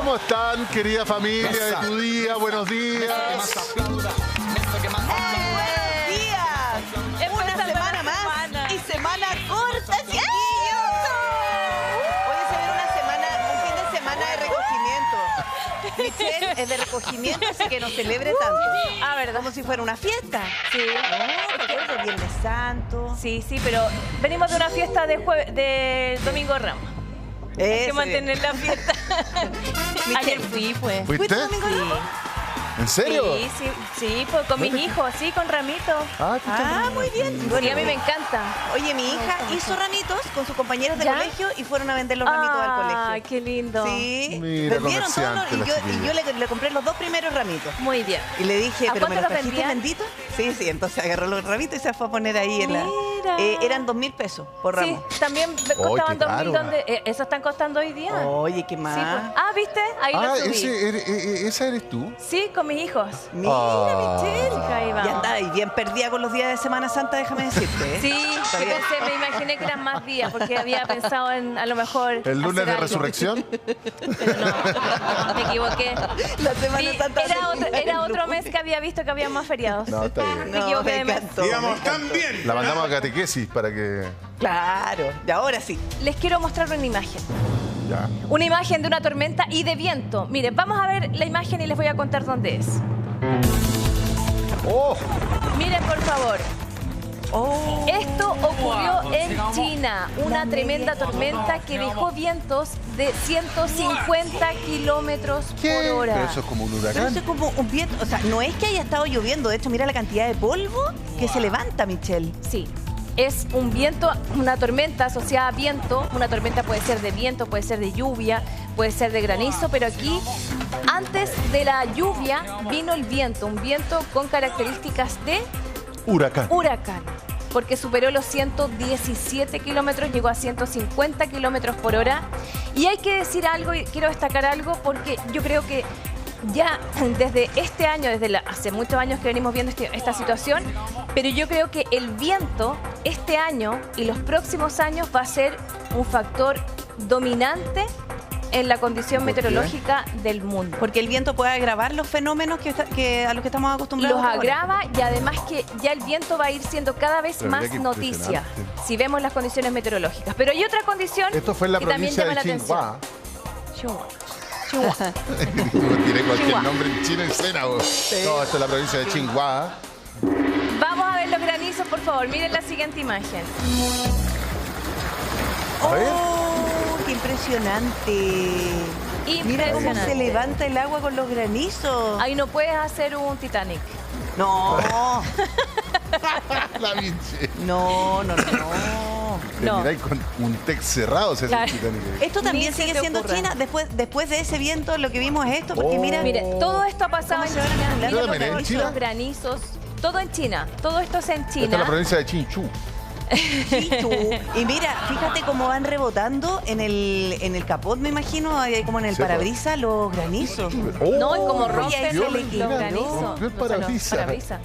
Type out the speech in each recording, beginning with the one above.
¿Cómo están, querida familia de tu día? Buenos días. Buenos días. Una semana más y semana corta, chiquillos. Hoy se viene un fin de semana de recogimiento. Michelle es de recogimiento, así que no celebre tanto. Ah, ¿verdad? Como si fuera una fiesta. Sí. No, porque es de Viernes Santo. Sí, pero venimos de una fiesta de Domingo Ramos. Hay que mantener la fiesta. Ayer fui, pues. ¿Fuiste? Domingo Ramos? ¿En serio? Sí, pues con mis hijos, sí, con ramitos. Ah, muy bien. Sí, a mí me encanta. Oye, mi hija hizo ramitos con sus compañeros de colegio y fueron a vender los ramitos al colegio. Ay, qué lindo. Sí, Mira, vendieron todos comerciante la y yo le compré los 2 primeros ramitos. Muy bien. Y le dije, ¿A ¿pero me cuánto los los trajiste vendían? benditos? Sí, entonces agarró los ramitos y se fue a poner ahí en la... Mira. Eran 2.000 pesos por ramo. Sí, también costaban qué 2.000. caro. ¿Eso están costando hoy día? Oye, ¿qué más? Sí, pues. Ah, ¿viste? Ahí lo subí. ¿Esa eres tú? Sí, con mis hijos. Mira, Michelle. Ahí vamos. Y andaba ahí bien perdida con los días de Semana Santa, déjame decirte. ¿eh? Sí, Está yo bien. pensé, me imaginé que eran más días, porque había pensado en, a lo mejor, ¿El lunes hacer de algo. resurrección? Pero no, me equivoqué. La Semana Sí, Santa era otro mes que había visto que había más feriados. No, está bien. Me equivoqué de mes. encantó, Digamos, me encantó. también. La mandamos a catequesis para que... Claro, y ahora sí. Les quiero mostrar una imagen. Ya. Una imagen de una tormenta y de viento. Miren, vamos a ver la imagen y les voy a contar dónde es. ¡Oh! Miren, por favor. Oh, Esto ocurrió en China, una tremenda tormenta que dejó vientos de 150 kilómetros por Pero hora. eso es como un pero huracán. eso es como un viento. O sea, no es que haya estado lloviendo. De hecho, mira la cantidad de polvo que se levanta, Michelle. Sí, es un viento, una tormenta asociada a viento. Una tormenta puede ser de viento, puede ser de lluvia, puede ser de granizo, pero aquí, antes de la lluvia, vino el viento. Un viento con características de Huracán. huracán, porque superó los 117 kilómetros, llegó a 150 kilómetros por hora. Y hay que decir algo, y quiero destacar algo, porque yo creo que ya desde este año, hace muchos años que venimos viendo esta situación, pero yo creo que el viento este año y los próximos años va a ser un factor dominante en la condición ¿Por qué? meteorológica del mundo. Porque el viento puede agravar los fenómenos a los que estamos acostumbrados. Los ahora. agrava y además que ya el viento va a ir siendo cada vez Pero más mira qué noticia impresionante. si vemos las condiciones meteorológicas. Pero hay otra condición Esto fue en la que también provincia llama de la atención. Tsinghua. Chihuahua. Tiene cualquier Tsinghua. nombre en chino en cena, vos. No, esto es la provincia de Tsinghua. Vamos a ver los granizos, por favor. Miren la siguiente imagen. A ver. ¡Oh, qué impresionante! Mira cómo se Impresionante. levanta el agua con los granizos. Ahí no puedes hacer un Titanic. No, La pinche. no. No. Termináis con un text cerrado, se hace Claro. el Titanic. Esto también Ni se sigue te siendo ocurra. China. Después de ese viento, lo que vimos es esto, porque Oh. mira, Mire, todo esto ha pasado en ¿Cómo se van a China. acumular? Miren los ¿También en granizos, China? granizos. Todo en China. Todo esto es en Esta es la China. provincia de Chinchú. Chichu. Y mira, fíjate cómo van rebotando en el capot, me imagino, ahí como en el Sí, pues. parabrisas, los granizos. No, y como Oh, rompen rompió los granizos. rompió el O sea, los parabrisas. parabrisas.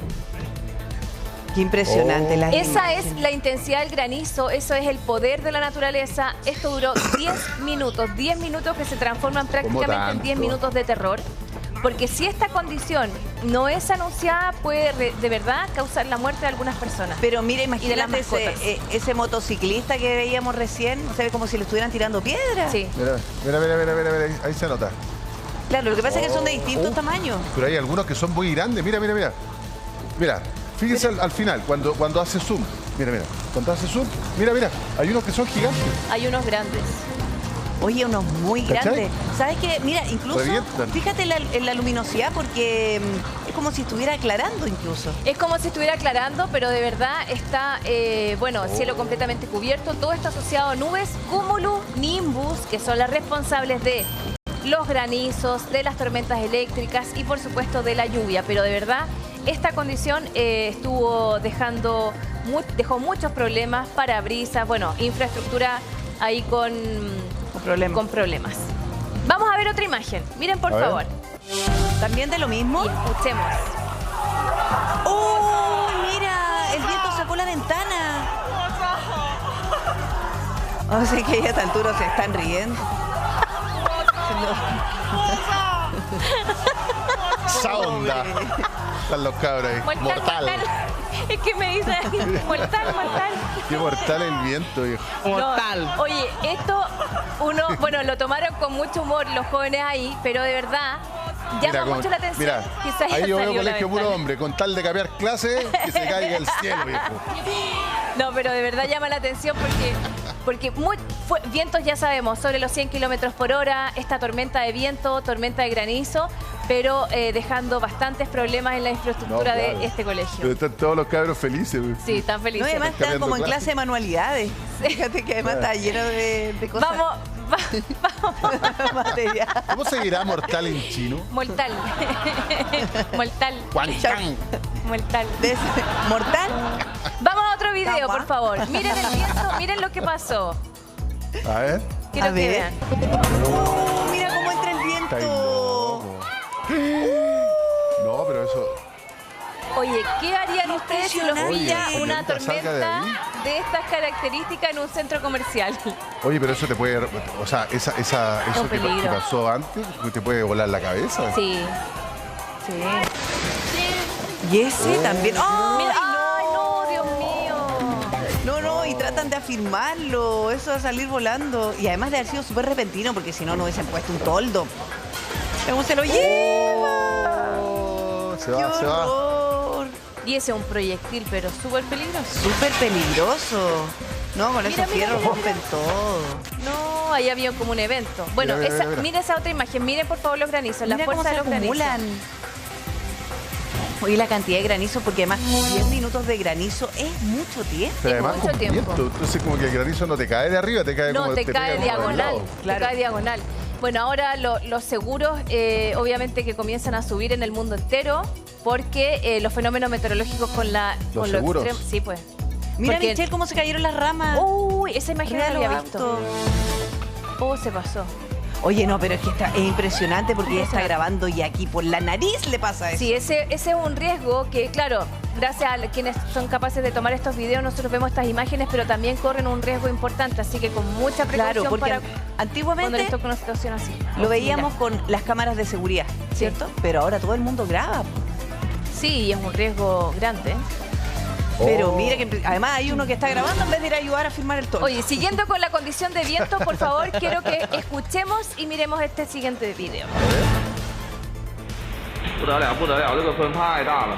Qué impresionante Oh. la Esa es la intensidad del granizo, eso es el poder de la naturaleza. Esto duró 10 minutos que se transforman prácticamente en 10 tanto? minutos de terror. Porque si esta condición no es anunciada, puede de verdad causar la muerte de algunas personas. Pero mira, Y de las imagínate mascotas. ese motociclista que veíamos recién, se ve como si le estuvieran tirando piedras. Sí. Mira, ahí se nota. Claro, lo que pasa es que son de distintos Oh. tamaños. Pero hay algunos que son muy grandes. Mira. Mira, fíjense al final, cuando hace zoom. Mira, cuando hace zoom. Mira, hay unos que son gigantes. Hay unos grandes. Oye, unos muy ¿Cachai? grandes. ¿Sabes qué? Mira, incluso, Revientan. fíjate en la luminosidad porque es como si estuviera aclarando incluso. Es como si estuviera aclarando, pero de verdad está, cielo completamente cubierto. Todo está asociado a nubes cumulonimbus, que son las responsables de los granizos, de las tormentas eléctricas y por supuesto de la lluvia. Pero de verdad, esta condición dejó muchos problemas, parabrisas, infraestructura ahí con problemas. Vamos a ver otra imagen. Miren, por A ver. favor. ¿También de lo mismo? Y escuchemos. ¡Oh, mira! El viento sacó la ventana. O sea que a esta altura se están riendo. Esa onda. Están los cabros ahí. Mortal. Es que me dice mortal. Qué mortal el viento, viejo. No, oye, esto bueno, lo tomaron con mucho humor los jóvenes ahí, pero de verdad llama mucho la atención. Mira, que se haya ahí yo veo salido la colegio puro ventana. hombre, con tal de cambiar clase, que se caiga el cielo, viejo. No, pero de verdad llama la atención porque vientos ya sabemos, sobre los 100 kilómetros por hora, esta tormenta de viento, tormenta de granizo, pero dejando bastantes problemas en la infraestructura claro. de este colegio. Pero están todos los cabros felices, güey. Sí, están No, felices. además están cambiando como en clase. clase de manualidades. Fíjate que además está lleno de cosas. Vamos. Material. ¿Cómo se dirá mortal en chino? Mortal. Mortal. Guanchang. Mortal. Mortal. Vamos a otro video, Tama. por favor. Miren el viento, miren lo que pasó. A ver. Quiero A que ver. vean. Mira cómo entra el Está ahí viento. loco. No, pero eso... Oye, ¿qué harían ustedes si los Impresionante. pilla Oye, una ahorita salga de tormenta ahí. de estas características en un centro comercial? Oye, pero eso te puede... O sea, eso Un que peligro. pasó antes, te puede volar la cabeza. Sí. Sí. Y ese también. ¡Ay, Mira, no! ¡ay, no, Dios mío! No, y tratan de afirmarlo. Eso va a salir volando. Y además de haber sido súper repentino, porque si no, no hubiesen puesto un toldo. ¿Cómo se lo lleva? Oh, se ¡Qué va, se va. horror! Y ese es un proyectil, pero súper peligroso. Súper peligroso. No, con Mira, esos fierros mira. rompen todo. No, ahí había como un evento. Bueno, Mira, mira. mira esa otra imagen. Miren, por favor, los granizos. La Mira cómo fuerza se de los granizos. acumulan. Oye, la cantidad de granizo, porque además 10 minutos de granizo es mucho tiempo. Pero Es además mucho con tiempo. viento. Entonces como que el granizo no te cae de arriba, te cae No, como... te pega cae como al diagonal. lado. Claro. Te cae diagonal. Bueno, ahora los seguros, obviamente que comienzan a subir en el mundo entero, porque los fenómenos meteorológicos con ¿Los con seguros? extremo- sí, pues. Mira, Porque- Michelle, cómo se cayeron las ramas. Uy, esa imagen no Mira la los había visto. autos. Oh, se pasó. Oye, no, pero es que es impresionante porque ella está grabando y aquí por la nariz le pasa eso. Sí, ese es un riesgo que, claro, gracias a quienes son capaces de tomar estos videos, nosotros vemos estas imágenes, pero también corren un riesgo importante, así que con mucha precaución Claro, porque para cuando antiguamente les toca una situación así. lo veíamos Mira. con las cámaras de seguridad, ¿cierto? Pero ahora todo el mundo graba. Sí, y es un riesgo grande. Pero Oh. mira que además hay uno que está grabando en vez de ir a ayudar a filmar el toldo. Oye, siguiendo con la condición de viento, por favor, quiero que escuchemos y miremos este siguiente video. 不得了，不得了，这个风太大了，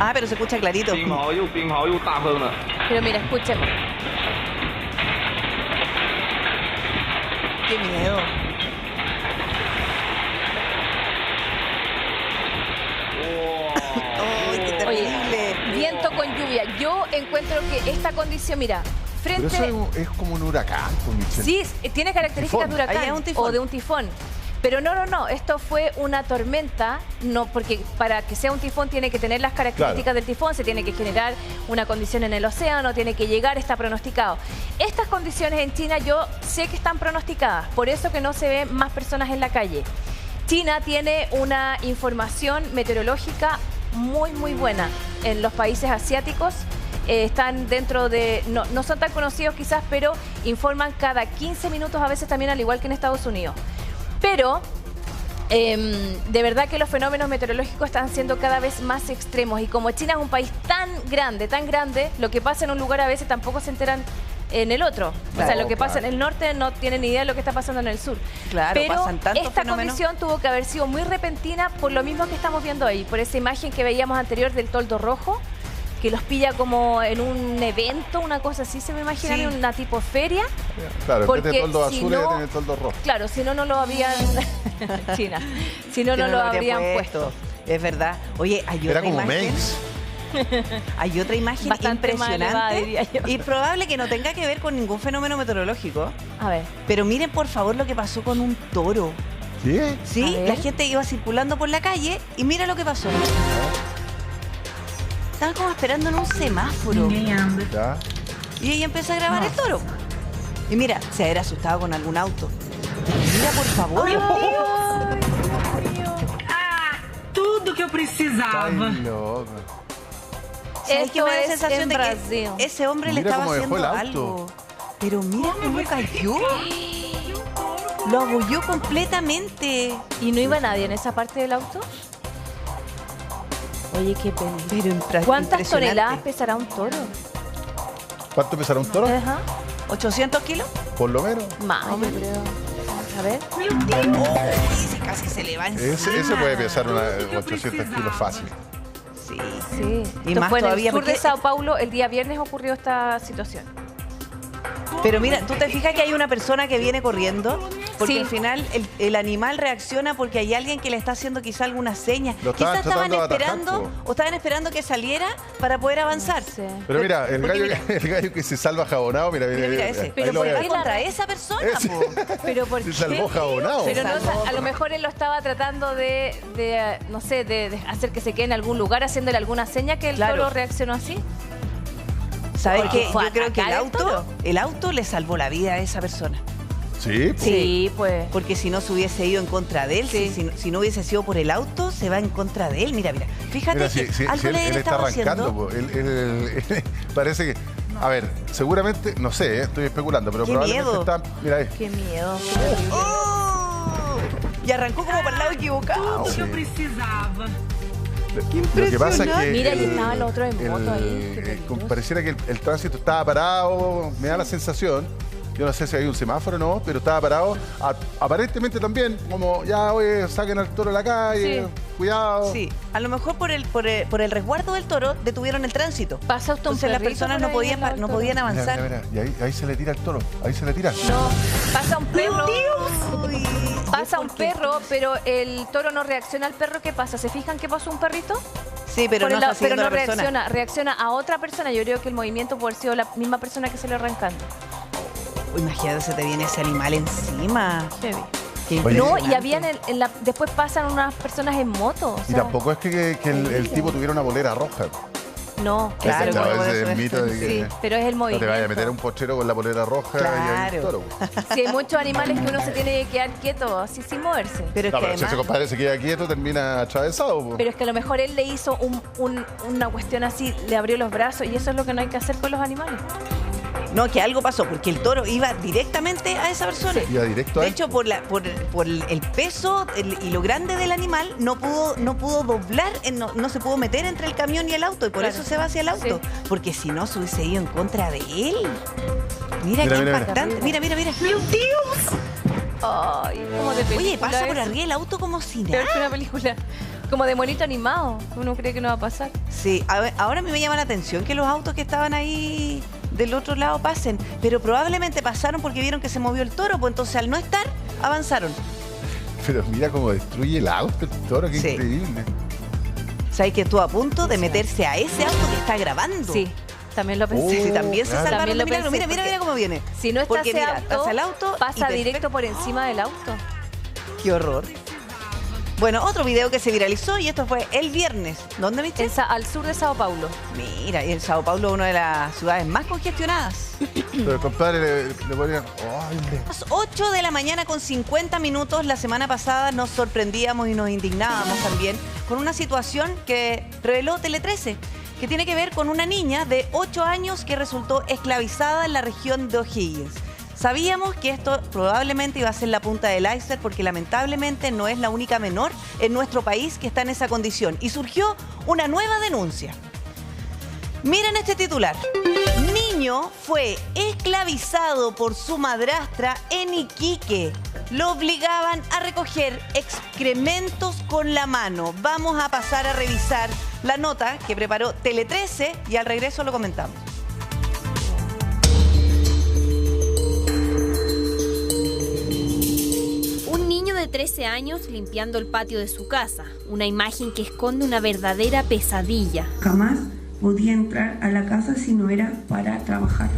Ah, pero se escucha clarito. 冰雹又大风了。 Pero mira, escuchemos. Qué miedo. ¡Ay, qué Oye, terrible! viento con lluvia. Yo encuentro que esta condición, mira, Pero frente... eso es como un huracán, pues, Michelle. Sí, tiene características Tifón. de huracán Ahí es un tifón. o de un tifón. Pero no, esto fue una tormenta, no, porque para que sea un tifón tiene que tener las características Claro. del tifón, se tiene que generar una condición en el océano, tiene que llegar, está pronosticado. Estas condiciones en China yo sé que están pronosticadas, por eso que no se ven más personas en la calle. China tiene una información meteorológica muy buena en los países asiáticos. Están dentro de, no son tan conocidos quizás, pero informan cada 15 minutos a veces también, al igual que en Estados Unidos. Pero de verdad que los fenómenos meteorológicos están siendo cada vez más extremos y como China es un país tan grande, lo que pasa en un lugar a veces tampoco se enteran en el otro. O sea, Claro, lo que pasa en claro. el norte no tienen ni idea de lo que está pasando en el sur. Claro, Pero pasan tantos esta fenómenos. condición tuvo que haber sido muy repentina por lo mismo que estamos viendo ahí, por esa imagen que veíamos anterior del toldo rojo, que los pilla como en un evento, una cosa así, se me imagina, Sí. en una tipo feria. Claro, en vez Porque de toldo si azul, no- ya tiene toldo rojo. Claro, si no lo habrían... China. Si no, Que no lo habría habrían puesto. Es verdad. Oye, hay Era otra como imagen. Maze. Hay otra imagen Bastante mal elevada, diría yo. impresionante y probable que no tenga que ver con ningún fenómeno meteorológico. A ver. Pero miren por favor lo que pasó con un toro. ¿Qué? ¿Sí? A ver. La gente iba circulando por la calle y mira lo que pasó. Estaban como esperando en un semáforo. Ya. Y ella empezó a grabar el toro. Y mira, se habrá asustado con algún auto. Mira, por favor. Tudo que eu precisava. Ay, loco. ¿Sabes qué me da la Esto es sensación en de Brasil. que ese hombre le Mira estaba cómo dejó haciendo el auto. algo? Pero mira cómo cayó. Lo abolló completamente. ¿Y no iba nadie en esa parte del auto? Oye, qué peligro. Pero ¿Cuántas impresionante. toneladas pesará un toro? ¿Cuánto pesará un toro? Ajá. ¿800 kilos? Por lo menos. Más, yo creo. A ver. Uy, casi se le va encima. Ese puede pesar 800 kilos fácil. Sí. Sí. Y Esto más fue en el todavía sur de porque- Sao Paulo. El día viernes ocurrió esta situación. Pero mira, tú te fijas que hay una persona que viene corriendo, porque Sí. al final el animal reacciona porque hay alguien que le está haciendo quizá alguna seña. Lo Quizás estaban estaban tratando de atajar, esperando o estaban esperando que saliera para poder avanzar. Sí. Pero mira, el Porque gallo, mira- el gallo que se salva jabonado, mira, Mira ese. ahí Pero lo ¿por voy a qué ver. contra esa persona, Ese. po? Pero ¿por Se qué? salvó jabonado. Pero no, Salvó. a lo mejor él lo estaba tratando de no sé, de hacer que se quede en algún lugar haciéndole alguna seña que el Claro. toro reaccionó así. ¿Sabes Porque qué? fue a Yo creo que atacar el toro. el auto le salvó la vida a esa persona. Sí, pues. Sí, pues. Porque si no se hubiese ido en contra de él, Sí. si no hubiese sido por el auto, se va en contra de él. Mira, fíjate Mira, que si algo él, le él está estaba arrancando, haciendo. pues, él parece que. A ver, seguramente, no sé, estoy especulando, pero Qué probablemente miedo. está. Mira ahí. Qué miedo. Qué terrible. ¡Oh! Y arrancó como para el lado equivocado. Tudo que eu precisava. Lo que pasa es que. Mira, y estaban los otros en moto ahí, qué peligroso. pareciera que el tránsito estaba parado, me da la sensación. Yo no sé si hay un semáforo o no, pero estaba parado. Aparentemente también, como ya, oye, saquen al toro a la calle, Sí. cuidado. Sí, a lo mejor por el resguardo del toro detuvieron el tránsito. Pasa hasta un Entonces las perrito personas por no ahí podían, al lado del no toro. podían Mira, avanzar. mira, mira. Y ahí se le tira el toro, ahí se le tira. No, pasa un perro. Uy, Pasa un ¿por qué? perro, pero el toro no reacciona al perro. ¿Qué pasa? ¿Se fijan qué pasó un perrito? Sí, pero Por no el está lado- pero siguiendo no a la persona. reacciona a otra persona. Yo creo que el movimiento puede haber sido la misma persona que se le arrancando. Uy, imagínate, se te viene ese animal encima. Qué Oye, No, y impresionante. habían después pasan unas personas en moto. O Y sea, tampoco es que el tipo tuviera una bolera roja. no, Claro, ese No, es el por ese es eso el mito de que Sí, pero es el no movimiento. te vayas a meter a un pochero con la bolera roja y hay un Claro. toro. Sí, hay muchos animales que uno se tiene que quedar quieto, así sin moverse. Pero es No, que pero si ese además, compadre se queda quieto, termina atravesado. po. Pero es que a lo mejor él le hizo una cuestión así, le abrió los brazos y eso es lo que no hay que hacer con los animales. no, que algo pasó, porque el toro iba directamente a esa persona. Iba directo a De él. hecho, por el peso y lo grande del animal, no pudo doblar, no se pudo meter entre el camión y el auto, y por Claro. eso se va hacia el auto. Sí. Porque si no, se hubiese ido en contra de él. Mira, Mira, qué mira, impactante. Mira, mira, mira. Ay, como de película. Oye, pasa por eso. arriba el auto como si Peor nada. que una película. Como de monito animado. Uno cree que no va a pasar. Sí, a ver, ahora a mí me llama la atención que los autos que estaban ahí del otro lado pasen, pero probablemente pasaron porque vieron que se movió el toro, pues entonces al no estar, avanzaron. Pero mira cómo destruye el auto, el toro, qué Sí. increíble. ¿Sabes que estuvo a punto de meterse a ese auto que está grabando? Sí, también lo pensé. Oh, Sí, también se claro. salvaron También de lo milagro. pensé, Mira, mira, porque mira cómo viene. Si no está Porque ese mira, auto, pasa el auto pasa y directo perfecto. por encima del auto. Qué horror. Bueno, otro video que se viralizó y esto fue el viernes. ¿Dónde viste? Al sur de Sao Paulo. Mira, y en Sao Paulo es una de las ciudades más congestionadas. Pero compadre, le ponían. ¡Ay, Las 8 de la mañana con 50 minutos, la semana pasada nos sorprendíamos y nos indignábamos también con una situación que reveló Tele 13, que tiene que ver con una niña de 8 años que resultó esclavizada en la región de O'Higgins. Sabíamos que esto probablemente iba a ser la punta del iceberg porque lamentablemente no es la única menor en nuestro país que está en esa condición. Y surgió una nueva denuncia. Miren este titular. Niño fue esclavizado por su madrastra en Iquique. Lo obligaban a recoger excrementos con la mano. Vamos a pasar a revisar la nota que preparó Tele 13 y al regreso lo comentamos. Un niño de 13 años limpiando el patio de su casa, una imagen que esconde una verdadera pesadilla. Jamás podía entrar a la casa si no era para trabajar.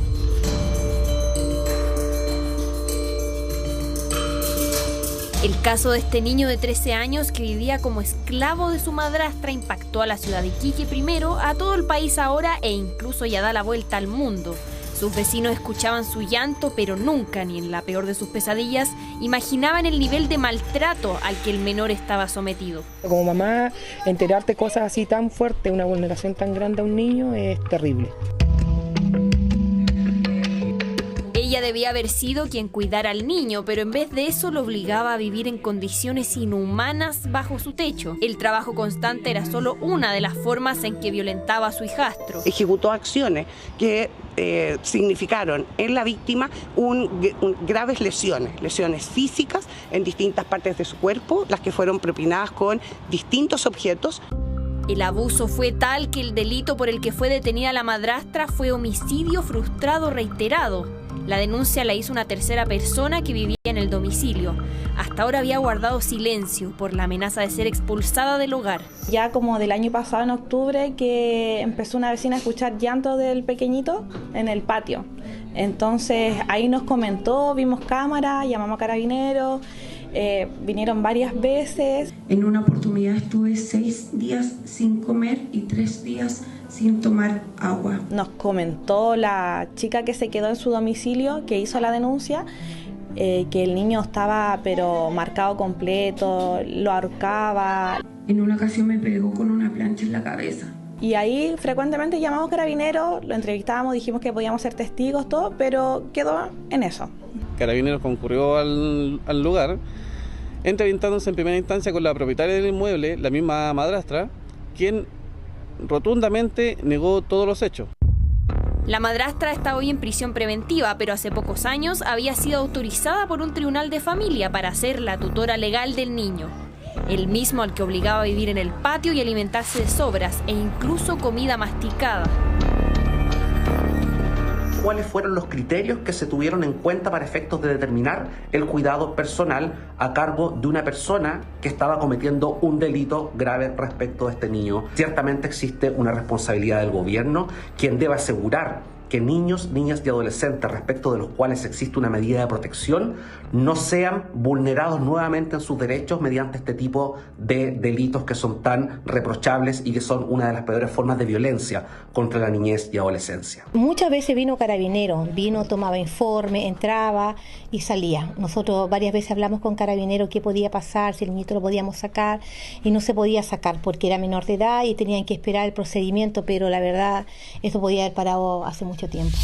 El caso de este niño de 13 años que vivía como esclavo de su madrastra impactó a la ciudad de Iquique primero, a todo el país ahora e incluso ya da la vuelta al mundo. Sus vecinos escuchaban su llanto, pero nunca, ni en la peor de sus pesadillas, imaginaban el nivel de maltrato al que el menor estaba sometido. Como mamá, enterarte cosas así tan fuertes, una vulneración tan grande a un niño es terrible. Ella Ella debía haber sido quien cuidara al niño, pero en vez de eso lo obligaba a vivir en condiciones inhumanas bajo su techo. El trabajo constante era solo una de las formas en que violentaba a su hijastro. Ejecutó acciones que significaron en la víctima graves lesiones físicas en distintas partes de su cuerpo, las que fueron propinadas con distintos objetos. El abuso fue tal que el delito por el que fue detenida la madrastra fue homicidio frustrado reiterado. La denuncia la hizo una tercera persona que vivía en el domicilio. Hasta ahora había guardado silencio por la amenaza de ser expulsada del hogar. Ya como del año pasado, en octubre, que empezó una vecina a escuchar llanto del pequeñito en el patio. Entonces ahí nos comentó, vimos cámaras, llamamos a carabineros. Vinieron varias veces. En una oportunidad estuve 6 días sin comer y 3 días sin tomar agua. Nos comentó la chica que se quedó en su domicilio, que hizo la denuncia, que el niño estaba pero marcado completo, lo ahorcaba. En una ocasión me pegó con una plancha en la cabeza. Y ahí frecuentemente llamamos carabineros, lo entrevistábamos, dijimos que podíamos ser testigos, todo, pero quedó en eso. Carabineros concurrió al lugar, entrevistándose en primera instancia con la propietaria del inmueble, la misma madrastra, quien rotundamente negó todos los hechos. La madrastra está hoy en prisión preventiva, pero hace pocos años había sido autorizada por un tribunal de familia para ser la tutora legal del niño. El mismo al que obligaba a vivir en el patio y alimentarse de sobras e incluso comida masticada. ¿Cuáles fueron los criterios que se tuvieron en cuenta para efectos de determinar el cuidado personal a cargo de una persona que estaba cometiendo un delito grave respecto de este niño? Ciertamente existe una responsabilidad del gobierno, quien debe asegurar que niños, niñas y adolescentes respecto de los cuales existe una medida de protección no sean vulnerados nuevamente en sus derechos mediante este tipo de delitos que son tan reprochables y que son una de las peores formas de violencia contra la niñez y adolescencia. Muchas veces vino Carabineros, tomaba informe, entraba y salía. Nosotros varias veces hablamos con Carabineros qué podía pasar, si el niñito lo podíamos sacar, y no se podía sacar porque era menor de edad y tenían que esperar el procedimiento, pero la verdad esto podía haber parado hace mucho tiempo.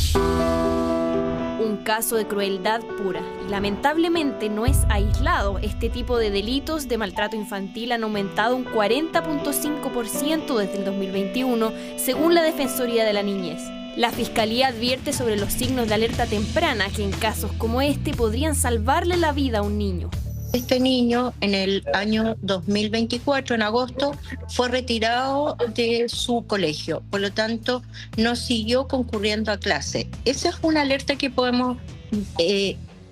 Un caso de crueldad pura. Y lamentablemente no es aislado. Este tipo de delitos de maltrato infantil han aumentado un 40.5% desde el 2021, según la Defensoría de la Niñez. La Fiscalía advierte sobre los signos de alerta temprana que en casos como este podrían salvarle la vida a un niño. Este niño en el año 2024, en agosto, fue retirado de su colegio, por lo tanto no siguió concurriendo a clase. Esa es una alerta que podemos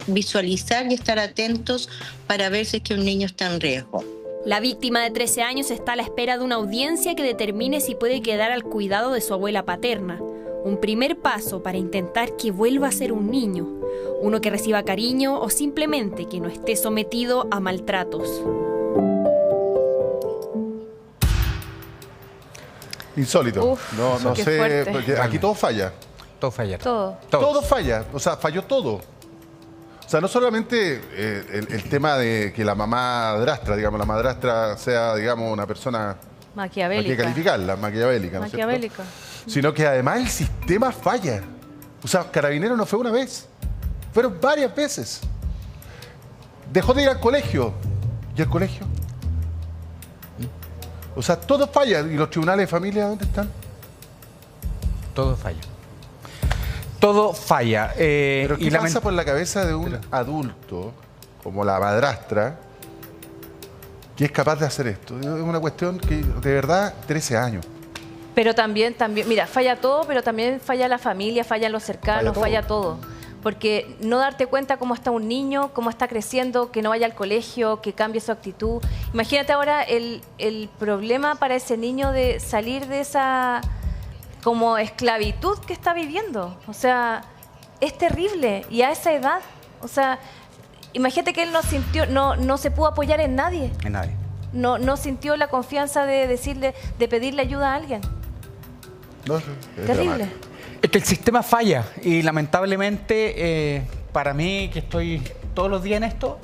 visualizar y estar atentos para ver si es que un niño está en riesgo. La víctima de 13 años está a la espera de una audiencia que determine si puede quedar al cuidado de su abuela paterna. Un primer paso para intentar que vuelva a ser un niño, uno que reciba cariño o simplemente que no esté sometido a maltratos. Insólito. Uf, no qué sé, fuerte. porque aquí todo falla. Todo falla. Todo falla, o sea, falló todo. O sea, no solamente el tema de que la madrastra, digamos, la madrastra sea, digamos, una persona... Maquiavélica. Hay que calificarla, maquiavélica, ¿no es cierto? Maquiavélica. Sino que además el sistema falla. O sea, Carabineros no fue una vez, fueron varias veces. Dejó de ir al colegio. ¿Y el colegio? O sea, todo falla. ¿Y los tribunales de familia dónde están? Todo falla. Todo falla. ¿Pero qué pasa por la cabeza de un adulto como la madrastra que es capaz de hacer esto? Es una cuestión que, de verdad, 13 años. Pero también, mira, falla todo, pero también falla la familia, fallan los cercanos, falla todo. Porque no darte cuenta cómo está un niño, cómo está creciendo, que no vaya al colegio, que cambie su actitud. Imagínate ahora el problema para ese niño de salir de esa como esclavitud que está viviendo. O sea, es terrible. Y a esa edad, o sea, imagínate que él no sintió, no se pudo apoyar en nadie. En nadie. No sintió la confianza de decirle, de pedirle ayuda a alguien. No, terrible. Es que el sistema falla y lamentablemente para mí, que estoy todos los días en esto,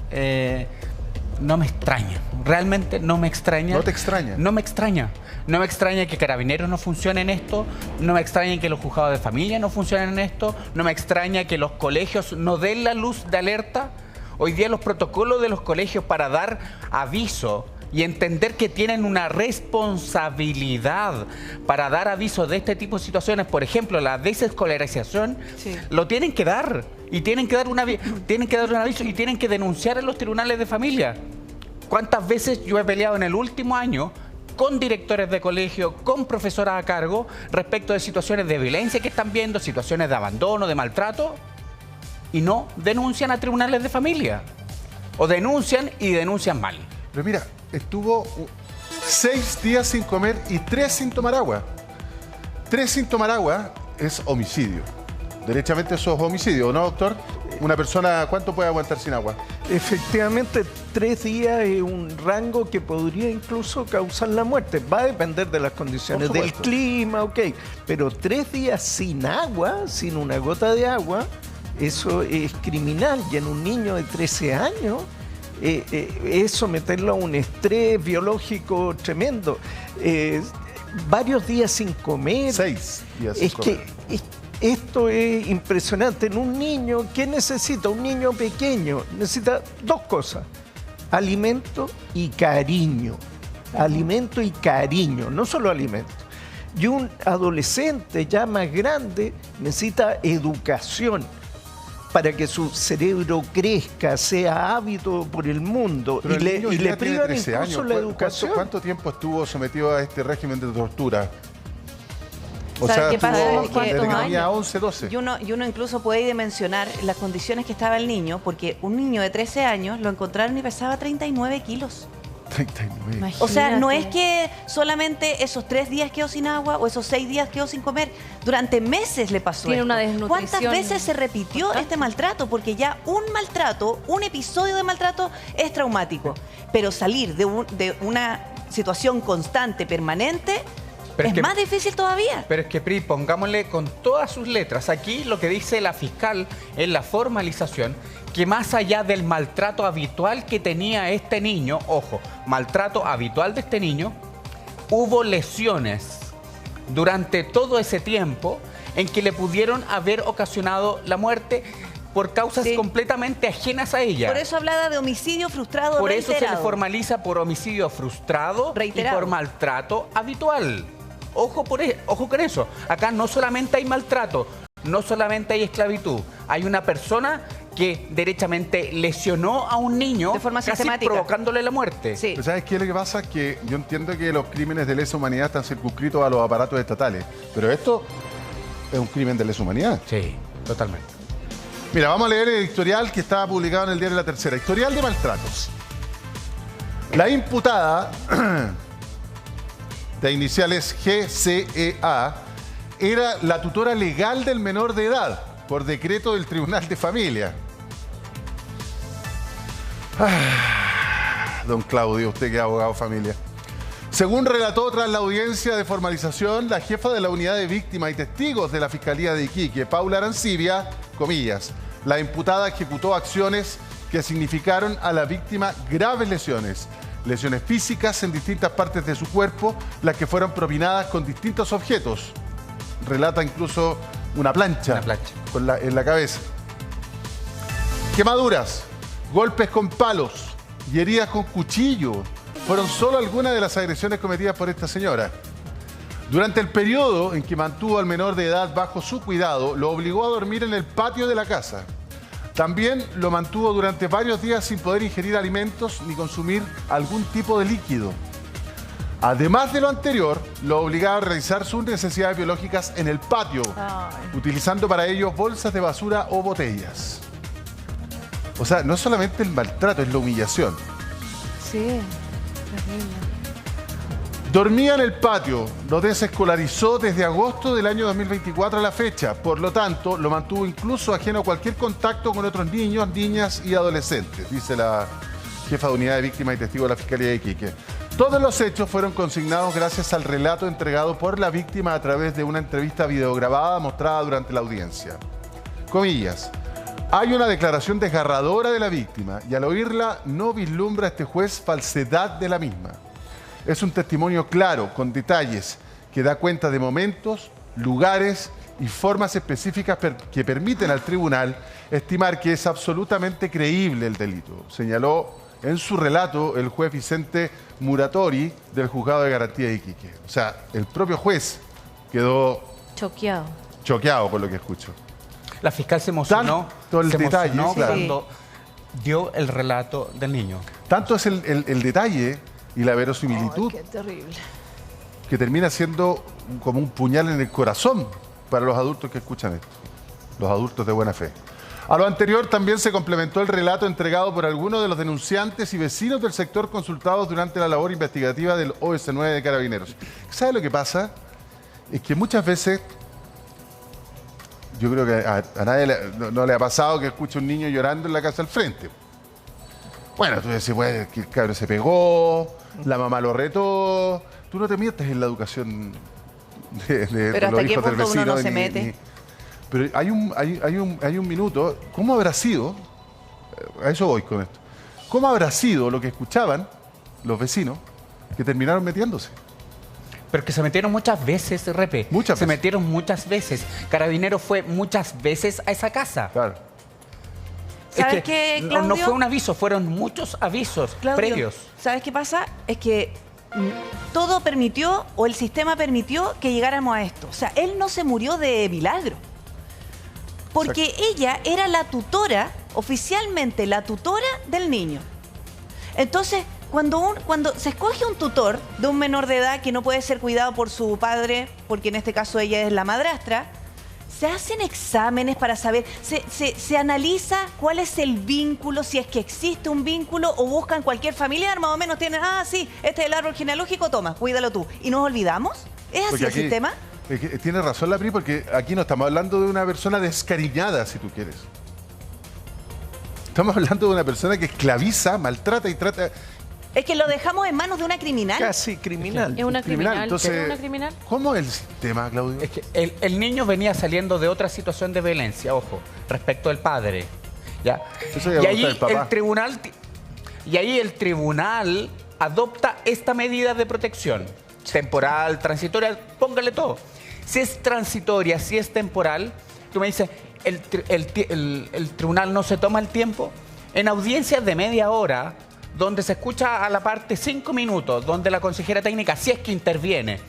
no me extraña. Realmente no me extraña. ¿No te extraña? No me extraña. No me extraña que Carabineros no funcione en esto. No me extraña que los juzgados de familia no funcionen en esto. No me extraña que los colegios no den la luz de alerta. Hoy día los protocolos de los colegios para dar aviso y entender que tienen una responsabilidad para dar aviso de este tipo de situaciones, por ejemplo, la desescolarización, lo tienen que dar. Y tienen que dar un aviso y tienen que denunciar en los tribunales de familia. ¿Cuántas veces yo he peleado en el último año con directores de colegio, con profesoras a cargo, respecto de situaciones de violencia que están viendo, situaciones de abandono, de maltrato, y no denuncian a tribunales de familia? O denuncian y denuncian mal. Pero mira, estuvo 6 días sin comer y 3 sin tomar agua. 3 sin tomar agua es homicidio. Derechamente eso es homicidio, ¿no, doctor? Una persona, ¿cuánto puede aguantar sin agua? Efectivamente, 3 días es un rango que podría incluso causar la muerte. Va a depender de las condiciones del clima, ok. Pero 3 días sin agua, sin una gota de agua, eso es criminal. Y en un niño de 13 años, es someterlo a un estrés biológico tremendo. Varios días sin comer. 6 días sin comer. Esto es impresionante. En un niño, ¿qué necesita? Un niño pequeño necesita 2 cosas: alimento y cariño. Alimento y cariño, no solo alimento. Y un adolescente ya más grande necesita educación para que su cerebro crezca, sea ávido por el mundo. Pero y le privan incluso la educación. ¿Cuánto tiempo estuvo sometido a este régimen de tortura? O ¿Sabes sea, qué pasa? desde que tenía 11, 12. Y uno incluso puede dimensionar las condiciones que estaba el niño, porque un niño de 13 años lo encontraron y pesaba 39 kilos. 39. Imagínate. O sea, no es que solamente esos 3 días quedó sin agua o esos 6 días quedó sin comer. Durante meses le pasó Tiene esto. una desnutrición. ¿Cuántas veces se repitió este maltrato? Porque ya un maltrato, un episodio de maltrato es traumático. Pero salir de una situación constante, permanente, es más difícil todavía. Pero es que, Pri, pongámosle con todas sus letras. Aquí lo que dice la fiscal en la formalización, que más allá del maltrato habitual que tenía este niño, ojo, maltrato habitual de este niño, hubo lesiones durante todo ese tiempo en que le pudieron haber ocasionado la muerte por causas completamente ajenas a ella. Por eso hablaba de homicidio frustrado Por reiterado. eso se le formaliza por homicidio frustrado Reiterado. y por maltrato habitual. Ojo con eso. Acá no solamente hay maltrato, no solamente hay esclavitud. Hay una persona que derechamente lesionó a un niño de forma casi sistemática, provocándole la muerte. Sí. Pero ¿sabes qué es lo que pasa? Que yo entiendo que los crímenes de lesa humanidad están circunscritos a los aparatos estatales. Pero esto es un crimen de lesa humanidad. Sí, totalmente. Mira, vamos a leer el historial que estaba publicado en el diario La Tercera. Historial de maltratos. La imputada, de iniciales GCEA, era la tutora legal del menor de edad, por decreto del Tribunal de Familia. Don Claudio, usted que es abogado de familia. Según relató tras la audiencia de formalización, la jefa de la unidad de víctimas y testigos de la Fiscalía de Iquique, Paula Arancibia, comillas, la imputada ejecutó acciones que significaron a la víctima graves lesiones físicas en distintas partes de su cuerpo, las que fueron propinadas con distintos objetos. Relata incluso una plancha, en la cabeza. Quemaduras, golpes con palos y heridas con cuchillo fueron solo algunas de las agresiones cometidas por esta señora. Durante el periodo en que mantuvo al menor de edad bajo su cuidado, lo obligó a dormir en el patio de la casa. También lo mantuvo durante varios días sin poder ingerir alimentos ni consumir algún tipo de líquido. Además de lo anterior, lo obligaba a realizar sus necesidades biológicas en el patio, utilizando para ello bolsas de basura o botellas. O sea, no es solamente el maltrato, es la humillación. Sí, terrible. Dormía en el patio, lo desescolarizó desde agosto del año 2024 a la fecha. Por lo tanto, lo mantuvo incluso ajeno a cualquier contacto con otros niños, niñas y adolescentes, dice la jefa de unidad de víctimas y testigos de la Fiscalía de Iquique. Todos los hechos fueron consignados gracias al relato entregado por la víctima a través de una entrevista videograbada mostrada durante la audiencia. Comillas. Hay una declaración desgarradora de la víctima y al oírla no vislumbra este juez falsedad de la misma. Es un testimonio claro, con detalles, que da cuenta de momentos, lugares y formas específicas que permiten al tribunal estimar que es absolutamente creíble el delito, señaló en su relato el juez Vicente Muratori del Juzgado de Garantía de Iquique. O sea, el propio juez quedó choqueado por lo que escucho. La fiscal se emocionó, claro, cuando dio el relato del niño. Tanto es el detalle y la verosimilitud qué terrible, que termina siendo como un puñal en el corazón para los adultos que escuchan esto, los adultos de buena fe. A lo anterior también se complementó el relato entregado por algunos de los denunciantes y vecinos del sector consultados durante la labor investigativa del OS9 de Carabineros. ¿Sabe lo que pasa? Es que muchas veces, yo creo que a nadie no le ha pasado que escuche un niño llorando en la casa al frente. Bueno, tú dices, pues, que el cabrón se pegó, la mamá lo retó. Tú no te metes en la educación de los hijos del vecino. Uno no se mete. Pero hay un minuto. ¿Cómo habrá sido? A eso voy con esto. ¿Cómo habrá sido lo que escuchaban los vecinos que terminaron metiéndose? Pero que se metieron muchas veces, Repe. Se metieron muchas veces. Carabineros fue muchas veces a esa casa. Claro. ¿Sabes qué, Claudio? No fue un aviso, fueron muchos avisos previos. ¿Sabes qué pasa? Es que todo permitió, o el sistema permitió que llegáramos a esto. O sea, él no se murió de milagro. Porque ella era la tutora, oficialmente la tutora del niño. Entonces, cuando se escoge un tutor de un menor de edad que no puede ser cuidado por su padre, porque en este caso ella es la madrastra, se hacen exámenes para saber, se analiza cuál es el vínculo, si es que existe un vínculo, o buscan cualquier familiar, más o menos tienen, sí, este es el árbol genealógico, toma, cuídalo tú. ¿Y nos olvidamos? ¿Es así el sistema? Tiene razón la PRI, porque aquí no estamos hablando de una persona descariñada, si tú quieres. Estamos hablando de una persona que esclaviza, maltrata y trata... Es que lo dejamos en manos de una criminal. Casi criminal. Es una criminal. Entonces, ¿Es una criminal? ¿Cómo es el sistema, Claudio? Es que el niño venía saliendo de otra situación de violencia, ojo, respecto al padre. ¿Ya? Y ahí el tribunal adopta esta medida de protección. Temporal, transitoria, póngale todo. Si es transitoria, si es temporal, tú me dices, el tribunal no se toma el tiempo. En audiencias de media hora, donde se escucha a la parte 5 minutos, donde la consejera técnica, si es que interviene,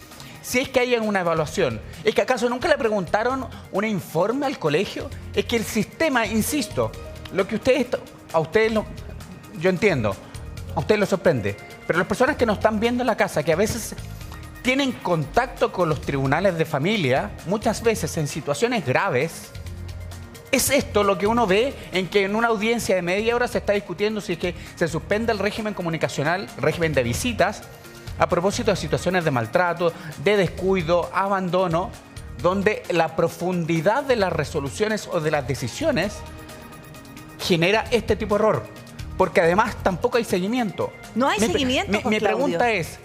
si es que hay una evaluación, ¿es que acaso nunca le preguntaron un informe al colegio? Es que el sistema, insisto, lo que yo entiendo, a ustedes lo sorprende, pero las personas que nos están viendo en la casa, que a veces tienen contacto con los tribunales de familia, muchas veces en situaciones graves, es esto lo que uno ve en que en una audiencia de media hora se está discutiendo si es que se suspende el régimen comunicacional, régimen de visitas, a propósito de situaciones de maltrato, de descuido, abandono, donde la profundidad de las resoluciones o de las decisiones genera este tipo de error. Porque además tampoco hay seguimiento. No hay seguimiento. Mi pregunta es,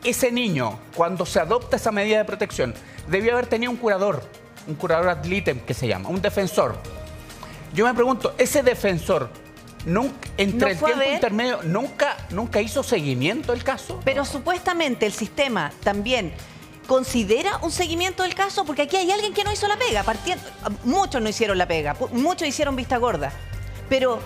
ese niño, cuando se adopta esa medida de protección, debió haber tenido un curador ad litem, que se llama, un defensor. Yo me pregunto, ese defensor, entre el tiempo intermedio, nunca hizo seguimiento del caso. Pero supuestamente el sistema también considera un seguimiento del caso, porque aquí hay alguien que no hizo la pega. Muchos no hicieron la pega, muchos hicieron vista gorda. Pero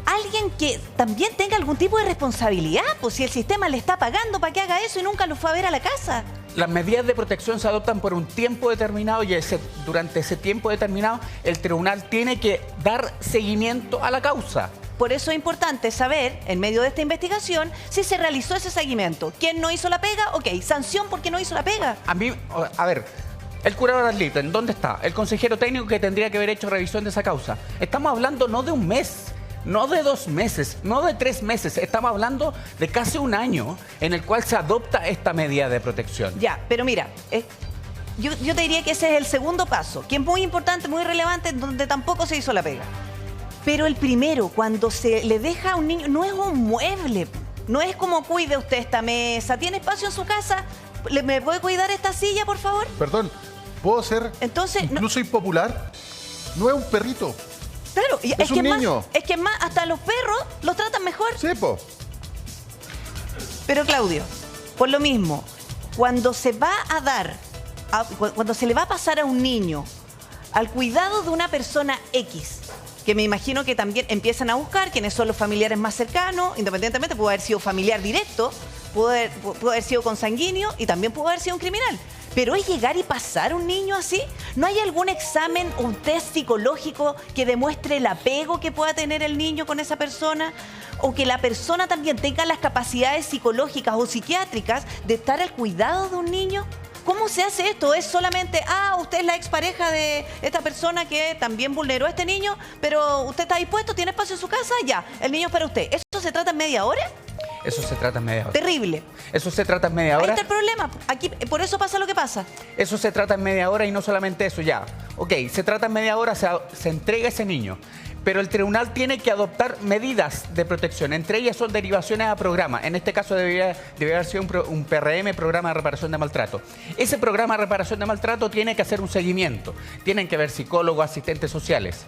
alguien que también tenga algún tipo de responsabilidad, pues si el sistema le está pagando para que haga eso y nunca lo fue a ver a la casa. Las medidas de protección se adoptan por un tiempo determinado y durante ese tiempo determinado el tribunal tiene que dar seguimiento a la causa. Por eso es importante saber, en medio de esta investigación, si se realizó ese seguimiento. ¿Quién no hizo la pega? Ok, sanción porque no hizo la pega. A ver, el curador ad litem, ¿dónde está? El consejero técnico que tendría que haber hecho revisión de esa causa. Estamos hablando no de un mes, no de 2 meses, no de 3 meses. Estamos hablando de casi un año en el cual se adopta esta medida de protección. Ya, pero mira, yo te diría que ese es el segundo paso, que es muy importante, muy relevante, donde tampoco se hizo la pega. Pero el primero, cuando se le deja a un niño, no es un mueble. No es como cuide usted esta mesa. ¿Tiene espacio en su casa? ¿Me puede cuidar esta silla, por favor? Perdón, ¿puedo ser incluso impopular? No es un perrito. Claro, y es un niño. Es que más, hasta los perros los tratan mejor. Sí, po. Pero Claudio, por lo mismo, cuando se va a dar, cuando se le va a pasar a un niño al cuidado de una persona X, que me imagino que también empiezan a buscar quiénes son los familiares más cercanos, independientemente, pudo haber sido familiar directo, pudo haber sido consanguíneo y también pudo haber sido un criminal. Pero es llegar y pasar un niño así. ¿No hay algún examen, un test psicológico que demuestre el apego que pueda tener el niño con esa persona? O que la persona también tenga las capacidades psicológicas o psiquiátricas de estar al cuidado de un niño. ¿Cómo se hace esto? ¿Es solamente, usted es la expareja de esta persona que también vulneró a este niño, pero usted está dispuesto, tiene espacio en su casa? Ya, el niño es para usted. ¿Eso se trata en media hora? Eso se trata en media hora. Terrible. Eso se trata en media hora. Ahí está el problema. Aquí, por eso pasa lo que pasa. Eso se trata en media hora y no solamente eso, ya. Ok, se trata en media hora, se entrega ese niño. Pero el tribunal tiene que adoptar medidas de protección. Entre ellas son derivaciones a programa. En este caso debe haber sido un PRM, Programa de Reparación de Maltrato. Ese programa de reparación de maltrato tiene que hacer un seguimiento. Tienen que haber psicólogos, asistentes sociales.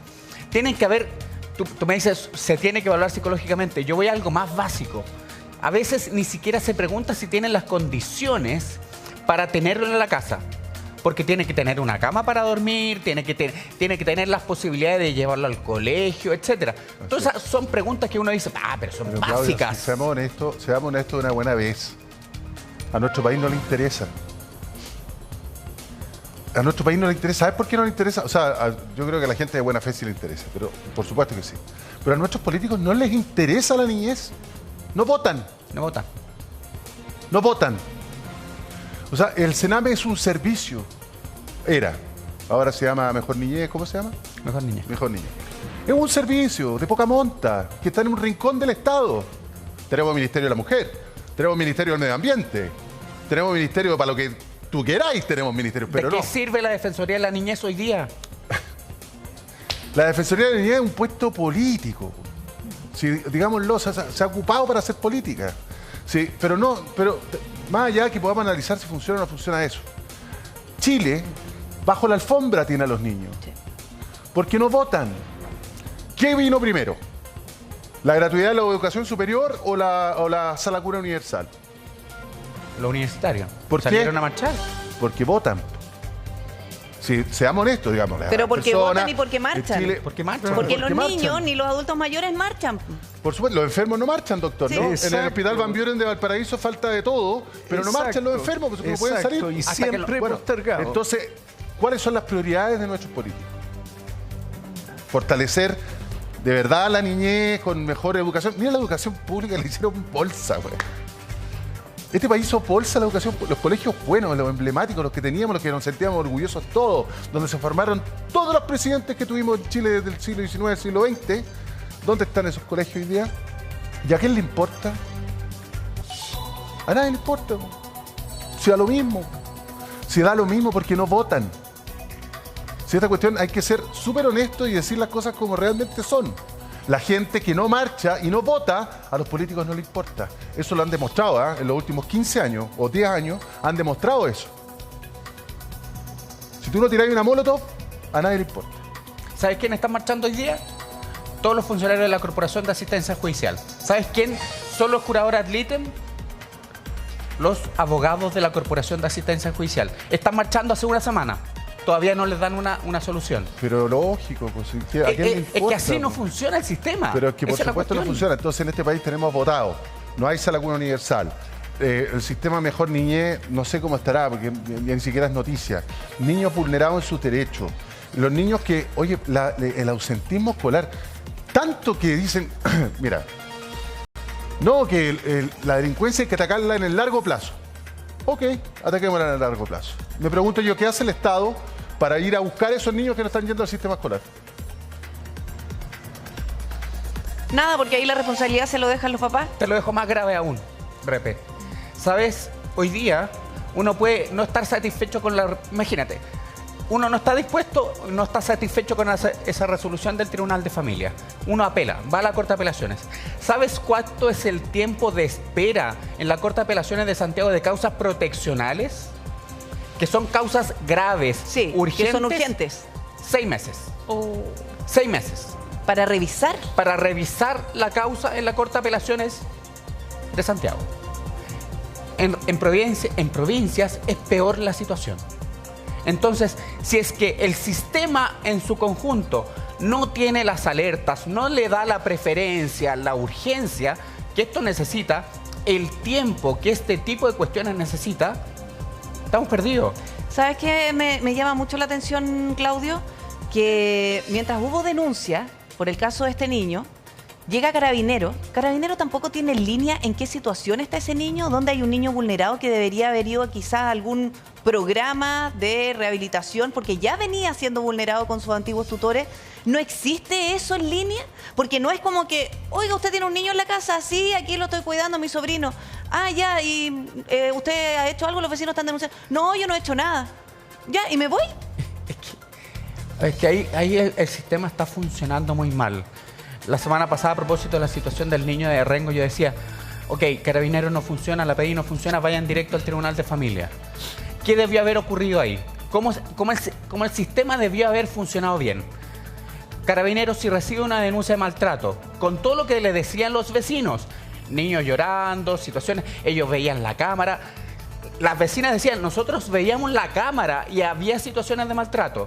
Tienen que haber, tú me dices, se tiene que evaluar psicológicamente. Yo voy a algo más básico. A veces ni siquiera se pregunta si tienen las condiciones para tenerlo en la casa. Porque tiene que tener una cama para dormir, tiene que tener las posibilidades de llevarlo al colegio, etc. Entonces son preguntas que uno dice, pero son básicas. Claudio, si seamos honestos de una buena vez. A nuestro país no le interesa. A nuestro país no le interesa. ¿Sabes por qué no le interesa? O sea, yo creo que a la gente de buena fe sí le interesa, pero por supuesto que sí. Pero a nuestros políticos no les interesa la niñez. No votan. No votan. No votan. O sea, el Sename es un servicio. Era. Ahora se llama Mejor Niñez. ¿Cómo se llama? Mejor Niñez. Mejor Niñez. Es un servicio de poca monta que está en un rincón del Estado. Tenemos Ministerio de la Mujer. Tenemos Ministerio del Medio Ambiente. Tenemos Ministerio para lo que tú queráis. Tenemos Ministerio, pero ¿De qué sirve la Defensoría de la Niñez hoy día? La Defensoría de la Niñez es un puesto político. Si, digámoslo, se ha ocupado para hacer política. Sí, pero más allá que podamos analizar si funciona o no funciona eso. Chile, bajo la alfombra tiene a los niños. Sí. Porque no votan. ¿Qué vino primero? ¿La gratuidad de la educación superior o la sala cura universal? Lo universitario. ¿Por ¿Salieron qué? a marchar? Porque votan. Si seamos honestos, digamos. Pero porque votan y porque marchan. Porque marchan. Porque los niños ni los adultos mayores marchan. Por supuesto, los enfermos no marchan, doctor, sí. ¿No? En el Hospital Van Buren de Valparaíso falta de todo, pero no marchan los enfermos porque no pueden salir. Y siempre postergado. Entonces, ¿cuáles son las prioridades de nuestros políticos? Fortalecer de verdad la niñez con mejor educación. Mira la educación pública, le hicieron bolsa, güey. Este país hizo bolsa la educación, los colegios buenos, los emblemáticos, los que teníamos, los que nos sentíamos orgullosos todos, donde se formaron todos los presidentes que tuvimos en Chile desde el siglo XIX al siglo XX. ¿Dónde están esos colegios hoy día? ¿Y a quién le importa? A nadie le importa. Si da lo mismo. Si da lo mismo porque no votan. Si esta cuestión hay que ser súper honesto y decir las cosas como realmente son. La gente que no marcha y no vota, a los políticos no les importa. Eso lo han demostrado, ¿eh? En los últimos 15 años o 10 años han demostrado eso. Si tú no tiras una molotov, a nadie le importa. ¿Sabes quién está marchando hoy día? Todos los funcionarios de la Corporación de Asistencia Judicial. ¿Sabes quién son los curadores ad litem? Los abogados de la Corporación de Asistencia Judicial. Están marchando hace una semana. Todavía no les dan una solución. Pero lógico, pues, ¿a quién le importa? Es que así no funciona el sistema. Pero es que por supuesto no funciona. Entonces en este país tenemos votado. No hay sala cuna universal. El sistema Mejor Niñez, no sé cómo estará, porque ni siquiera es noticia. Niños vulnerados en sus derechos. Los niños que, oye, el ausentismo escolar. Tanto que dicen, mira, no, que la delincuencia hay que atacarla en el largo plazo. Ok, ataquémosla en el largo plazo. Me pregunto yo, ¿qué hace el Estado para ir a buscar a esos niños que no están yendo al sistema escolar? Nada, porque ahí la responsabilidad se lo dejan los papás. Te lo dejo más grave aún, Repe. ¿Sabes? Hoy día uno puede no estar satisfecho con la... Imagínate, uno no está dispuesto, no está satisfecho con esa resolución del Tribunal de Familia. Uno apela, va a la Corte de Apelaciones. ¿Sabes cuánto es el tiempo de espera en la Corte de Apelaciones de Santiago de causas proteccionales? Que son causas graves, sí, urgentes. Que son urgentes. 6 meses. 6 meses. Para revisar. Para revisar la causa en la Corte de Apelaciones de Santiago. En provincias es peor la situación. Entonces, si es que el sistema en su conjunto no tiene las alertas, no le da la preferencia, la urgencia que esto necesita, el tiempo que este tipo de cuestiones necesita, estamos perdidos. ¿Sabes qué me llama mucho la atención, Claudio? Que mientras hubo denuncia por el caso de este niño, llega Carabinero. Carabinero tampoco tiene línea en qué situación está ese niño, dónde hay un niño vulnerado que debería haber ido quizás a algún programa de rehabilitación, porque ya venía siendo vulnerado con sus antiguos tutores. ¿No existe eso en línea? Porque no es como que, oiga, usted tiene un niño en la casa, sí, aquí lo estoy cuidando, mi sobrino. Ah, ya, y usted ha hecho algo, los vecinos están denunciando. No, yo no he hecho nada. Ya, y me voy. Es que ahí el sistema está funcionando muy mal. La semana pasada, a propósito de la situación del niño de Rengo, yo decía, ok, Carabineros no funciona, la PDI no funciona, vayan directo al Tribunal de Familia. ¿Qué debió haber ocurrido ahí? ¿Cómo el sistema debió haber funcionado bien? Carabineros, si recibe una denuncia de maltrato, con todo lo que le decían los vecinos, niños llorando, situaciones, ellos veían la cámara, las vecinas decían, nosotros veíamos la cámara y había situaciones de maltrato.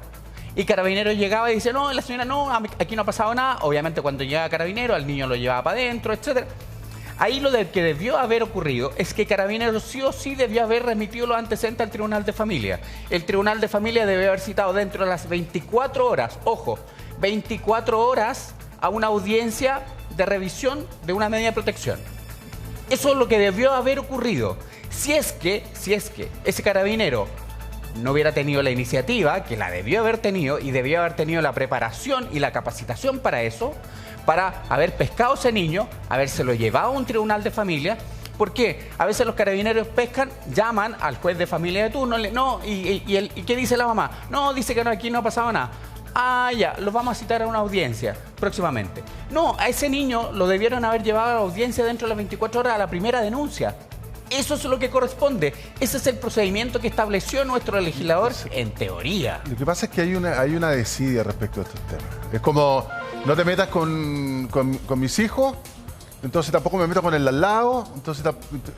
Y Carabineros llegaba y dice, no, la señora no, aquí no ha pasado nada. Obviamente cuando llega Carabineros, al niño lo llevaba para adentro, etc. Ahí lo que debió haber ocurrido es que Carabineros sí o sí debió haber remitido los antecedentes al Tribunal de Familia. El Tribunal de Familia debió haber citado dentro de las 24 horas, ojo, 24 horas a una audiencia de revisión de una medida de protección. Eso es lo que debió haber ocurrido. Si es que ese Carabinero no hubiera tenido la iniciativa, que la debió haber tenido, y debió haber tenido la preparación y la capacitación para eso, para haber pescado a ese niño, habérselo llevado a un tribunal de familia. ¿Por qué? A veces los Carabineros pescan, llaman al juez de familia de turno, ¿y qué dice la mamá? No, dice que no, aquí no ha pasado nada. Ah, ya, los vamos a citar a una audiencia próximamente. No, a ese niño lo debieron haber llevado a la audiencia dentro de las 24 horas a la primera denuncia. Eso es lo que corresponde. Ese es el procedimiento que estableció nuestro legislador en teoría. Lo que pasa es que hay una desidia respecto a estos temas. Es como, no te metas con mis hijos, entonces tampoco me meto con el al lado, entonces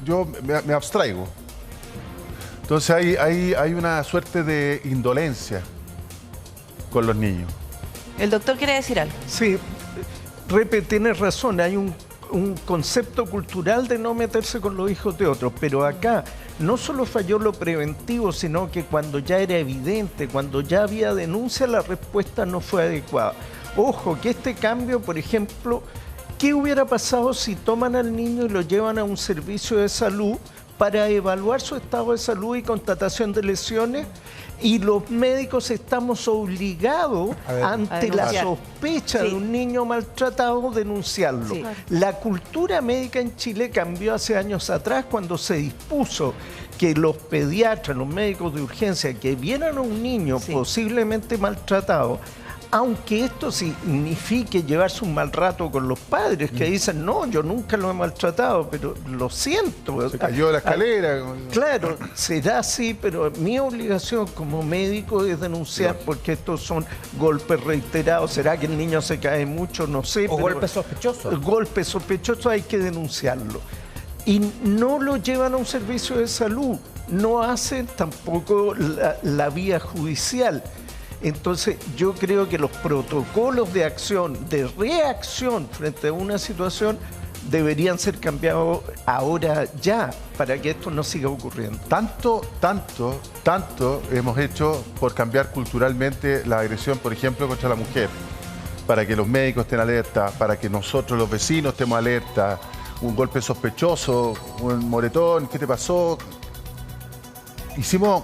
yo me abstraigo. Entonces hay una suerte de indolencia con los niños. ¿El doctor quiere decir algo? Sí, Repe, tienes razón, hay un concepto cultural de no meterse con los hijos de otros, pero acá no solo falló lo preventivo, sino que cuando ya era evidente, cuando ya había denuncia, la respuesta no fue adecuada. Ojo, que este cambio, por ejemplo, ¿qué hubiera pasado si toman al niño y lo llevan a un servicio de salud para evaluar su estado de salud y constatación de lesiones? Y los médicos estamos obligados, ante la sospecha de un niño maltratado, denunciarlo. Sí. La cultura médica en Chile cambió hace años atrás cuando se dispuso que los pediatras, los médicos de urgencia, que vieran a un niño posiblemente maltratado, aunque esto signifique llevarse un mal rato con los padres, que dicen, no, yo nunca lo he maltratado, pero lo siento. Se cayó de la escalera. Claro, será así, pero mi obligación como médico es denunciar, porque estos son golpes reiterados. ¿Será que el niño se cae mucho? No sé. O golpes sospechosos. Golpes sospechosos hay que denunciarlo. Y no lo llevan a un servicio de salud, no hacen tampoco la vía judicial. Entonces yo creo que los protocolos de acción, de reacción frente a una situación deberían ser cambiados ahora ya para que esto no siga ocurriendo. Tanto hemos hecho por cambiar culturalmente la agresión, por ejemplo, contra la mujer, para que los médicos estén alerta, para que nosotros los vecinos estemos alerta, un golpe sospechoso, un moretón, ¿qué te pasó? Hicimos,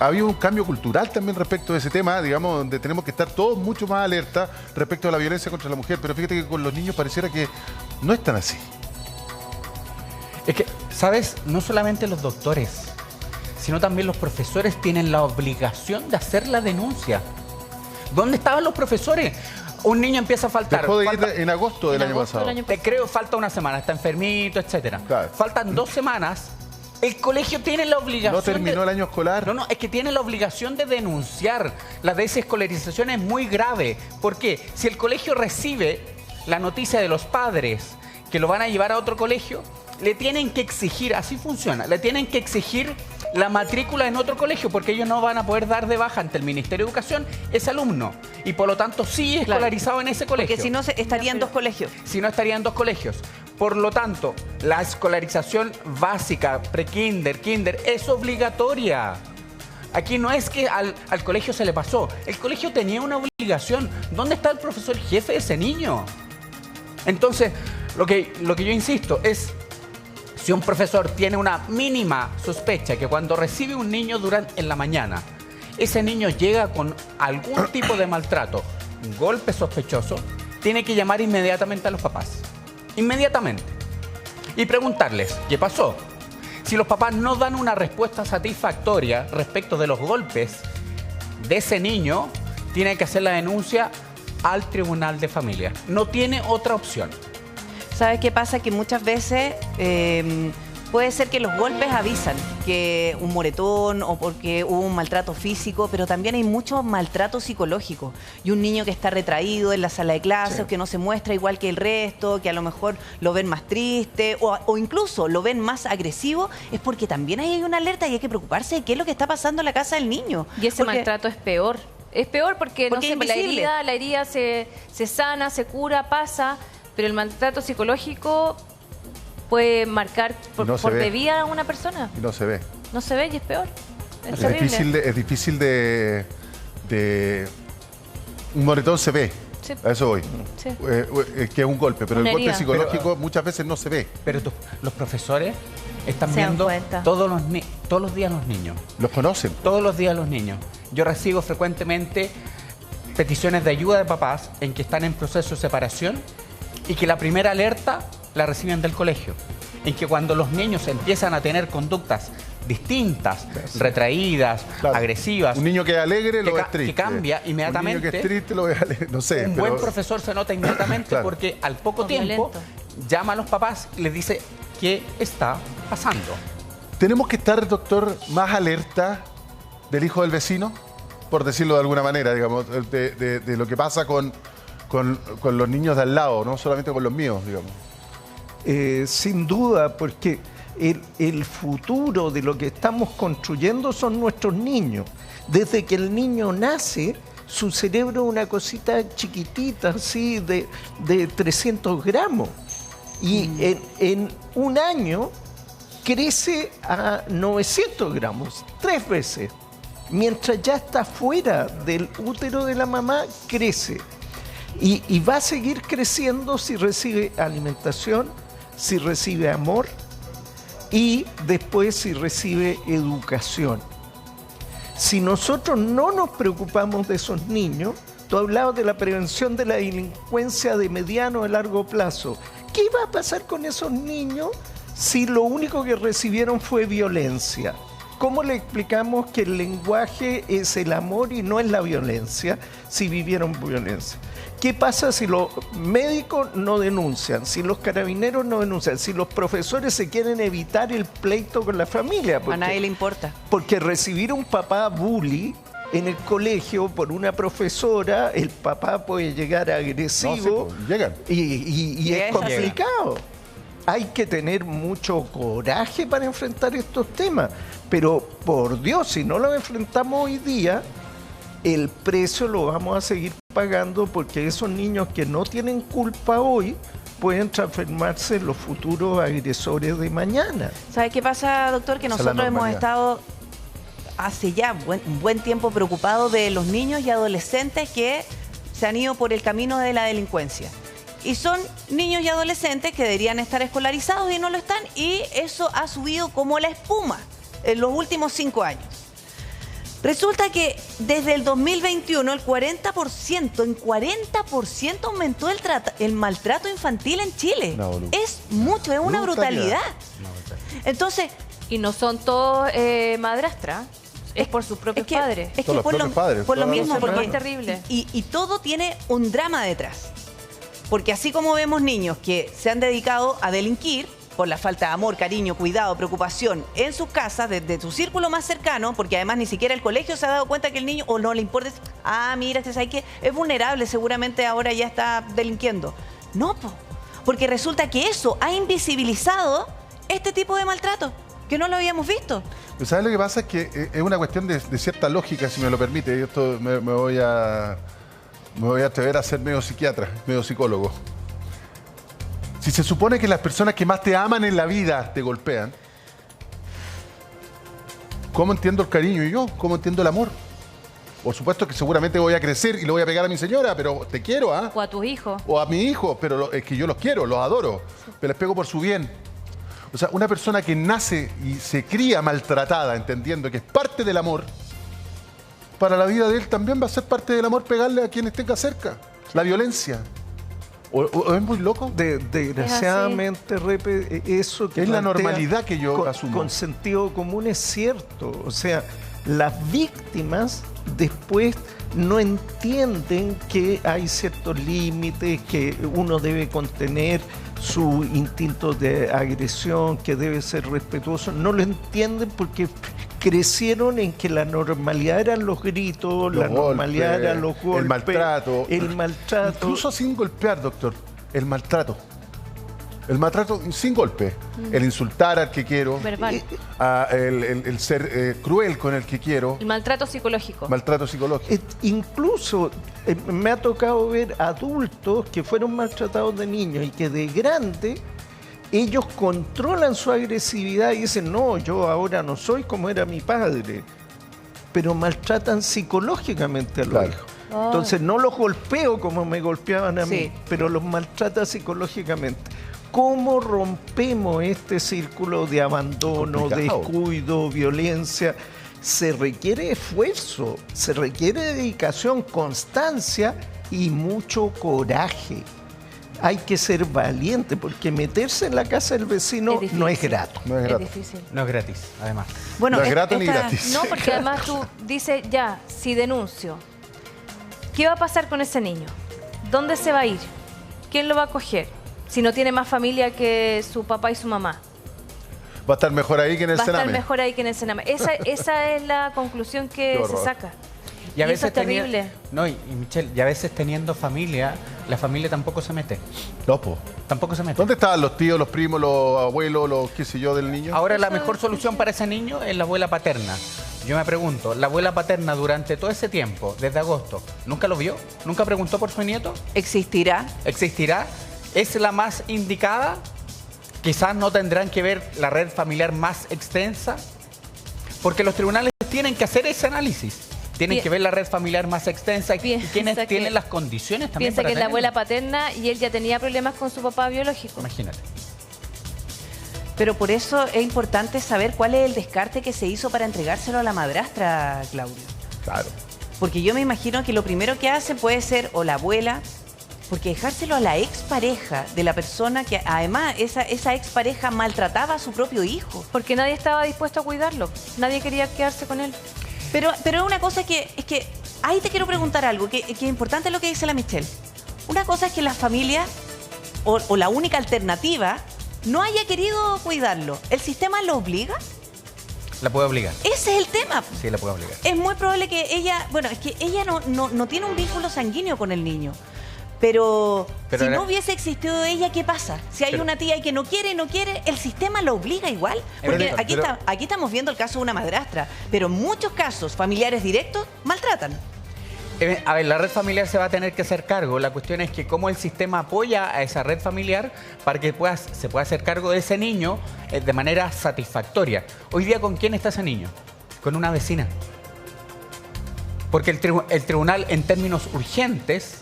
había un cambio cultural también respecto de ese tema, digamos, donde tenemos que estar todos mucho más alerta respecto a la violencia contra la mujer, pero fíjate que con los niños pareciera que no es tan así. Es que, ¿sabes? No solamente los doctores, sino también los profesores tienen la obligación de hacer la denuncia. ¿Dónde estaban los profesores? Un niño empieza a faltar. Dejó de ir en agosto del año pasado. Te creo, falta una semana, está enfermito, etc. Claro. Faltan 2 semanas El colegio tiene la obligación. No terminó el año escolar. No, es que tiene la obligación de denunciar. La desescolarización es muy grave. ¿Por qué? Si el colegio recibe la noticia de los padres que lo van a llevar a otro colegio, le tienen que exigir, así funciona, le tienen que exigir la matrícula en otro colegio, porque ellos no van a poder dar de baja ante el Ministerio de Educación ese alumno. Y por lo tanto sí escolarizado en ese colegio. Porque si no, estaría en dos colegios. Si no, estaría en dos colegios. Por lo tanto, la escolarización básica, pre-kinder, kinder, es obligatoria. Aquí no es que al colegio se le pasó. El colegio tenía una obligación. ¿Dónde está el profesor jefe de ese niño? Entonces, lo que yo insisto es, si un profesor tiene una mínima sospecha que cuando recibe un niño en la mañana, ese niño llega con algún tipo de maltrato, un golpe sospechoso, tiene que llamar inmediatamente a los papás. Inmediatamente. Y preguntarles, ¿qué pasó? Si los papás no dan una respuesta satisfactoria respecto de los golpes de ese niño, tiene que hacer la denuncia al Tribunal de Familia. No tiene otra opción. ¿Sabes qué pasa? Que muchas veces puede ser que los golpes avisan que un moretón o porque hubo un maltrato físico, pero también hay mucho maltrato psicológico. Y un niño que está retraído en la sala de clases, o que no se muestra igual que el resto, que a lo mejor lo ven más triste o incluso lo ven más agresivo, es porque también hay una alerta y hay que preocuparse de qué es lo que está pasando en la casa del niño. Y ese maltrato es peor. Es peor porque no sé, la herida se sana, se cura, pasa, pero el maltrato psicológico puede marcar por de vida a una persona. Y no se ve. No se ve y es peor. Es difícil de... Un moretón se ve. Sí. A eso voy. Sí. Que es un golpe, pero el golpe psicológico muchas veces no se ve. Pero los profesores están viendo todos los días los niños. ¿Los conocen? Todos los días los niños. Yo recibo frecuentemente peticiones de ayuda de papás en que están en proceso de separación y que la primera alerta la reciben del colegio. En que cuando los niños empiezan a tener conductas distintas, retraídas, agresivas. Un niño que es alegre lo ves triste. Que cambia inmediatamente. Un niño que es triste lo ves alegre. No sé. Un buen profesor se nota inmediatamente porque al poco tiempo llama a los papás y les dice qué está pasando. ¿Tenemos que estar, doctor, más alerta del hijo del vecino? Por decirlo de alguna manera, digamos, de lo que pasa con los niños de al lado, no solamente con los míos, digamos. Sin duda, porque el futuro de lo que estamos construyendo son nuestros niños. Desde que el niño nace, su cerebro es una cosita chiquitita, así de 300 gramos. Y en un año crece a 900 gramos, 3 veces. Mientras ya está fuera del útero de la mamá, crece. Y va a seguir creciendo si recibe alimentación, si recibe amor y después si recibe educación. Si nosotros no nos preocupamos de esos niños, tú hablabas de la prevención de la delincuencia de mediano a largo plazo. ¿Qué va a pasar con esos niños si lo único que recibieron fue violencia? ¿Cómo le explicamos que el lenguaje es el amor y no es la violencia si vivieron violencia? ¿Qué pasa si los médicos no denuncian, si los carabineros no denuncian, si los profesores se quieren evitar el pleito con la familia? A nadie le importa. Porque recibir un papá bully en el colegio por una profesora, el papá puede llegar agresivo. No, sí, llegan. Y es complicado. Hay que tener mucho coraje para enfrentar estos temas. Pero, por Dios, si no lo enfrentamos hoy día, el precio lo vamos a seguir pagando porque esos niños que no tienen culpa hoy pueden transformarse en los futuros agresores de mañana. ¿Sabe qué pasa, doctor? Que nosotros hemos estado hace ya un buen tiempo preocupados de los niños y adolescentes que se han ido por el camino de la delincuencia. Y son niños y adolescentes que deberían estar escolarizados y no lo están, y eso ha subido como la espuma en los últimos 5 años. Resulta que desde el 2021 el 40% aumentó el maltrato infantil en Chile. Es mucho, es una brutalidad. Entonces, y no son todos madrastras. Es por sus propios padres. Es que por lo mismo, porque es terrible. Y todo tiene un drama detrás. Porque así como vemos niños que se han dedicado a delinquir, por la falta de amor, cariño, cuidado, preocupación en sus casas, desde su círculo más cercano, porque además ni siquiera el colegio se ha dado cuenta que el niño, o no le importa, mira, este sabe que es vulnerable, seguramente ahora ya está delinquiendo. No, porque resulta que eso ha invisibilizado este tipo de maltrato, que no lo habíamos visto. ¿Sabes lo que pasa? Es que es una cuestión de cierta lógica, si me lo permite. Yo esto me voy a atrever a ser medio psiquiatra, medio psicólogo. Si se supone que las personas que más te aman en la vida te golpean, ¿cómo entiendo el cariño yo? ¿Cómo entiendo el amor? Por supuesto que seguramente voy a crecer y le voy a pegar a mi señora, pero te quiero, ¿ah? O a tus hijos. O a mi hijo, pero es que yo los quiero, los adoro. Pero les pego por su bien. O sea, una persona que nace y se cría maltratada, entendiendo que es parte del amor, para la vida de él también va a ser parte del amor pegarle a quienes tenga cerca. La violencia. ¿O es muy loco? Desgraciadamente, Repe, eso que es la normalidad que yo asumo. Con sentido común es cierto. O sea, las víctimas después no entienden que hay ciertos límites, que uno debe contener su instinto de agresión, que debe ser respetuoso. No lo entienden porque crecieron en que la normalidad eran los gritos, la normalidad eran los golpes, el maltrato. Incluso sin golpear, doctor, el maltrato. El maltrato sin golpe. El insultar al que quiero. Verbal. El ser cruel con el que quiero. El maltrato psicológico. Maltrato psicológico. Incluso me ha tocado ver adultos que fueron maltratados de niños y que de grande ellos controlan su agresividad y dicen, no, yo ahora no soy como era mi padre. Pero maltratan psicológicamente a los hijos. Entonces no los golpeo como me golpeaban a mí, pero los maltrata psicológicamente. ¿Cómo rompemos este círculo de abandono, descuido, violencia? Se requiere esfuerzo, se requiere dedicación, constancia y mucho coraje. Hay que ser valiente porque meterse en la casa del vecino no es grato. No es grato. No es gratis, además. Bueno, no es grato ni gratis. No, porque además tú dices, ya, si denuncio, ¿qué va a pasar con ese niño? ¿Dónde se va a ir? ¿Quién lo va a acoger? Si no tiene más familia que su papá y su mamá. Va a estar mejor ahí que en el Sename. Va a estar mejor ahí que en el Sename. Esa es la conclusión que se saca. Y a veces eso es terrible. Y Michelle, y a veces teniendo familia, la familia tampoco se mete. No, po. Tampoco se mete. ¿Dónde estaban los tíos, los primos, los abuelos, los qué sé yo del niño? Ahora la mejor solución para ese niño es la abuela paterna. Yo me pregunto, ¿la abuela paterna durante todo ese tiempo, desde agosto, nunca lo vio? ¿Nunca preguntó por su nieto? ¿Existirá? ¿Existirá? ¿Es la más indicada? Quizás no tendrán que ver la red familiar más extensa, porque los tribunales tienen que hacer ese análisis. Tienen que ver la red familiar más extensa y quienes tienen las condiciones también piensa para que es la abuela paterna y él ya tenía problemas con su papá biológico. Imagínate. Pero por eso es importante saber cuál es el descarte que se hizo para entregárselo a la madrastra, Claudio. Claro. Porque yo me imagino que lo primero que hace puede ser o la abuela, porque dejárselo a la expareja de la persona que además esa expareja maltrataba a su propio hijo. Porque nadie estaba dispuesto a cuidarlo, nadie quería quedarse con él. Pero una cosa es que ahí te quiero preguntar algo, que es importante lo que dice la Michelle. Una cosa es que la familia o la única alternativa no haya querido cuidarlo. ¿El sistema lo obliga? La puede obligar. Ese es el tema. Sí, la puede obligar. Es muy probable que ella, bueno, es que ella no tiene un vínculo sanguíneo con el niño. Pero si no hubiese existido ella, ¿qué pasa? Si hay una tía que no quiere, ¿el sistema lo obliga igual? Porque aquí estamos viendo el caso de una madrastra, pero en muchos casos familiares directos maltratan. A ver, la red familiar se va a tener que hacer cargo. La cuestión es que cómo el sistema apoya a esa red familiar para que se pueda hacer cargo de ese niño de manera satisfactoria. Hoy día, ¿con quién está ese niño? Con una vecina. Porque el tribunal, en términos urgentes,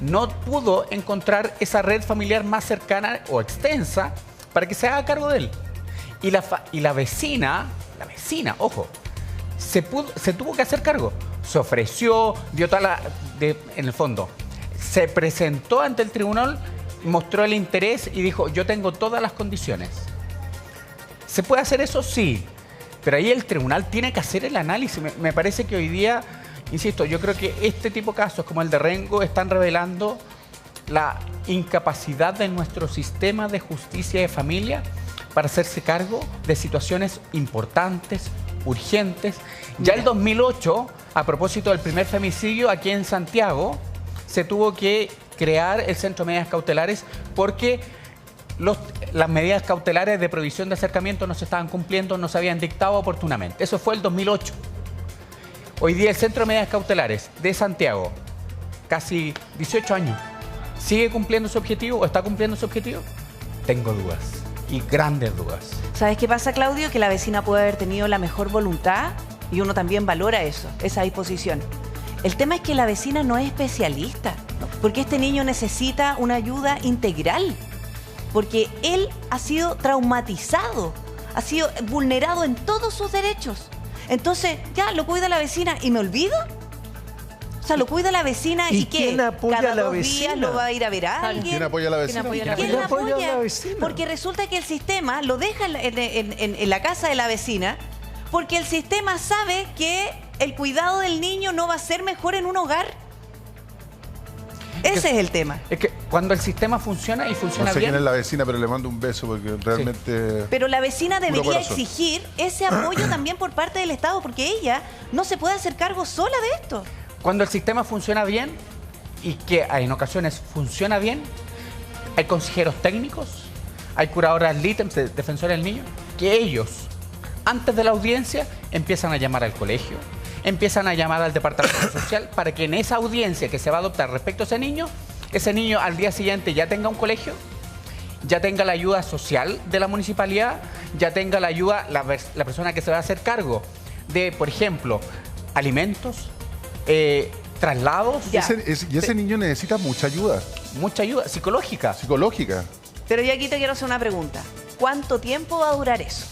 no pudo encontrar esa red familiar más cercana o extensa para que se haga cargo de él. Y la vecina, ojo, se tuvo que hacer cargo. Se ofreció, dio en el fondo, se presentó ante el tribunal, mostró el interés y dijo, yo tengo todas las condiciones. ¿Se puede hacer eso? Sí. Pero ahí el tribunal tiene que hacer el análisis. Me parece que hoy día, insisto, yo creo que este tipo de casos como el de Rengo están revelando la incapacidad de nuestro sistema de justicia de familia para hacerse cargo de situaciones importantes, urgentes. Ya el 2008, a propósito del primer femicidio aquí en Santiago, se tuvo que crear el Centro de Medidas Cautelares porque las medidas cautelares de prohibición de acercamiento no se estaban cumpliendo, no se habían dictado oportunamente. Eso fue el 2008. Hoy día el Centro de Medidas Cautelares de Santiago, casi 18 años, ¿sigue cumpliendo su objetivo o está cumpliendo su objetivo? Tengo dudas, y grandes dudas. ¿Sabes qué pasa, Claudio? Que la vecina puede haber tenido la mejor voluntad y uno también valora eso, esa disposición. El tema es que la vecina no es especialista, porque este niño necesita una ayuda integral, porque él ha sido traumatizado, ha sido vulnerado en todos sus derechos. Entonces, ya, lo cuida la vecina y me olvido. O sea, lo cuida la vecina y ¿qué? ¿Quién apoya Cada a la 2 vecina? días lo va a ir a ver a alguien. ¿Quién apoya a la vecina? ¿Quién la apoya? Porque resulta que el sistema lo deja en la casa de la vecina, porque el sistema sabe que el cuidado del niño no va a ser mejor en un hogar. Ese es el tema. Es que cuando el sistema funciona y funciona no sé bien... quién es la vecina, pero le mando un beso porque realmente... Pero la vecina debería corazón. exigir ese apoyo también por parte del Estado, porque ella no se puede hacer cargo sola de esto. Cuando el sistema funciona bien, y que en ocasiones funciona bien, hay consejeros técnicos, hay curadoras LITEMS, defensores del niño, que ellos, antes de la audiencia, empiezan a llamar al colegio, empiezan a llamar al departamento social para que en esa audiencia que se va a adoptar respecto a ese niño al día siguiente ya tenga un colegio, ya tenga la ayuda social de la municipalidad, ya tenga la ayuda, la persona que se va a hacer cargo de, por ejemplo, alimentos, traslados. Y ese niño necesita mucha ayuda. Mucha ayuda, psicológica. Psicológica. Pero yo aquí te quiero hacer una pregunta. ¿Cuánto tiempo va a durar eso?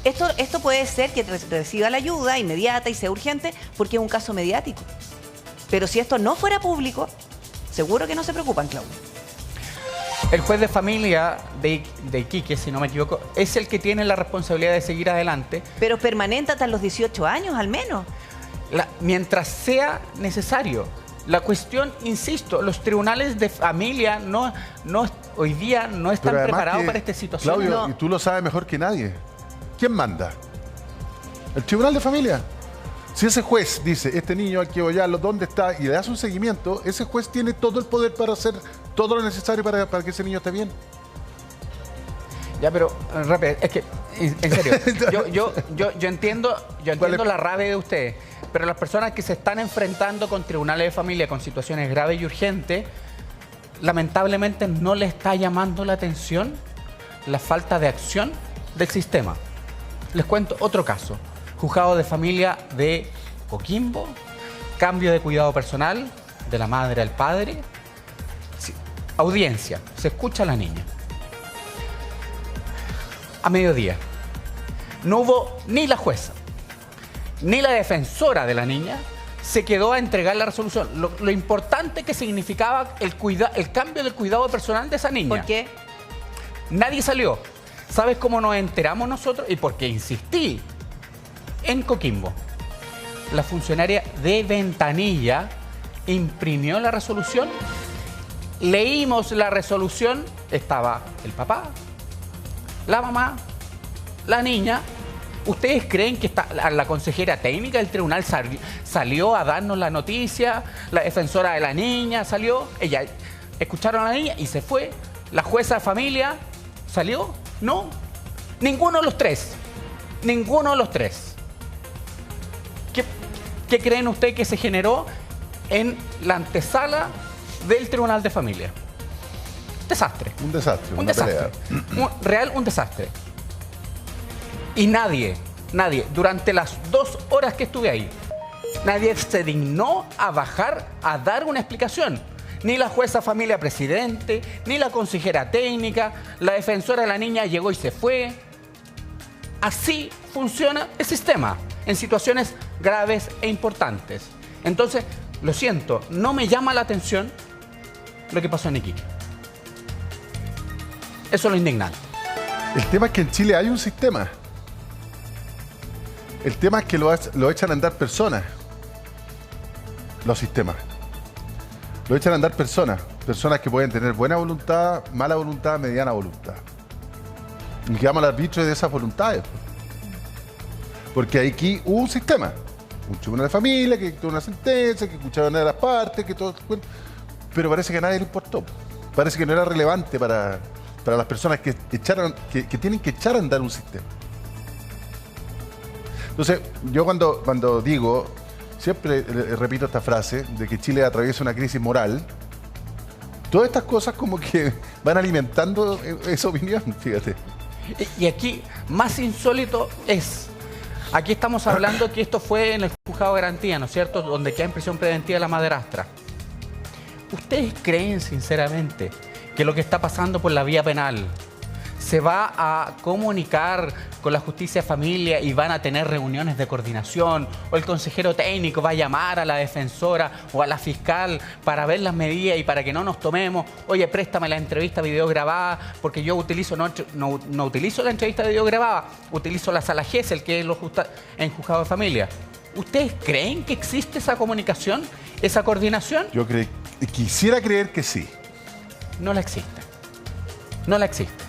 Esto puede ser que reciba la ayuda inmediata y sea urgente porque es un caso mediático. Pero si esto no fuera público, seguro que no se preocupan, Claudio. El juez de familia de Iquique, si no me equivoco, es el que tiene la responsabilidad de seguir adelante. Pero permanente hasta los 18 años, al menos. Mientras sea necesario. La cuestión, insisto, los tribunales de familia hoy día no están preparados para esta situación. Claudio, y tú lo sabes mejor que nadie. ¿Quién manda? El tribunal de familia. Si ese juez dice, este niño hay que bollarlo, ¿dónde está? Y le das un seguimiento, ese juez tiene todo el poder para hacer todo lo necesario para que ese niño esté bien. Ya, pero rápido, es que, en serio, yo entiendo la rabia de ustedes, pero las personas que se están enfrentando con tribunales de familia con situaciones graves y urgentes, lamentablemente no le está llamando la atención la falta de acción del sistema. Les cuento otro caso. Juzgado de familia de Coquimbo, cambio de cuidado personal de la madre al padre. Sí, audiencia, se escucha a la niña. A mediodía, no hubo ni la jueza, ni la defensora de la niña, se quedó a entregar la resolución. Lo importante que significaba el cambio del cuidado personal de esa niña. ¿Por qué? Nadie salió. ¿Sabes cómo nos enteramos nosotros? Y porque insistí en Coquimbo. La funcionaria de Ventanilla imprimió la resolución. Leímos la resolución. Estaba el papá, la mamá, la niña. ¿Ustedes creen que la consejera técnica del tribunal salió a darnos la noticia? La defensora de la niña salió. Escucharon a la niña y se fue. La jueza de familia salió. No, ninguno de los tres. Ninguno de los tres. ¿Qué creen ustedes que se generó en la antesala del Tribunal de Familia? Desastre. Un desastre. Un desastre. Un desastre. Y nadie, durante las 2 horas que estuve ahí, nadie se dignó a bajar a dar una explicación. Ni la jueza familia presidente, ni la consejera técnica, la defensora de la niña llegó y se fue. Así funciona el sistema en situaciones graves e importantes. Entonces, lo siento, no me llama la atención lo que pasó en Iquique. Eso es lo indignante. El tema es que en Chile hay un sistema. El tema es que lo echan a andar personas. Los sistemas. Lo echan a andar personas. personas que pueden tener buena voluntad, mala voluntad, mediana voluntad. Y quedamos al arbitrio de esas voluntades. Porque aquí hubo un sistema. Un tribunal de familia, que tuvo una sentencia, que escucharon a las partes, que todo... Pero parece que a nadie le importó. Parece que no era relevante para las personas que tienen que echar a andar un sistema. Entonces, yo cuando digo, siempre repito esta frase, de que Chile atraviesa una crisis moral, todas estas cosas como que van alimentando esa opinión, fíjate. Y aquí, más insólito es, aquí estamos hablando que esto fue en el juzgado de garantía, ¿no es cierto?, donde queda en prisión preventiva la madrastra. ¿Ustedes creen sinceramente que lo que está pasando por la vía penal se va a comunicar con la justicia de familia y van a tener reuniones de coordinación, o el consejero técnico va a llamar a la defensora o a la fiscal para ver las medidas y para que no nos tomemos, oye, préstame la entrevista video grabada, porque yo utilizo no utilizo la entrevista video grabada, utilizo la sala GESEL, que es en juzgado de familia? ¿Ustedes creen que existe esa comunicación, esa coordinación? Yo quisiera creer que sí. No la existe. No la existe.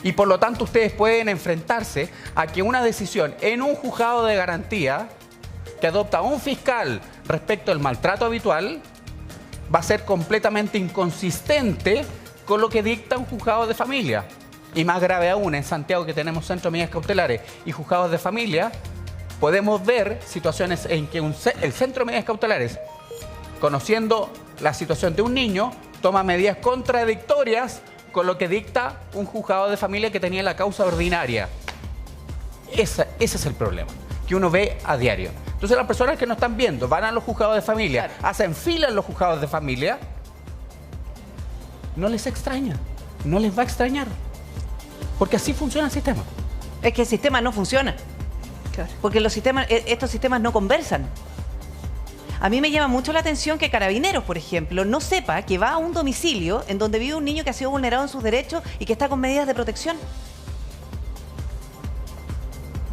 Y por lo tanto ustedes pueden enfrentarse a que una decisión en un juzgado de garantía que adopta un fiscal respecto al maltrato habitual va a ser completamente inconsistente con lo que dicta un juzgado de familia. Y más grave aún, en Santiago, que tenemos centros de medidas cautelares y juzgados de familia, podemos ver situaciones en que el centro de medidas cautelares, conociendo la situación de un niño, toma medidas contradictorias con lo que dicta un juzgado de familia que tenía la causa ordinaria. Ese es el problema, que uno ve a diario. Entonces las personas que nos están viendo van a los juzgados de familia, hacen fila en los juzgados de familia, no les extraña, no les va a extrañar, porque así funciona el sistema. Es que el sistema no funciona, porque estos sistemas no conversan. A mí me llama mucho la atención que Carabineros, por ejemplo, no sepa que va a un domicilio en donde vive un niño que ha sido vulnerado en sus derechos y que está con medidas de protección.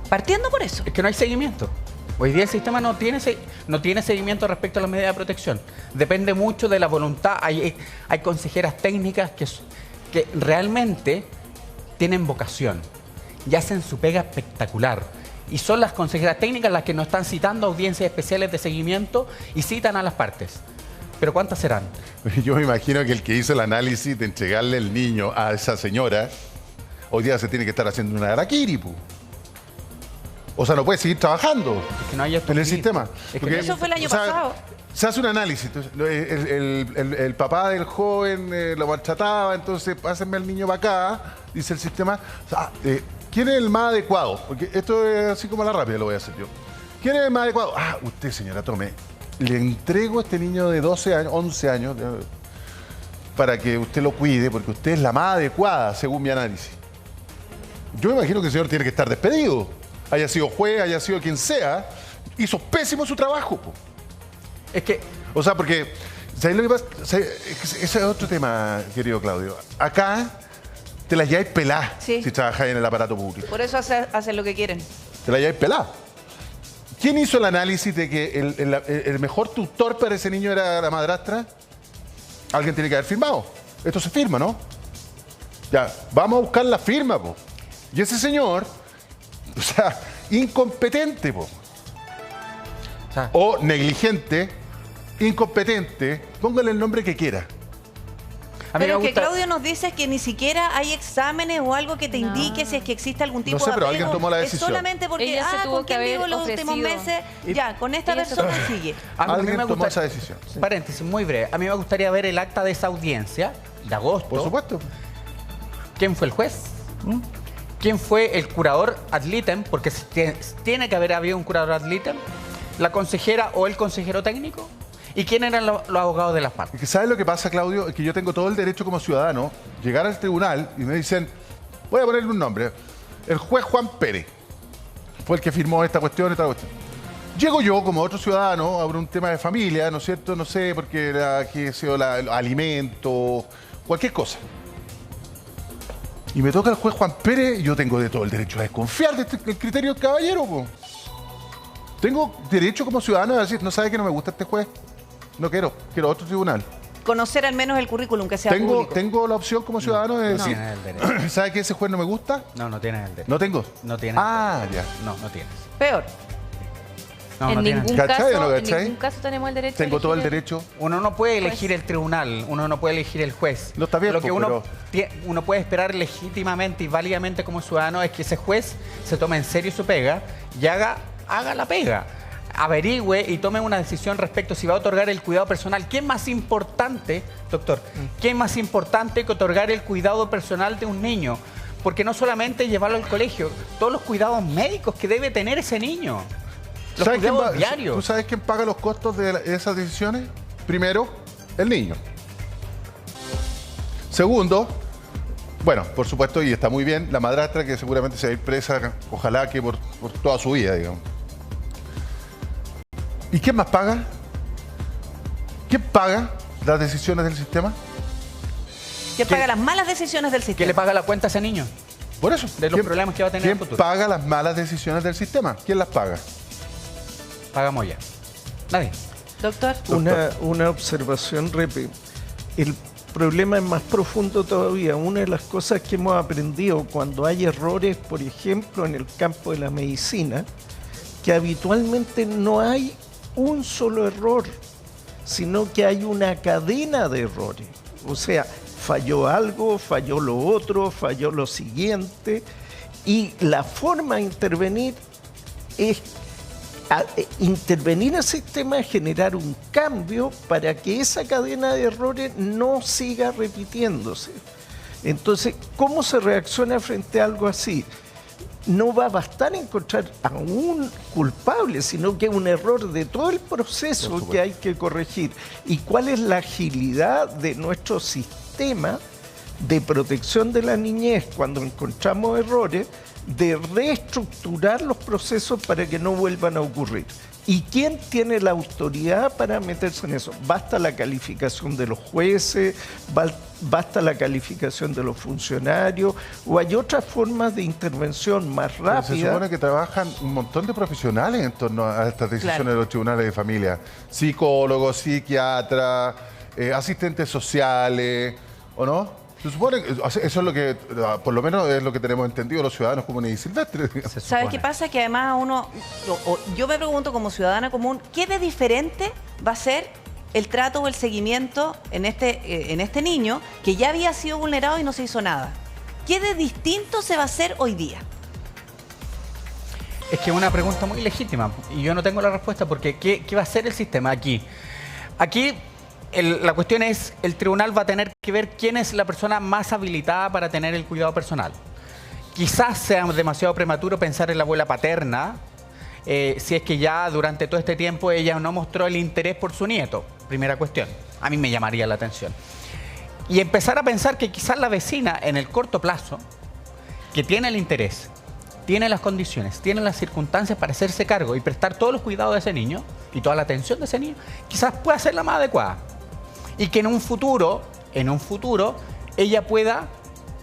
Partiendo por eso. Es que no hay seguimiento. Hoy día el sistema no tiene seguimiento respecto a las medidas de protección. Depende mucho de la voluntad. Hay consejeras técnicas que realmente tienen vocación y hacen su pega espectacular. Y son las consejeras técnicas las que nos están citando audiencias especiales de seguimiento y citan a las partes. ¿Pero cuántas serán? Yo me imagino que el que hizo el análisis de entregarle el niño a esa señora, hoy día se tiene que estar haciendo una harakiri, pu. O sea, no puede seguir trabajando en el sistema. Porque eso fue el año pasado. Se hace un análisis. Entonces, el papá del joven lo maltrataba, entonces pásenme al niño para acá, dice el sistema. O sea, ¿quién es el más adecuado? Porque esto es así como a la rápida, lo voy a hacer yo. ¿Quién es el más adecuado? Ah, usted, señora, tome. Le entrego a este niño de 12 años, 11 años, para que usted lo cuide, porque usted es la más adecuada, según mi análisis. Yo me imagino que el señor tiene que estar despedido. Haya sido juez, haya sido quien sea, hizo pésimo su trabajo, po. Es que... O sea, porque... ¿sabes lo que pasa? Ese es otro tema, querido Claudio. Acá... te las lleváis peladas si trabajáis en el aparato público. Por eso hacen lo que quieren. Te las lleváis peladas. ¿Quién hizo el análisis de que el mejor tutor para ese niño era la madrastra? Alguien tiene que haber firmado. Esto se firma, ¿no? Ya, vamos a buscar la firma, po. Y ese señor, o sea, incompetente, po. O negligente, incompetente, póngale el nombre que quiera. Pero que Claudio nos dice que ni siquiera hay exámenes o algo que te indique si es que existe algún tipo de apego. No sé, pero alguien tomó la decisión. Es solamente porque, ¿con quién vivo los últimos meses? Ya, con esta persona sigue. Alguien tomó esa decisión. Sí. Paréntesis, muy breve. A mí me gustaría ver el acta de esa audiencia de agosto. Por supuesto. ¿Quién fue el juez? ¿Quién fue el curador ad litem? Porque tiene que haber habido un curador ad litem. ¿La consejera o el consejero técnico? ¿Y quién eran los abogados de las partes? ¿Sabes lo que pasa, Claudio? Es que yo tengo todo el derecho como ciudadano llegar al tribunal y me dicen, voy a ponerle un nombre, el juez Juan Pérez fue el que firmó esta cuestión. Llego yo como otro ciudadano a un tema de familia, ¿no es cierto? No sé, porque era que sea alimento, cualquier cosa. Y me toca el juez Juan Pérez y yo tengo de todo el derecho a desconfiar del criterio del caballero, po. Tengo derecho como ciudadano a decir, ¿no sabe que no me gusta este juez? No quiero otro tribunal. conocer al menos el currículum que sea público. Tengo la opción como ciudadano de decir, tienes el derecho. ¿sabe que ese juez no me gusta? No tienes el derecho. ¿No tengo? No tienes. Ah, ya. No tienes. Peor. No, en, no ningún tienes. ¿Cachai o no caso, en cachai? ningún caso tenemos el derecho. Tengo a todo el elegir derecho. Uno no puede elegir el tribunal, uno no puede elegir el juez. No está bien, Lo que pero... uno puede esperar legítimamente y válidamente como ciudadano es que ese juez se tome en serio su pega y haga la pega. Averigüe y tome una decisión respecto si va a otorgar el cuidado personal. ¿Qué es más importante, doctor? ¿Qué es más importante que otorgar el cuidado personal de un niño? Porque no solamente llevarlo al colegio, todos los cuidados médicos que debe tener ese niño. Los cuidados diarios. ¿Tú sabes quién paga los costos de esas decisiones? Primero, el niño. Segundo, bueno, por supuesto, y está muy bien, la madrastra que seguramente se va a ir presa, ojalá que por toda su vida, digamos. ¿Y quién más paga? ¿Quién paga las decisiones del sistema? ¿Quién paga las malas decisiones del sistema? ¿Quién le paga la cuenta a ese niño? Por eso. De los problemas que va a tener en el ¿Quién futuro. paga las malas decisiones del sistema? ¿Quién las paga? Pagamos ya. Nadie. Doctor. Una observación, Repe. El problema es más profundo todavía. Una de las cosas que hemos aprendido cuando hay errores, por ejemplo, en el campo de la medicina, que habitualmente no hay un solo error, sino que hay una cadena de errores. O sea, falló algo, falló lo otro, falló lo siguiente, y la forma de intervenir es intervenir al sistema, generar un cambio para que esa cadena de errores no siga repitiéndose. Entonces, ¿cómo se reacciona frente a algo así? No va a bastar encontrar a un culpable, sino que es un error de todo el proceso que hay que corregir. ¿Y cuál es la agilidad de nuestro sistema de protección de la niñez cuando encontramos errores, de reestructurar los procesos para que no vuelvan a ocurrir? ¿Y quién tiene la autoridad para meterse en eso? Basta la calificación de los jueces, basta la calificación de los funcionarios, o hay otras formas de intervención más rápida. Pero se supone que trabajan un montón de profesionales en torno a estas decisiones de los tribunales de familia. Psicólogos, psiquiatras, asistentes sociales, ¿o no? Se supone que eso es lo que, por lo menos es lo que tenemos entendido los ciudadanos comunes y silvestres. ¿Sabes qué pasa? Que además yo me pregunto como ciudadana común, ¿qué de diferente va a ser el trato o el seguimiento en este niño que ya había sido vulnerado y no se hizo nada? ¿Qué de distinto se va a hacer hoy día? Es que es una pregunta muy legítima y yo no tengo la respuesta porque ¿qué va a hacer el sistema aquí? Aquí la cuestión es, el tribunal va a tener que ver quién es la persona más habilitada para tener el cuidado personal. Quizás sea demasiado prematuro pensar en la abuela paterna, si es que ya durante todo este tiempo ella no mostró el interés por su nieto. Primera cuestión. A mí me llamaría la atención. Y empezar a pensar que quizás la vecina en el corto plazo, que tiene el interés, tiene las condiciones, tiene las circunstancias para hacerse cargo y prestar todos los cuidados de ese niño y toda la atención de ese niño, quizás pueda ser la más adecuada. Y que en un futuro, ella pueda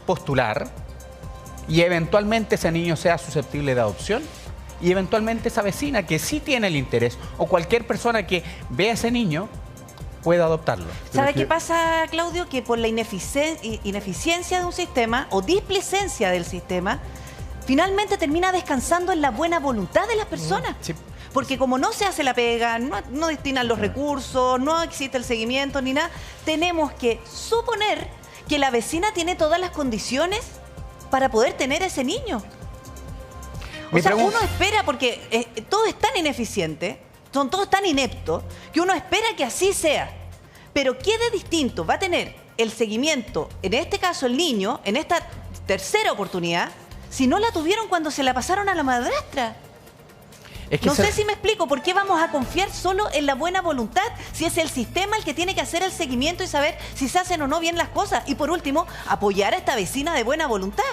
postular y eventualmente ese niño sea susceptible de adopción y eventualmente esa vecina que sí tiene el interés o cualquier persona que vea a ese niño pueda adoptarlo. ¿Sabe qué pasa, Claudio? Que por la ineficiencia de un sistema o displicencia del sistema, finalmente termina descansando en la buena voluntad de las personas. Sí. Porque como no se hace la pega, no destinan los recursos, no existe el seguimiento ni nada, tenemos que suponer que la vecina tiene todas las condiciones para poder tener ese niño. O sea, uno espera, porque todo es tan ineficiente, son todos tan ineptos, que uno espera que así sea. Pero ¿qué de distinto va a tener el seguimiento, en este caso el niño, en esta tercera oportunidad, si no la tuvieron cuando se la pasaron a la madrastra? Es que no sé si me explico, ¿por qué vamos a confiar solo en la buena voluntad si es el sistema el que tiene que hacer el seguimiento y saber si se hacen o no bien las cosas? Y por último, apoyar a esta vecina de buena voluntad.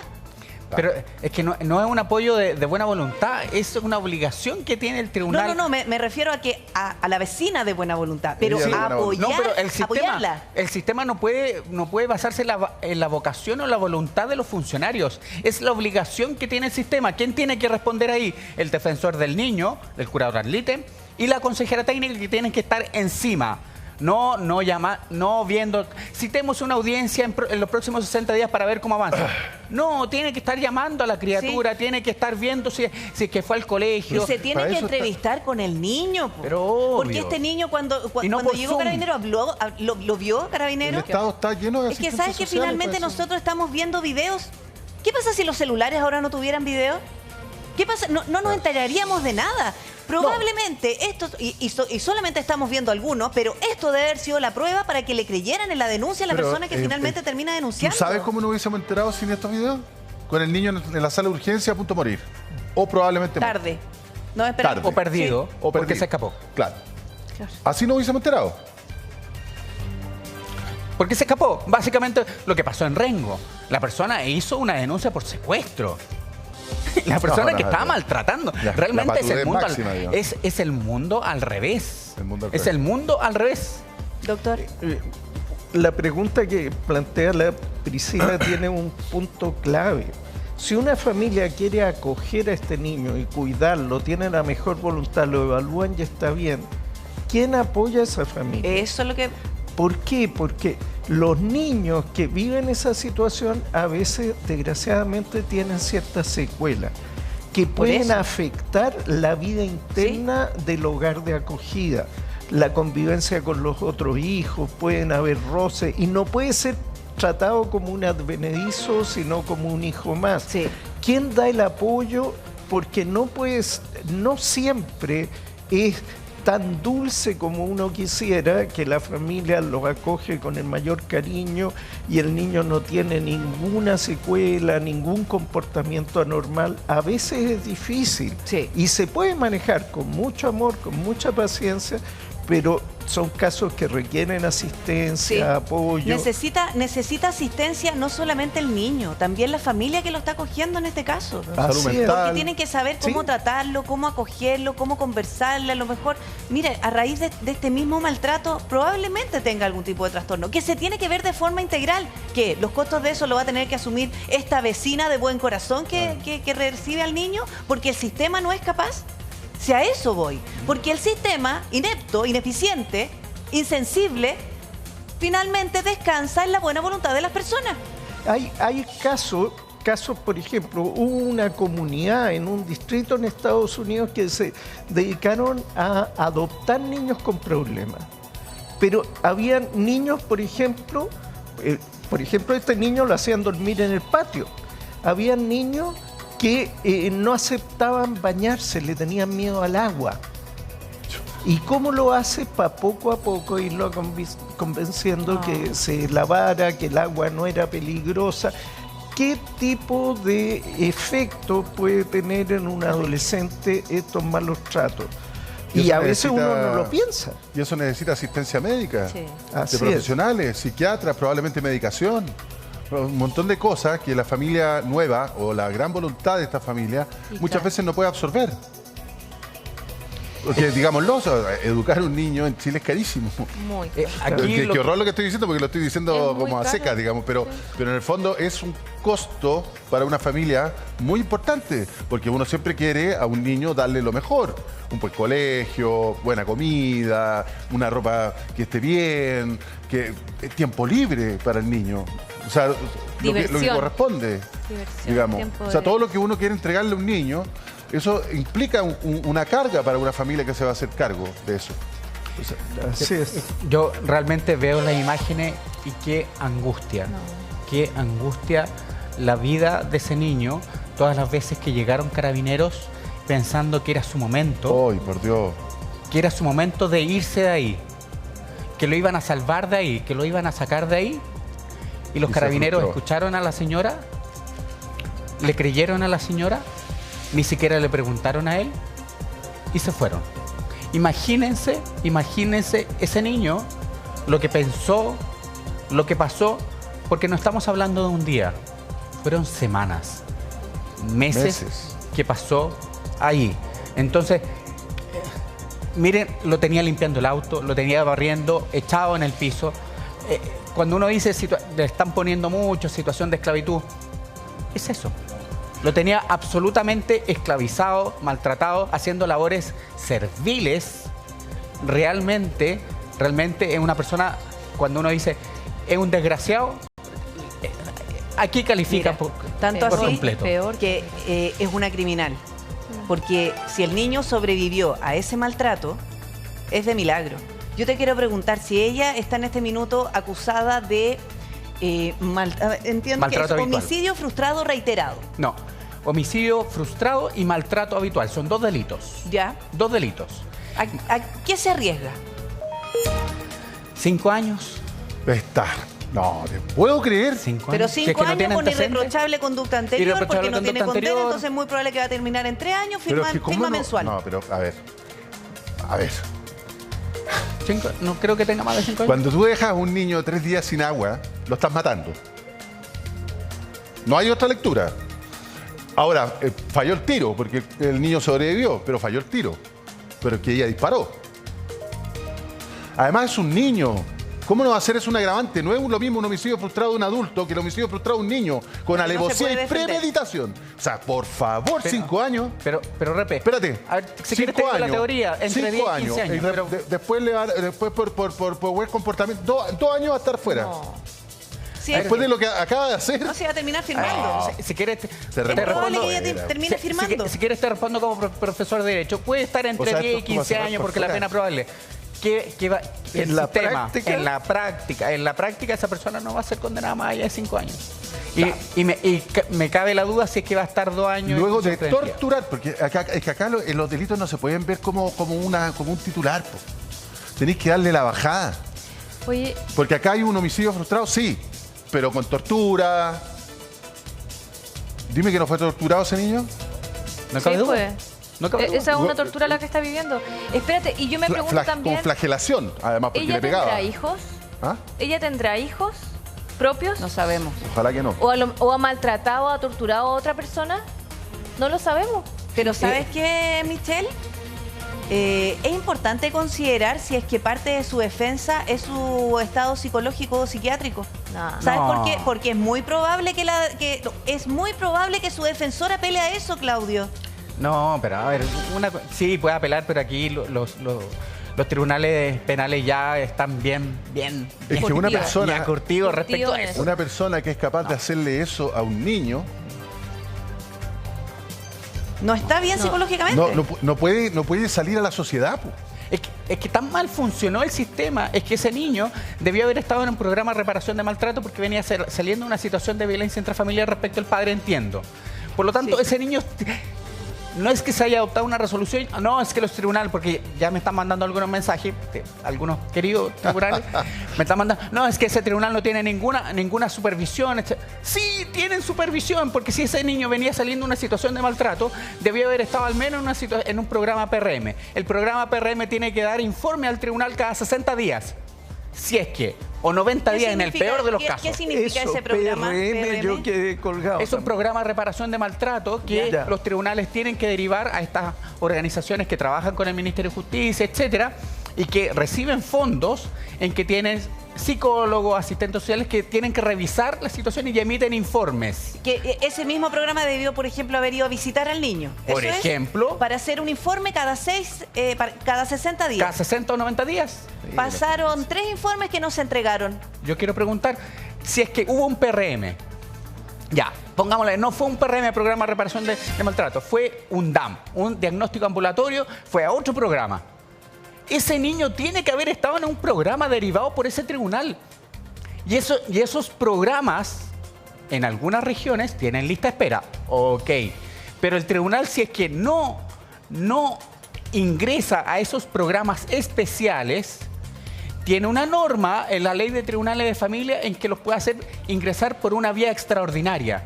Pero es que no es un apoyo de buena voluntad, es una obligación que tiene el tribunal. No, me refiero a que a la vecina de buena voluntad, pero apoyarla. El sistema no puede basarse en la vocación o la voluntad de los funcionarios. Es la obligación que tiene el sistema. ¿Quién tiene que responder ahí? El defensor del niño, el curador ad litem, y la consejera técnica, que tienen que estar encima. No llama, no viendo, citemos una audiencia en los próximos 60 días para ver cómo avanza. No, tiene que estar llamando a la criatura, tiene que estar viendo si es que fue al colegio. Y se tiene que entrevistar con el niño. Pero obvio. Porque este niño cuando llegó Carabinero, ¿lo vio Carabinero? El Estado está lleno de Es que asistentes sabes que sociales, finalmente pues, nosotros estamos viendo videos. ¿Qué pasa si los celulares ahora no tuvieran video? ¿Qué pasa? No nos enteraríamos de nada. Probablemente esto, y solamente estamos viendo algunos, pero esto debe haber sido la prueba para que le creyeran en la denuncia a la persona que finalmente termina denunciando. ¿Tú sabes cómo nos hubiésemos enterado sin estos videos? Con el niño en la sala de urgencia a punto de morir. O probablemente tarde. No esperamos. O perdido, sí. o porque se escapó. Claro. Así nos hubiésemos enterado. Porque se escapó. Básicamente lo que pasó en Rengo. La persona hizo una denuncia por secuestro. La persona que estaba maltratando. Realmente es el mundo máxima, es el mundo al revés. El mundo al revés. Doctor. La pregunta que plantea la Priscila tiene un punto clave. Si una familia quiere acoger a este niño y cuidarlo, tiene la mejor voluntad, lo evalúan y está bien, ¿quién apoya a esa familia? Eso es lo que... ¿Por qué? Porque los niños que viven esa situación a veces, desgraciadamente, tienen ciertas secuelas que pueden afectar la vida interna del hogar de acogida, la convivencia con los otros hijos, pueden haber roces y no puede ser tratado como un advenedizo, sino como un hijo más. Sí. ¿Quién da el apoyo? Porque no siempre es tan dulce como uno quisiera, que la familia los acoge con el mayor cariño y el niño no tiene ninguna secuela, ningún comportamiento anormal. A veces es difícil y se puede manejar con mucho amor, con mucha paciencia, pero son casos que requieren asistencia, apoyo. Necesita asistencia no solamente el niño, también la familia que lo está acogiendo en este caso. Salud mental. Porque tienen que saber cómo tratarlo, cómo acogerlo, cómo conversarle. A lo mejor, mire, a raíz de este mismo maltrato, probablemente tenga algún tipo de trastorno, que se tiene que ver de forma integral, que los costos de eso lo va a tener que asumir esta vecina de buen corazón que recibe al niño, porque el sistema no es capaz. Si a eso voy, porque el sistema inepto, ineficiente, insensible, finalmente descansa en la buena voluntad de las personas. Hay casos, por ejemplo, hubo una comunidad en un distrito en Estados Unidos que se dedicaron a adoptar niños con problemas. Pero habían niños, por ejemplo, este niño lo hacían dormir en el patio. Habían niños que no aceptaban bañarse, le tenían miedo al agua. ¿Y cómo lo hace? Para poco a poco irlo convenciendo que se lavara, que el agua no era peligrosa. ¿Qué tipo de efecto puede tener en un adolescente estos malos tratos? Y a veces uno no lo piensa. Y eso necesita asistencia médica, de profesionales, psiquiatras, probablemente medicación. Un montón de cosas que la familia nueva o la gran voluntad de esta familia muchas veces no puede absorber. Porque, digámoslo, educar a un niño en Chile es carísimo. Muy qué horror lo que estoy diciendo, porque lo estoy diciendo como a secas, digamos, pero en el fondo es un costo para una familia muy importante, porque uno siempre quiere a un niño darle lo mejor. Un buen colegio, buena comida, una ropa que esté bien, tiempo libre para el niño. O sea, lo que corresponde, digamos. O sea, todo lo que uno quiere entregarle a un niño, eso implica una carga para una familia que se va a hacer cargo de eso. O sea, así es. Yo realmente veo las imágenes y qué angustia. Qué angustia la vida de ese niño todas las veces que llegaron carabineros pensando que era su momento. ¡Ay, por Dios! Que era su momento de irse de ahí. Que lo iban a salvar de ahí, que lo iban a sacar de ahí. Y los carabineros escucharon a la señora, le creyeron a la señora, ni siquiera le preguntaron a él y se fueron. Imagínense ese niño, lo que pensó, lo que pasó, porque no estamos hablando de un día, fueron semanas, meses. Que pasó ahí. Entonces, miren, lo tenía limpiando el auto, lo tenía barriendo, echado en el piso. Cuando uno dice le están poniendo mucho, situación de esclavitud, es eso. Lo tenía absolutamente esclavizado, maltratado, haciendo labores serviles, realmente realmente es una persona, cuando uno dice es un desgraciado, aquí califica por así completo. Peor que es una criminal. Porque si el niño sobrevivió a ese maltrato, es de milagro. Yo te quiero preguntar si ella está en este minuto acusada de entiendo maltrato que es habitual. homicidio frustrado reiterado. No, homicidio frustrado y maltrato habitual. Son 2 delitos. ¿Ya? 2 delitos. ¿A qué se arriesga? 5 años. No, te puedo creer. 5 años. Pero 5 no años con irreprochable conducta anterior, porque no tiene condena, anterior. entonces es muy probable que va a terminar en 3 años, Pero firma, es que ¿cómo firma no? mensual. No, pero a ver. No creo que tenga más de 5 años. Cuando tú dejas a un niño 3 días sin agua, lo estás matando. No hay otra lectura. Ahora, falló el tiro, porque el niño sobrevivió, pero falló el tiro. Pero que ella disparó. Además es un niño. ¿Cómo no va a hacer eso un agravante? No es lo mismo un homicidio frustrado de un adulto que el homicidio frustrado de un niño con alevosía y premeditación. O sea, por favor, 5 años. Pero Repe, espérate. A ver, si quieres tengo la teoría, entre 10 y 15 años. Pero después por buen comportamiento, 2 años va a estar fuera. No. Después de lo que acaba de hacer. No se va a terminar firmando. Si quieres, es probable que ella termine firmando. Si quieres te respondo como profesor de Derecho. Puede estar entre 10 y 15 años porque la pena probable. En la práctica esa persona no va a ser condenada más allá de 5 años. Y me cabe la duda si es que va a estar 2 años. Luego de torturar, porque acá los delitos no se pueden ver como un titular. Tenéis que darle la bajada. Oye, porque acá hay un homicidio frustrado, sí, pero con tortura. Dime que no fue torturado ese niño. No cabe duda. Esa es una tortura la que está viviendo. Espérate, y yo me pregunto también... Con flagelación, además, porque le pegaba. ¿Ella tendrá hijos? ¿Ah? ¿Ella tendrá hijos propios? No sabemos. Ojalá que no. ¿O ha maltratado o ha torturado a otra persona? No lo sabemos. Pero ¿sabes qué, Michelle? Es importante considerar si es que parte de su defensa es su estado psicológico o psiquiátrico. No. ¿Sabes por qué? Porque es muy probable que su defensor apele a eso, Claudio. No, pero a ver, sí puede apelar, pero aquí los tribunales penales ya están bien es que una persona curtidos respecto a eso. Una persona que es capaz de hacerle eso a un niño no está bien psicológicamente. No puede salir a la sociedad. Es que tan mal funcionó el sistema, es que ese niño debió haber estado en un programa de reparación de maltrato porque venía saliendo de una situación de violencia intrafamiliar respecto al padre, entiendo. Por lo tanto, ese niño... No es que se haya adoptado una resolución, no, es que los tribunales, porque ya me están mandando algunos mensajes, algunos queridos tribunales, me están mandando, no, es que ese tribunal no tiene ninguna supervisión. Sí, tienen supervisión, porque si ese niño venía saliendo de una situación de maltrato, debió haber estado al menos en un programa PRM. El programa PRM tiene que dar informe al tribunal cada 60 días. Si es que, o 90 días en el peor de los casos. ¿Qué significa ese programa? PRM, yo quedé colgado. Es un programa de reparación de maltrato que los tribunales tienen que derivar a estas organizaciones que trabajan con el Ministerio de Justicia, etcétera, y que reciben fondos en que tienen psicólogos, asistentes sociales que tienen que revisar la situación y emiten informes. Que ese mismo programa debió, por ejemplo, haber ido a visitar al niño. Por ejemplo. Para hacer un informe cada 60 días. Cada 60 o 90 días. Pasaron 3 informes que no se entregaron. Yo quiero preguntar si es que hubo un PRM. Ya, pongámosle, no fue un PRM, programa de reparación de maltrato, fue un DAM, un diagnóstico ambulatorio, fue a otro programa. Ese niño tiene que haber estado en un programa derivado por ese tribunal. Y esos programas, en algunas regiones, tienen lista de espera. Ok. Pero el tribunal, si es que no ingresa a esos programas especiales, tiene una norma en la ley de tribunales de familia en que los puede hacer ingresar por una vía extraordinaria,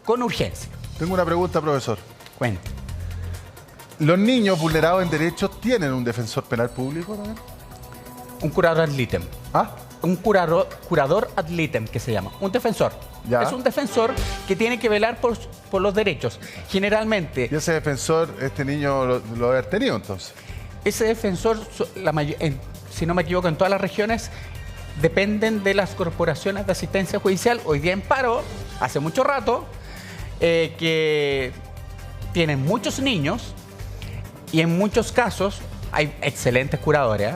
con urgencia. Tengo una pregunta, profesor. Cuente. ¿Los niños vulnerados en derechos tienen un defensor penal público también? Un curador ad litem. ¿Ah? Un curador ad litem, que se llama. Un defensor. Ya. Es un defensor que tiene que velar por los derechos. Generalmente... ¿Y ese defensor, este niño lo debe haber tenido entonces? Ese defensor, si no me equivoco, en todas las regiones dependen de las corporaciones de asistencia judicial. Hoy día en paro, hace mucho rato, que tienen muchos niños y en muchos casos hay excelentes curadores,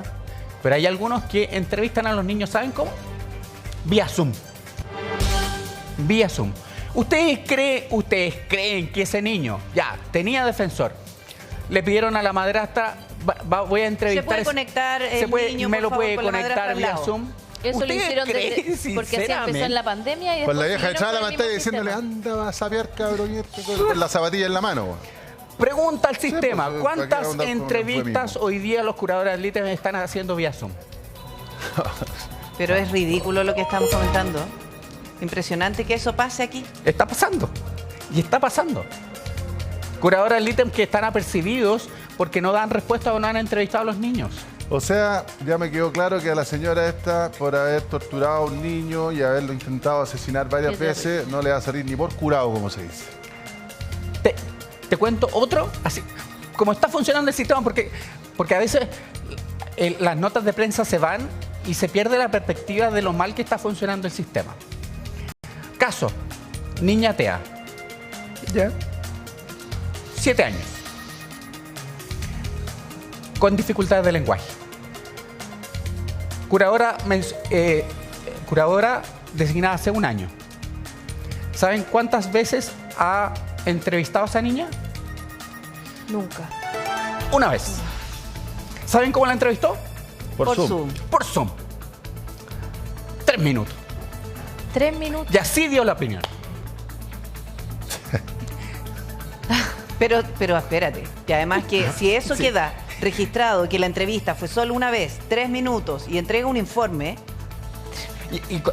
Pero hay algunos que entrevistan a los niños, ¿saben cómo? Vía Zoom. Vía Zoom. ¿Ustedes creen que ese niño ya tenía defensor? Le pidieron a la madrastra, voy a entrevistar... ¿Se puede conectar el niño, me por lo favor, puede con la conectar madrastra vía al lado? Zoom? Eso lo hicieron porque así empezó en la pandemia y después Con la vieja echada a la siguieron pantalla con el mismo diciéndole, sistema. anda a sapear, cabrón, con la zapatilla en la mano. Pregunta al sistema, pues, ¿cuántas ¿para qué andar con entrevistas eufemismo? hoy día los curadores de élite me están haciendo vía Zoom? Pero es ridículo lo que estamos comentando. Impresionante que eso pase aquí. Está pasando. Y está pasando. Curadores de élite que están apercibidos porque no dan respuesta o no han entrevistado a los niños. O sea, ya me quedó claro que a la señora esta, por haber torturado a un niño y haberlo intentado asesinar varias veces, no le va a salir ni por curado, como se dice. Te cuento otro, así como está funcionando el sistema, porque a veces las notas de prensa se van y se pierde la perspectiva de lo mal que está funcionando el sistema. Caso, niña Tea. Ya. 7 años. Con dificultades de lenguaje. Curadora designada hace 1 año. ¿Saben cuántas veces ha entrevistado a esa niña? Nunca. 1 vez. ¿Saben cómo la entrevistó? Por Zoom. Por Zoom. 3 minutos. 3 minutos. Y así dio la opinión. Pero espérate. Y además que si eso queda registrado, que la entrevista fue solo 1 vez, 3 minutos, y entrega un informe...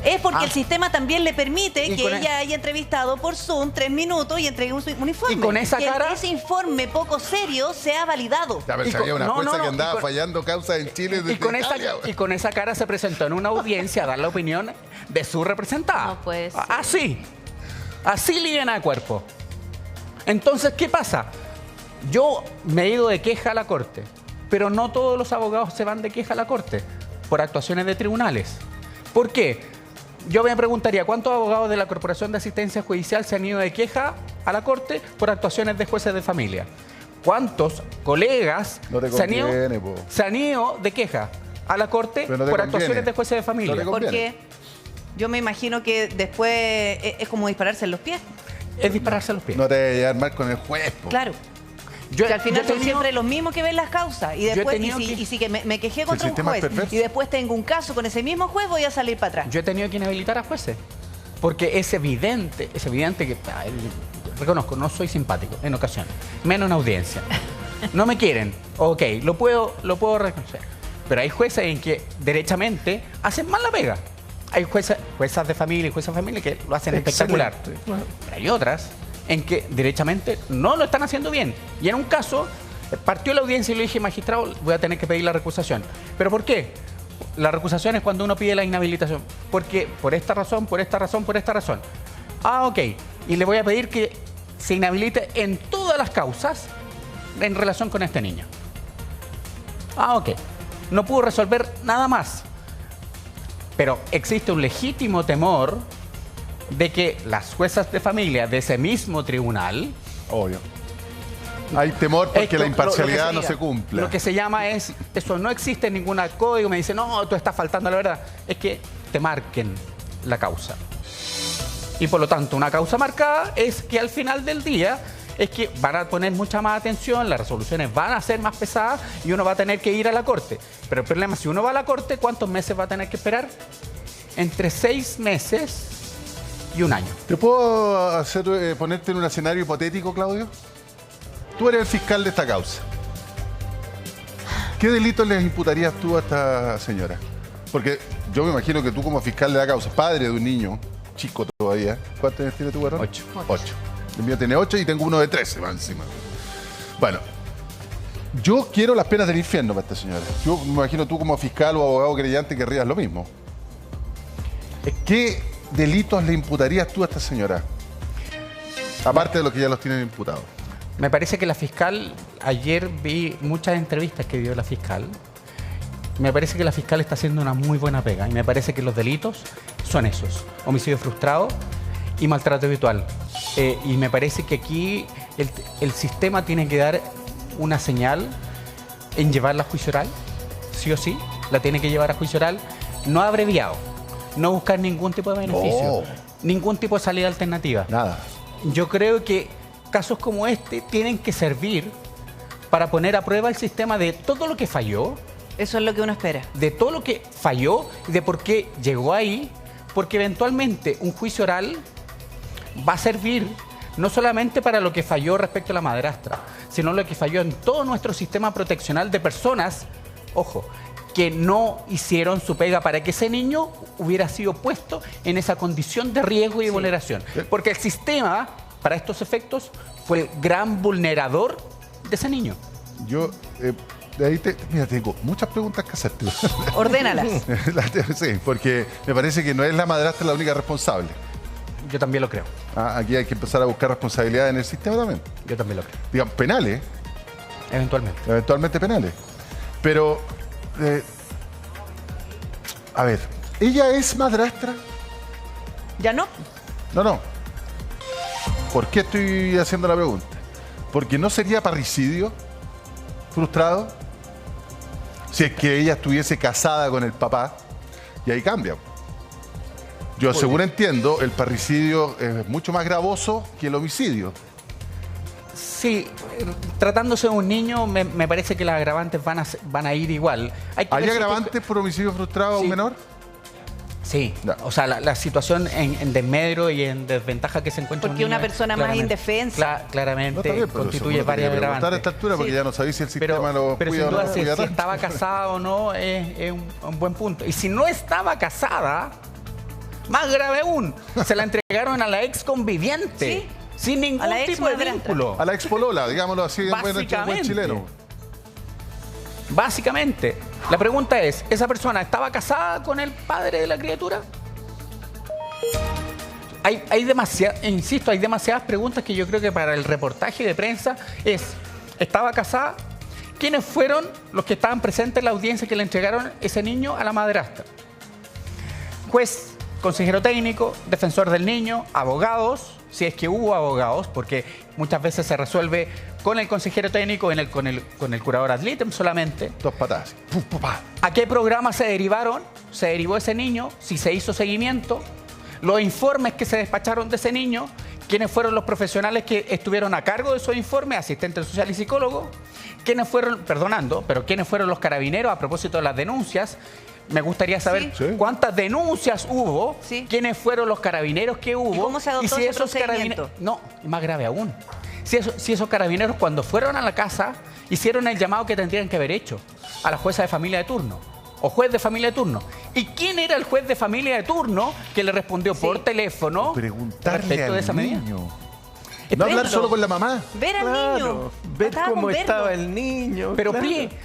es porque el sistema también le permite que ella haya entrevistado por Zoom 3 minutos y entregue un informe. Y con esa cara... ese informe poco serio sea validado. Ya, pero había una jueza que andaba fallando causas en Chile desde Italia. Y con esa cara se presentó en una audiencia a dar la opinión de su representada. No puede ser. Así liviana de cuerpo. Entonces, ¿qué pasa? Yo me he ido de queja a la corte, pero no todos los abogados se van de queja a la corte por actuaciones de tribunales. ¿Por qué? Yo me preguntaría, ¿cuántos abogados de la Corporación de Asistencia Judicial se han ido de queja a la corte por actuaciones de jueces de familia? ¿Cuántos colegas se han ido de queja a la corte por actuaciones de jueces de familia? Porque yo me imagino que después es como dispararse en los pies. Es dispararse en los pies. No te debe llevar mal con el juez, po. Claro. Que al final son siempre los mismos que ven las causas. Y después, y si que me quejé contra un juez y después tengo un caso con ese mismo juez, voy a salir para atrás. Yo he tenido que inhabilitar a jueces. Porque es evidente que... reconozco, no soy simpático en ocasiones. Menos en audiencia. No me quieren. Ok, lo puedo reconocer. Pero hay jueces en que derechamente hacen mal la pega. Hay juezas de familia y jueces de familia que lo hacen espectacular. Pero hay otras en que derechamente no lo están haciendo bien. Y en un caso, partió la audiencia y le dije, magistrado, voy a tener que pedir la recusación. ¿Pero por qué? La recusación es cuando uno pide la inhabilitación. Porque por esta razón, por esta razón, por esta razón. Ah, ok. Y le voy a pedir que se inhabilite en todas las causas en relación con este niño. Ah, ok. No pudo resolver nada más. Pero existe un legítimo temor de que las juezas de familia de ese mismo tribunal... Obvio. Hay temor porque la imparcialidad no se cumpla. Lo que se llama es... Eso no existe en ningún código. Me dice, no, tú estás faltando a la verdad. Es que te marquen la causa. Y por lo tanto, una causa marcada es que al final del día... es que van a poner mucha más atención, las resoluciones van a ser más pesadas y uno va a tener que ir a la corte. Pero el problema es, si uno va a la corte, ¿cuántos meses va a tener que esperar? Entre 6 meses y 1 año. ¿Te puedo ponerte en un escenario hipotético, Claudio? Tú eres el fiscal de esta causa. ¿Qué delitos le imputarías tú a esta señora? Porque yo me imagino que tú como fiscal de la causa, padre de un niño, chico todavía, ¿cuántos años tiene tu varón? 8. 8. El mío tiene 8 y tengo uno de 13 más encima. Bueno, yo quiero las penas del infierno para esta señora. Yo me imagino tú como fiscal o abogado creyente querrías lo mismo. ¿Qué delitos le imputarías tú a esta señora? Aparte de lo que ya los tienen imputados. Me parece que la fiscal, ayer vi muchas entrevistas que dio la fiscal. Me parece que la fiscal está haciendo una muy buena pega. Y me parece que los delitos son esos. Homicidio frustrado y maltrato habitual. Y me parece que aquí el sistema tiene que dar una señal en llevarla a juicio oral, sí o sí, la tiene que llevar a juicio oral, no abreviado, no buscar ningún tipo de beneficio, ningún tipo de salida alternativa. Nada. Yo creo que casos como este tienen que servir para poner a prueba el sistema de todo lo que falló. Eso es lo que uno espera. De todo lo que falló y de por qué llegó ahí, porque eventualmente un juicio oral va a servir no solamente para lo que falló respecto a la madrastra, sino lo que falló en todo nuestro sistema proteccional de personas, ojo, que no hicieron su pega para que ese niño hubiera sido puesto en esa condición de riesgo y de vulneración. Porque el sistema, para estos efectos, fue el gran vulnerador de ese niño. Yo, de ahí mira, tengo muchas preguntas que hacerte. Ordénalas. Sí, porque me parece que no es la madrastra la única responsable. Yo también lo creo. Aquí hay que empezar a buscar responsabilidades en el sistema también. Yo también lo creo. Digamos, penales. Eventualmente. Eventualmente penales. Pero, a ver, ¿ella es madrastra? ¿Ya no? No. ¿Por qué estoy haciendo la pregunta? Porque no sería parricidio frustrado si es que ella estuviese casada con el papá, y ahí cambia. Yo según entiendo, el parricidio es mucho más gravoso que el homicidio. Sí, tratándose de un niño, me parece que las agravantes van a ir igual. ¿Hay agravantes por homicidio frustrado a un menor? Sí, o sea, la situación en desmedro y en desventaja que se encuentra porque una persona más indefensa claramente constituye varias agravantes. A esta altura porque ya no sabéis si el sistema lo pero cuida sin duda, o no cuida si estaba casada o no es un buen punto. Y si no estaba casada, más grave aún, se la entregaron a la ex conviviente. ¿Sí? Sin ningún tipo de vínculo. A la ex polola, digámoslo así, en buen chileno. Básicamente, la pregunta es, ¿esa persona estaba casada con el padre de la criatura? Hay demasiadas, insisto, hay demasiadas preguntas que yo creo que para el reportaje de prensa ¿estaba casada? ¿Quiénes fueron los que estaban presentes en la audiencia que le entregaron ese niño a la madrastra? Juez, consejero técnico, defensor del niño, abogados, si es que hubo abogados, porque muchas veces se resuelve con el consejero técnico, con el curador ad litem solamente. Dos patadas. ¿A qué programa se derivó ese niño? Si se hizo seguimiento, los informes que se despacharon de ese niño, quiénes fueron los profesionales que estuvieron a cargo de esos informes, asistente social y psicólogo, quiénes fueron los carabineros a propósito de las denuncias. Me gustaría saber cuántas denuncias hubo, quiénes fueron los carabineros que hubo. ¿Y cómo se adoptó ese procedimiento? No, más grave aún. Si esos carabineros cuando fueron a la casa hicieron el llamado que tendrían que haber hecho a la jueza de familia de turno o juez de familia de turno. ¿Y quién era el juez de familia de turno que le respondió por teléfono respecto de esa medida? No hablar solo con la mamá. Ver al niño. Ver cómo estaba el niño. Pero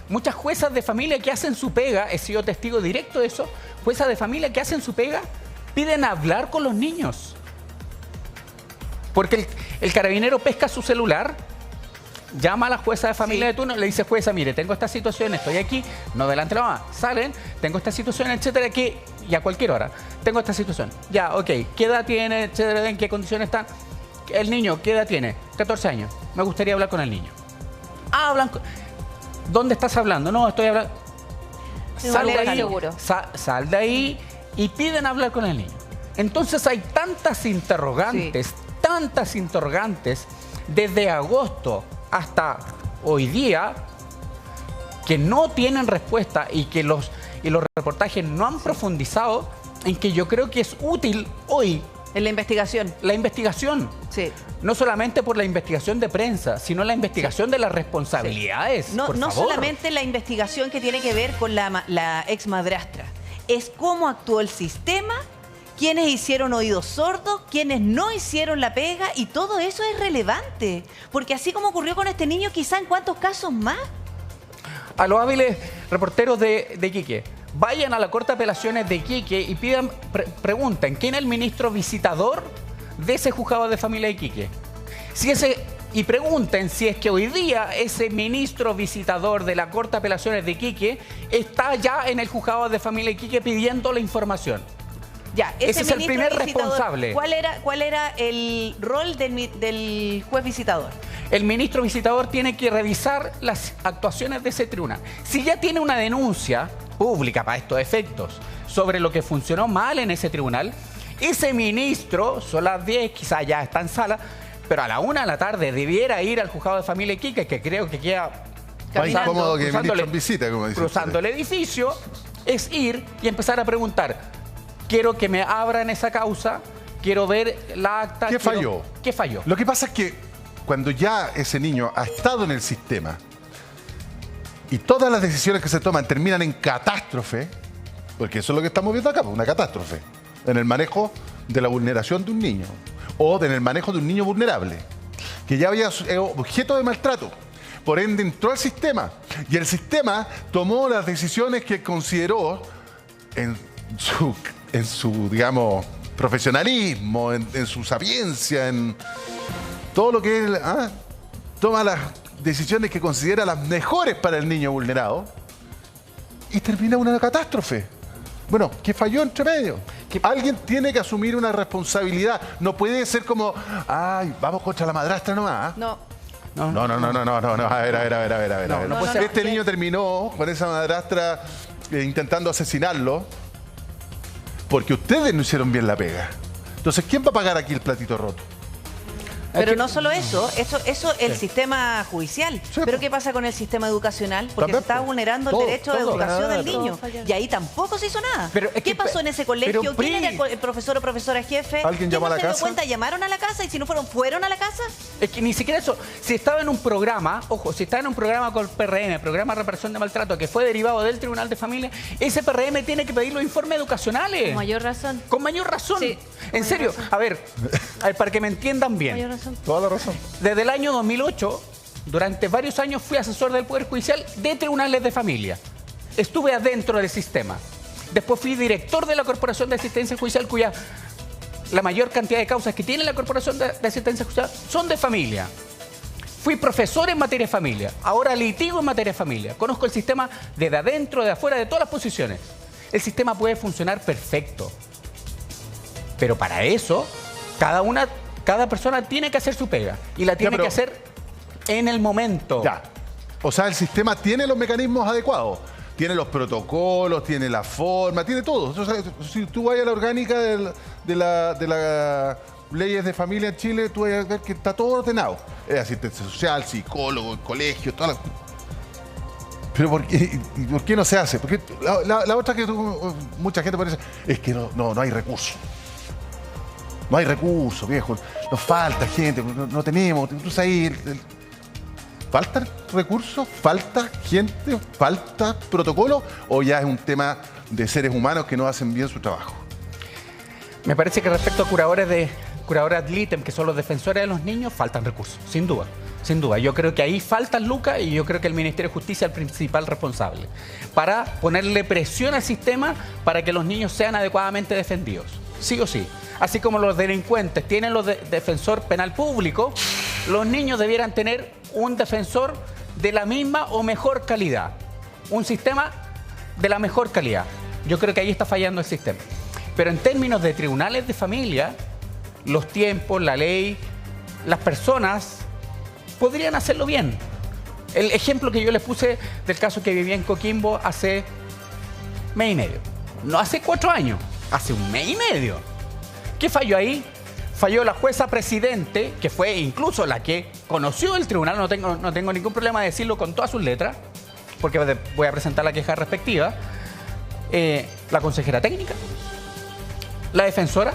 muchas juezas de familia que hacen su pega, he sido testigo directo de eso, juezas de familia que hacen su pega, piden hablar con los niños. Porque el carabinero pesca su celular, llama a la jueza de familia de turno, le dice, jueza, mire, tengo esta situación, estoy aquí, no delante de la mamá, salen, tengo esta situación, etcétera, y a cualquier hora, tengo esta situación. Ya, ok, ¿qué edad tiene, etcétera, en qué condiciones está? El niño, ¿qué edad tiene? 14 años. Me gustaría hablar con el niño. ¿Dónde estás hablando? No, estoy hablando. Sal de ahí y piden hablar con el niño. Entonces hay tantas interrogantes desde agosto hasta hoy día que no tienen respuesta y que los reportajes no han profundizado en que yo creo que es útil hoy. En la investigación. La investigación. Sí. No solamente por la investigación de prensa, sino la investigación de las responsabilidades. Sí. No solamente la investigación que tiene que ver con la ex madrastra. Es cómo actuó el sistema, quiénes hicieron oídos sordos, quiénes no hicieron la pega, y todo eso es relevante. Porque así como ocurrió con este niño, quizá en cuántos casos más. A los hábiles reporteros de Iquique, vayan a la Corte de Apelaciones de Iquique y pregunten quién es el ministro visitador de ese juzgado de familia de Iquique. Y pregunten si es que hoy día ese ministro visitador de la Corte de Apelaciones de Iquique está ya en el juzgado de familia de Iquique pidiendo la información. Ya, ese es el primer responsable. ¿Cuál era el rol del juez visitador? El ministro visitador tiene que revisar las actuaciones de ese tribunal. Si ya tiene una denuncia pública para estos efectos sobre lo que funcionó mal en ese tribunal, ese ministro, son las 10, quizás ya está en sala, pero a la 1 de la tarde debiera ir al juzgado de familia Iquique, que creo que queda más incómodo que ministro en visita, como dice cruzando el edificio, es ir y empezar a preguntar, quiero que me abran esa causa, quiero ver la acta. ¿Qué falló? ¿Qué falló? Lo que pasa es que cuando ya ese niño ha estado en el sistema y todas las decisiones que se toman terminan en catástrofe, porque eso es lo que estamos viendo acá, una catástrofe, en el manejo de la vulneración de un niño o en el manejo de un niño vulnerable, que ya había objeto de maltrato. Por ende, entró al sistema y el sistema tomó las decisiones que consideró en su digamos, profesionalismo, en su sapiencia, en todo lo que él toma las decisiones que considera las mejores para el niño vulnerado y termina una catástrofe. Bueno, ¿qué falló entre medio? Alguien tiene que asumir una responsabilidad. No puede ser como, ay, vamos contra la madrastra nomás. No. No. A ver. Este niño terminó con esa madrastra intentando asesinarlo porque ustedes no hicieron bien la pega. Entonces, ¿quién va a pagar aquí el platito roto? Pero no solo eso el sistema judicial. Sí. Pero ¿qué pasa con el sistema educacional? Porque se está vulnerando el derecho de educación del niño. Y ahí tampoco se hizo nada. ¿Qué pasó en ese colegio? ¿Quién era el profesor o profesora jefe? ¿Alguien llamó a la casa? Cuenta? ¿Llamaron a la casa? Y si no fueron a la casa. Es que ni siquiera eso. Si estaba en un programa, ojo, si estaba en un programa con el PRM, Programa de Reparación de Maltrato, que fue derivado del Tribunal de Familia, ese PRM tiene que pedir los informes educacionales. Con mayor razón. Con mayor razón. Sí. En serio. A ver, para que me entiendan bien. Toda la razón. Desde el año 2008, durante varios años fui asesor del Poder Judicial de tribunales de familia. Estuve adentro del sistema. Después fui director de la Corporación de Asistencia Judicial, cuya la mayor cantidad de causas que tiene la Corporación de Asistencia Judicial son de familia. Fui profesor en materia de familia. Ahora litigo en materia de familia. Conozco el sistema desde adentro, de afuera, de todas las posiciones. El sistema puede funcionar perfecto. Pero para eso, cada persona tiene que hacer su pega y la tiene que hacer en el momento. Ya. O sea, el sistema tiene los mecanismos adecuados. Tiene los protocolos, tiene la forma, tiene todo. O sea, si tú vas a la orgánica de las leyes de familia en Chile, tú vas a ver que está todo ordenado. Es asistencia social, psicólogo, colegio, todas las... Pero ¿por qué no se hace? Porque la otra que mucha gente parece es que no hay recursos. No hay recursos, viejo. Nos falta gente, no tenemos. Incluso ahí ¿faltan recursos? ¿Falta gente? ¿Falta protocolo? ¿O ya es un tema de seres humanos que no hacen bien su trabajo? Me parece que respecto a curadores ad litem, que son los defensores de los niños, faltan recursos, sin duda. Sin duda. Yo creo que ahí faltan lucas y yo creo que el Ministerio de Justicia es el principal responsable para ponerle presión al sistema para que los niños sean adecuadamente defendidos. Sí o sí. Así como los delincuentes tienen los defensor penal público, los niños debieran tener un defensor de la misma o mejor calidad. Un sistema de la mejor calidad. Yo creo que ahí está fallando el sistema. Pero en términos de tribunales de familia, los tiempos, la ley, las personas podrían hacerlo bien. El ejemplo que yo les puse del caso que vivía en Coquimbo hace mes y medio. No hace 4 años, hace un mes y medio. ¿Qué falló ahí? Falló la jueza presidente, que fue incluso la que conoció el tribunal, no tengo ningún problema de decirlo con todas sus letras, porque voy a presentar la queja respectiva. La consejera técnica, la defensora.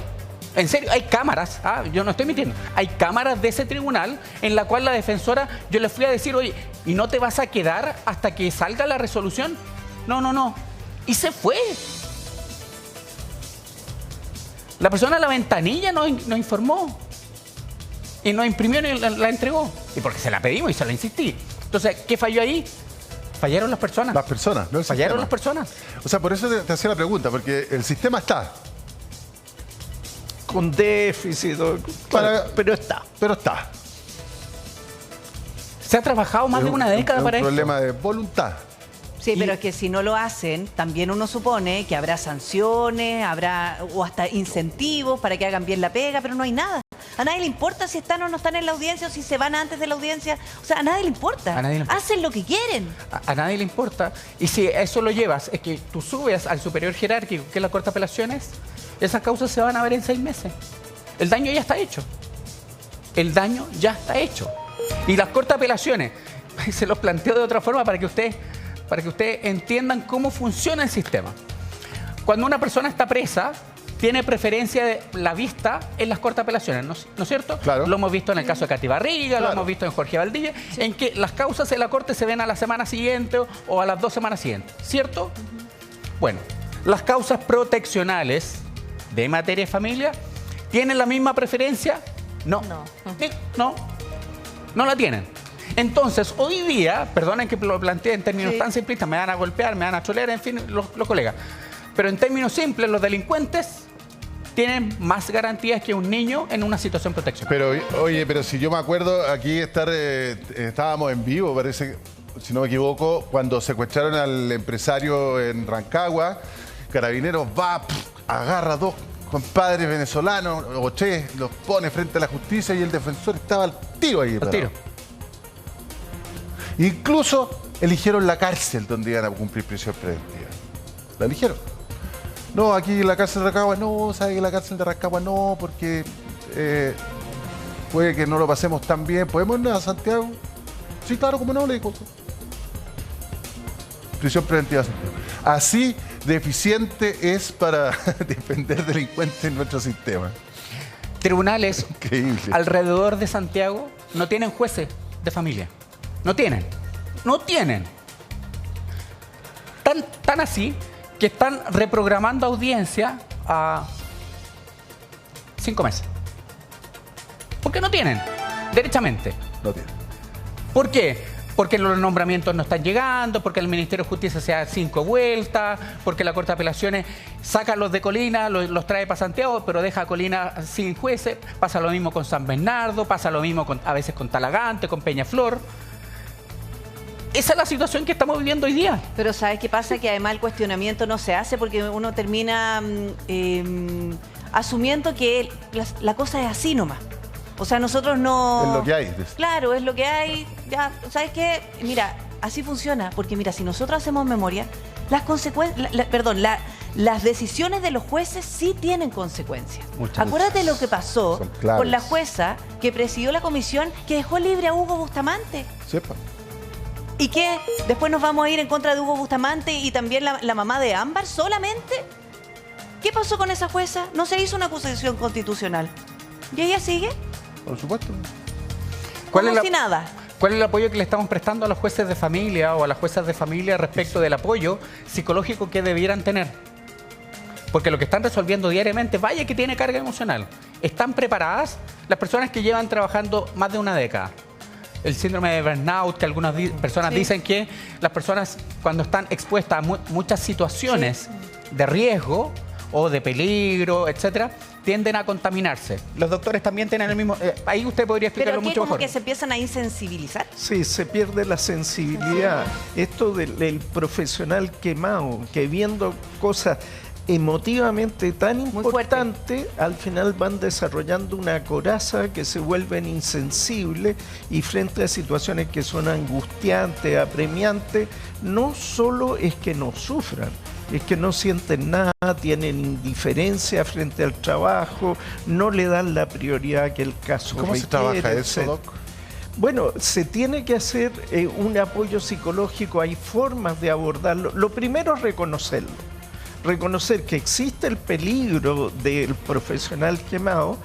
En serio, hay cámaras, yo no estoy mintiendo, hay cámaras de ese tribunal en la cual la defensora, yo le fui a decir, oye, ¿y no te vas a quedar hasta que salga la resolución? No. Y se fue. La persona en la ventanilla no informó. Y no imprimió ni la entregó. Y porque se la pedimos y se la insistí. Entonces, ¿qué falló ahí? Fallaron las personas. Las personas, no el Fallaron sistema. Las personas. O sea, por eso te hacía la pregunta, porque el sistema está. Con déficit, pero está. Pero está. Se ha trabajado más de una década para esto. Es un problema de voluntad. Sí, pero es que si no lo hacen, también uno supone que habrá sanciones, habrá o hasta incentivos para que hagan bien la pega, pero no hay nada. A nadie le importa si están o no están en la audiencia o si se van antes de la audiencia. O sea, a nadie le importa. Hacen lo que quieren. A nadie le importa. Y si eso lo llevas, es que tú subes al superior jerárquico, que es la Corte de Apelaciones, esas causas se van a ver en 6 meses. El daño ya está hecho. El daño ya está hecho. Y las Cortes de Apelaciones, se los planteo de otra forma para que ustedes entiendan cómo funciona el sistema. Cuando una persona está presa, tiene preferencia de la vista en las Cortes de Apelaciones, ¿no es cierto? Claro. Lo hemos visto en el caso de Katy Barriga, lo hemos visto en Jorge Valdivia, en que las causas en la Corte se ven a la semana siguiente o a las 2 semanas siguientes, ¿cierto? Bueno, las causas proteccionales de materia de familia, ¿tienen la misma preferencia? No. No la tienen. Entonces, hoy día, perdonen que lo plantee en términos tan simplistas, me van a golpear, me van a cholear, en fin, los colegas. Pero en términos simples, los delincuentes tienen más garantías que un niño en una situación proteccional. Pero, oye, pero si yo me acuerdo, aquí estábamos en vivo, parece, si no me equivoco, cuando secuestraron al empresario en Rancagua, Carabineros va, agarra 2 compadres venezolanos, o 3, los pone frente a la justicia y el defensor estaba al tiro ahí. Al tiro. Incluso eligieron la cárcel donde iban a cumplir prisión preventiva. La eligieron. No, aquí la cárcel de Rancagua no, ¿sabe que la cárcel de Rancagua no? Porque puede que no lo pasemos tan bien. ¿Podemos ir a Santiago? Sí, claro, como no, le dijo. Prisión preventiva Santiago. Así de eficiente es para defender delincuentes en nuestro sistema. Tribunales Increíble. alrededor de Santiago no tienen jueces de familia. No tienen. Tan así que están reprogramando audiencia a 5 meses. Porque no tienen, derechamente. No tienen. ¿Por qué? Porque los nombramientos no están llegando, porque el Ministerio de Justicia se da 5 vueltas, porque la Corte de Apelaciones saca los de Colina, los trae para Santiago, pero deja a Colina sin jueces. Pasa lo mismo con San Bernardo, pasa lo mismo a veces con Talagante, con Peñaflor. Esa es la situación que estamos viviendo hoy día. Pero ¿sabes qué pasa? Que además el cuestionamiento no se hace porque uno termina asumiendo que la cosa es así nomás. O sea, nosotros no... Es lo que hay. Claro, es lo que hay. Ya, ¿sabes qué? Mira, así funciona. Porque mira, si nosotros hacemos memoria, las consecuencias... las decisiones de los jueces sí tienen consecuencias. Acuérdate lo que pasó con la jueza que presidió la comisión que dejó libre a Hugo Bustamante. Sepa. ¿Y qué? ¿Después nos vamos a ir en contra de Hugo Bustamante y también la mamá de Ámbar solamente? ¿Qué pasó con esa jueza? No se hizo una acusación constitucional. ¿Y ella sigue? Por supuesto. ¿Cuál es sin nada? ¿Cuál es el apoyo que le estamos prestando a los jueces de familia o a las juezas de familia respecto del apoyo psicológico que debieran tener? Porque lo que están resolviendo diariamente, vaya que tiene carga emocional. ¿Están preparadas las personas que llevan trabajando más de una década? El síndrome de burnout, que algunas personas dicen que las personas cuando están expuestas a muchas situaciones de riesgo o de peligro, etcétera, tienden a contaminarse. Los doctores también tienen el mismo... ahí usted podría explicarlo mucho mejor. ¿Pero qué, como que se empiezan a insensibilizar? Sí, se pierde la sensibilidad. Esto del profesional quemado, que viendo cosas emotivamente tan importantes, al final van desarrollando una coraza que se vuelven insensibles y frente a situaciones que son angustiantes, apremiantes, no solo es que no sufran, es que no sienten nada, tienen indiferencia frente al trabajo, no le dan la prioridad que el caso requiere. ¿Cómo se trabaja eso, Doc? Bueno, se tiene que hacer un apoyo psicológico, hay formas de abordarlo. Lo primero es reconocerlo. Reconocer que existe el peligro del profesional quemado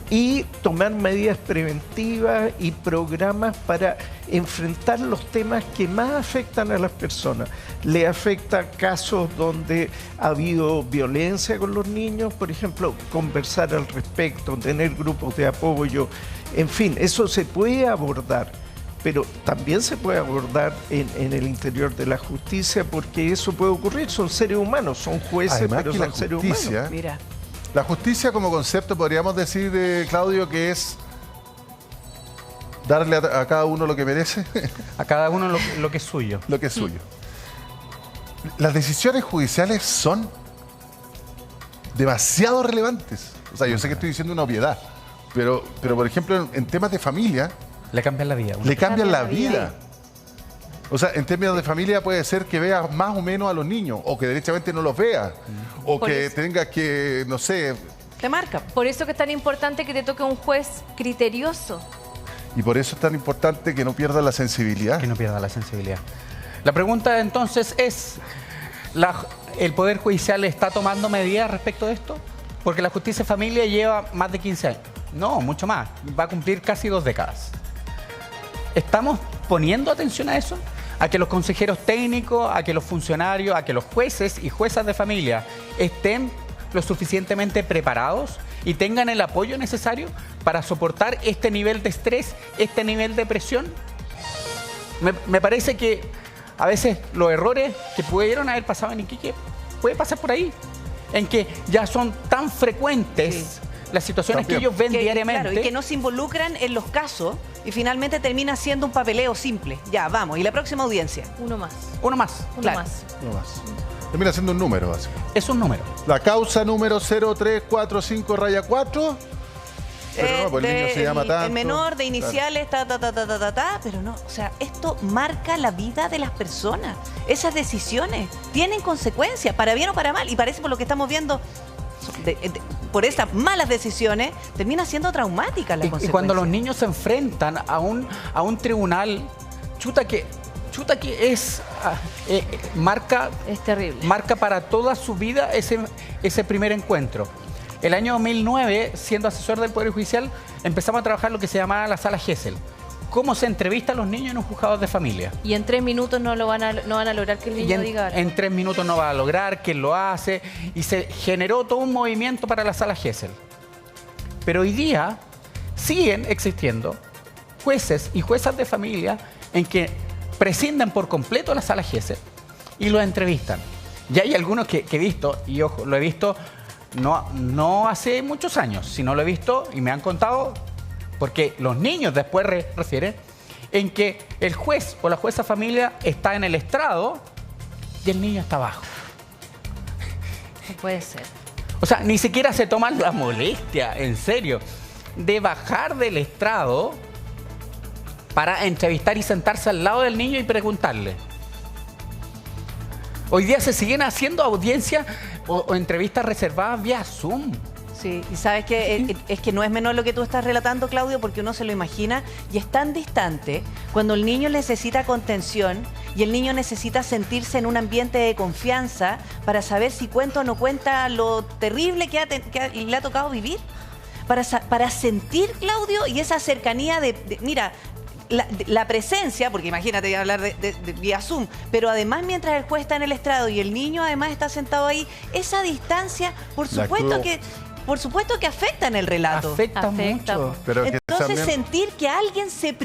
y tomar medidas preventivas y programas para enfrentar los temas que más afectan a las personas. Le afecta casos donde ha habido violencia con los niños, por ejemplo, conversar al respecto, tener grupos de apoyo, en fin, eso se puede abordar. Pero también se puede abordar en el interior de la justicia porque eso puede ocurrir, son seres humanos, son jueces, además, pero son seres humanos. Mira. La justicia como concepto podríamos decir, Claudio, que es darle a cada uno lo que merece. A cada uno lo que es suyo. Lo que es suyo. Las decisiones judiciales son demasiado relevantes. O sea, yo sé que estoy diciendo una obviedad, Pero por ejemplo, en temas de familia... Le cambian la vida. Le cambian la vida. O sea, en términos de familia puede ser que veas más o menos a los niños, o que derechamente no los veas, o Por que eso. tengas que, no sé... Te marca. Por eso que es tan importante que te toque un juez criterioso. Y por eso es tan importante que no pierdas la sensibilidad. Que no pierda la sensibilidad. La pregunta entonces es, ¿el Poder Judicial está tomando medidas respecto de esto? Porque la justicia de familia lleva más de 15 años. No, mucho más. Va a cumplir casi 2 décadas. ¿Estamos poniendo atención a eso? A que los consejeros técnicos, a que los funcionarios, a que los jueces y juezas de familia estén lo suficientemente preparados y tengan el apoyo necesario para soportar este nivel de estrés, este nivel de presión. Me parece que a veces los errores que pudieron haber pasado en Iquique puede pasar por ahí, en que ya son tan frecuentes las situaciones que ellos ven diariamente. Claro, y que no se involucran en los casos y finalmente termina siendo un papeleo simple. Ya, vamos. ¿Y la próxima audiencia? Uno más. Uno más. Uno más. No más. Termina siendo un número, básicamente. Es un número. La causa número 0345-4. Pero no, pues el niño se llama tanto. El menor de iniciales, pero no, o sea, esto marca la vida de las personas. Esas decisiones tienen consecuencias, para bien o para mal. Y parece por lo que estamos viendo, por esas malas decisiones, termina siendo traumática la consecuencia. Y cuando los niños se enfrentan a un tribunal, chuta que es marca, es terrible. Marca para toda su vida ese primer encuentro. El año 2009, siendo asesor del Poder Judicial, empezamos a trabajar lo que se llamaba la sala Gesell. Cómo se entrevista a los niños en un juzgado de familia. Y en 3 minutos no van a lograr que el niño diga algo. En 3 minutos no va a lograr, quién lo hace. Y se generó todo un movimiento para la sala Gesell. Pero hoy día siguen existiendo jueces y juezas de familia en que prescinden por completo la sala Gesell y lo entrevistan. Y hay algunos que he visto, y ojo, lo he visto no hace muchos años, sino lo he visto y me han contado, porque los niños después refieren, en que el juez o la jueza familia está en el estrado y el niño está abajo. No puede ser. O sea, ni siquiera se toman la molestia, en serio, de bajar del estrado para entrevistar y sentarse al lado del niño y preguntarle. Hoy día se siguen haciendo audiencias o entrevistas reservadas vía Zoom. Sí, y sabes que es que no es menor lo que tú estás relatando, Claudio, porque uno se lo imagina y es tan distante cuando el niño necesita contención y el niño necesita sentirse en un ambiente de confianza para saber si cuenta o no cuenta lo terrible que le ha tocado vivir. Para sentir, Claudio, y esa cercanía mira, la presencia, porque imagínate hablar de vía Zoom, pero además mientras el juez está en el estrado y el niño además está sentado ahí, esa distancia, por supuesto que afecta en el relato. Afecta mucho. Pero entonces sentir que alguien se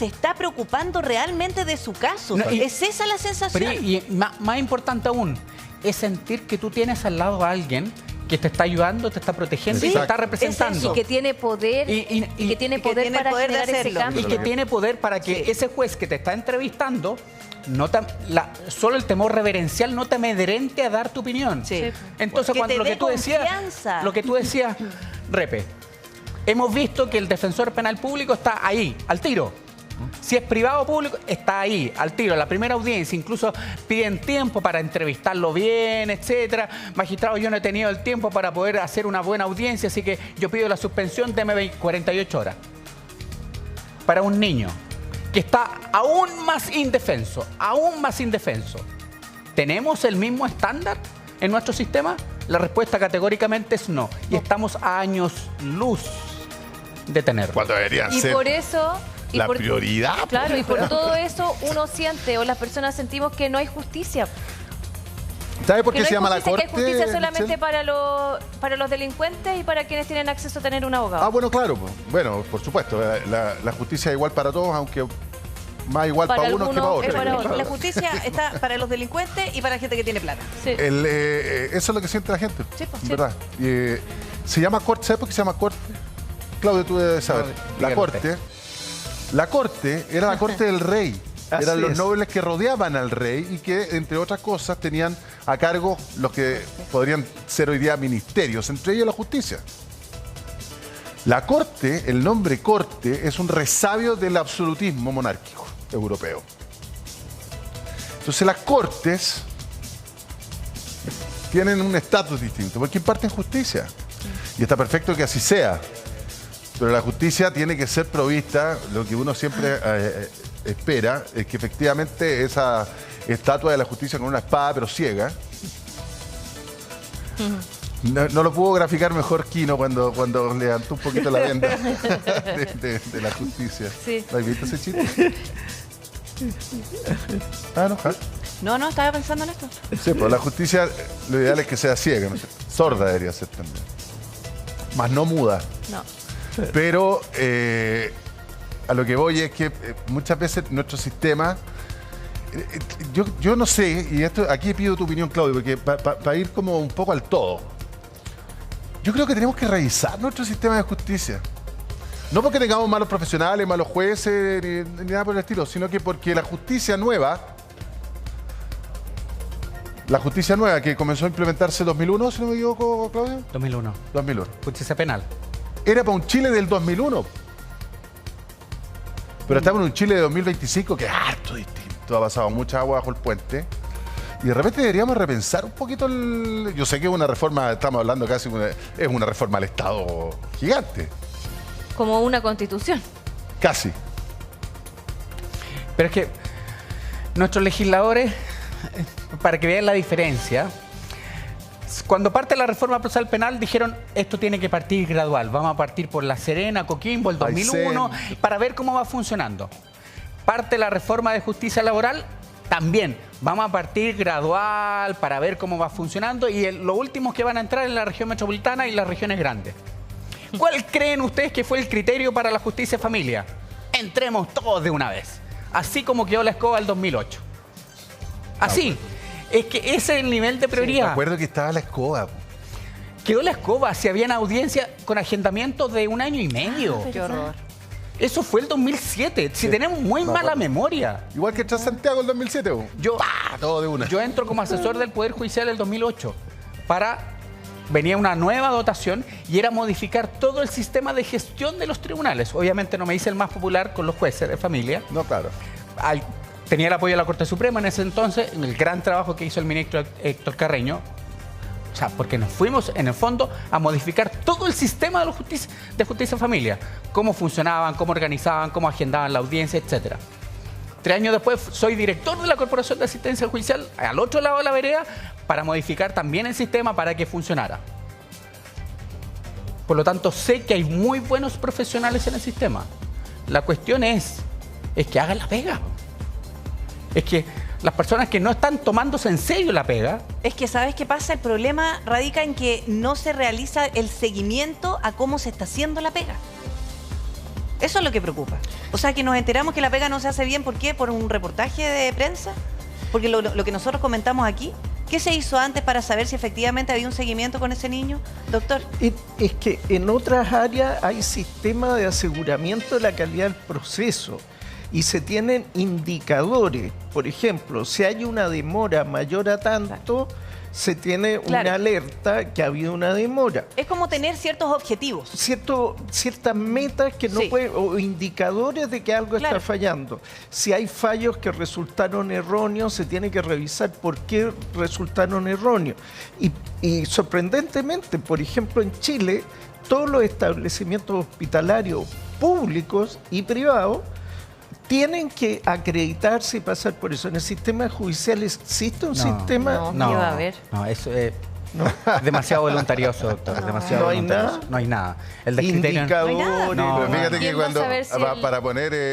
está preocupando realmente de su caso. No, es esa la sensación. Y más importante aún, es sentir que tú tienes al lado a alguien que te está ayudando, te está protegiendo y te está representando. Y que tiene poder, y que tiene poder para generar ese cambio. Y que tiene poder para que ese juez que te está entrevistando, solo el temor reverencial no te amedrente a dar tu opinión. Sí. Entonces, cuando lo que tú decías, Repe, hemos visto que el defensor penal público está ahí, al tiro. Si es privado o público, está ahí, al tiro, a la primera audiencia. Incluso piden tiempo para entrevistarlo bien, etcétera. Magistrado, yo no he tenido el tiempo para poder hacer una buena audiencia, así que yo pido la suspensión, deme 48 horas. Para un niño que está aún más indefenso, ¿tenemos el mismo estándar en nuestro sistema? La respuesta categóricamente es no. Y estamos a años luz de tenerlo. Cuando deberían ser por eso... la prioridad. Claro, y por todo eso uno siente, o las personas sentimos que no hay justicia. ¿Sabe por qué se llama la corte? Que hay justicia solamente Michelle? para los delincuentes y para quienes tienen acceso a tener un abogado. Ah, bueno, claro. Bueno, por supuesto. La justicia es igual para todos, aunque más igual para unos que para otros. La justicia está para los delincuentes y para la gente que tiene plata. Sí. Eso es lo que siente la gente, ¿verdad? Se llama corte. ¿Sabes por qué se llama corte? Claudio, tú debes saber. La corte era la corte del rey. Eran los nobles que rodeaban al rey y que, entre otras cosas, tenían a cargo los que podrían ser hoy día ministerios, entre ellos la justicia. La Corte, el nombre Corte, es un resabio del absolutismo monárquico europeo. Entonces las Cortes tienen un estatus distinto, porque imparten justicia. Y está perfecto que así sea. Pero la justicia tiene que ser provista, lo que uno siempre espera, es que efectivamente esa estatua de la justicia con una espada, pero ciega. No lo pudo graficar mejor Quino cuando levantó un poquito la venda de la justicia. Sí. ¿Has visto ese chiste? ¿Estás enojado? No, estaba pensando en esto. Sí, pues la justicia lo ideal es que sea ciega, ¿no? Sorda debería ser también. Más no muda. No. Pero a lo que voy es que muchas veces nuestro sistema... Yo no sé, y esto aquí pido tu opinión, Claudio, porque para ir como un poco al todo. Yo creo que tenemos que revisar nuestro sistema de justicia. No porque tengamos malos profesionales, malos jueces, ni nada por el estilo, sino que porque la justicia nueva que comenzó a implementarse en 2001, si no me equivoco, Claudio. 2001. Justicia penal. Era para un Chile del 2001. Pero estamos en un Chile de 2025 que es harto distinto. Ha pasado mucha agua bajo el puente. Y de repente deberíamos repensar un poquito el... Yo sé que es una reforma, estamos hablando casi, es una reforma al Estado gigante. Como una constitución. Casi. Pero es que nuestros legisladores, para que vean la diferencia, cuando parte la reforma procesal penal dijeron esto tiene que partir gradual. Vamos a partir por La Serena, Coquimbo, el 2001, para ver cómo va funcionando. Parte la reforma de justicia laboral, también vamos a partir gradual para ver cómo va funcionando y los últimos que van a entrar en la región metropolitana y las regiones grandes. ¿Cuál creen ustedes que fue el criterio para la justicia familia? Entremos todos de una vez, así como quedó la escoba el 2008. Así, es que ese es el nivel de prioridad. Me acuerdo que estaba la escoba. Quedó la escoba, si habían audiencia con agendamiento de 1 año y medio. Qué horror. Eso fue el 2007, si tenemos muy mala memoria. Igual que Transantiago el 2007. Todo de una. Yo entro como asesor del Poder Judicial el 2008 venía una nueva dotación y era modificar todo el sistema de gestión de los tribunales. Obviamente no me hice el más popular con los jueces de familia. No, claro. Tenía el apoyo de la Corte Suprema en ese entonces, en el gran trabajo que hizo el ministro Héctor Carreño. O sea, porque nos fuimos, en el fondo, a modificar todo el sistema de justicia familia. Cómo funcionaban, cómo organizaban, cómo agendaban la audiencia, etc. 3 años después soy director de la Corporación de Asistencia Judicial, al otro lado de la vereda, para modificar también el sistema para que funcionara. Por lo tanto, sé que hay muy buenos profesionales en el sistema. La cuestión es que hagan la pega. Es que las personas que no están tomándose en serio la pega... Es que, ¿sabes qué pasa? El problema radica en que no se realiza el seguimiento a cómo se está haciendo la pega. Eso es lo que preocupa. O sea, que nos enteramos que la pega no se hace bien. ¿Por qué? ¿Por un reportaje de prensa? Porque lo que nosotros comentamos aquí, ¿qué se hizo antes para saber si efectivamente había un seguimiento con ese niño, doctor? Es que en otras áreas hay sistema de aseguramiento de la calidad del proceso. Y se tienen indicadores. Por ejemplo, si hay una demora mayor a tanto, se tiene una alerta que ha habido una demora. Es como tener ciertos objetivos. Ciertas metas que no pueden, o indicadores de que algo está fallando. Si hay fallos que resultaron erróneos, se tiene que revisar por qué resultaron erróneos. Y sorprendentemente, por ejemplo, en Chile, todos los establecimientos hospitalarios públicos y privados tienen que acreditarse y pasar por eso. En el sistema judicial existe un sistema... No, va a haber. No, eso es demasiado voluntarioso, doctor. Demasiado no hay nada. No hay nada. El descriterio... Indicadores. No, pero fíjate que cuando...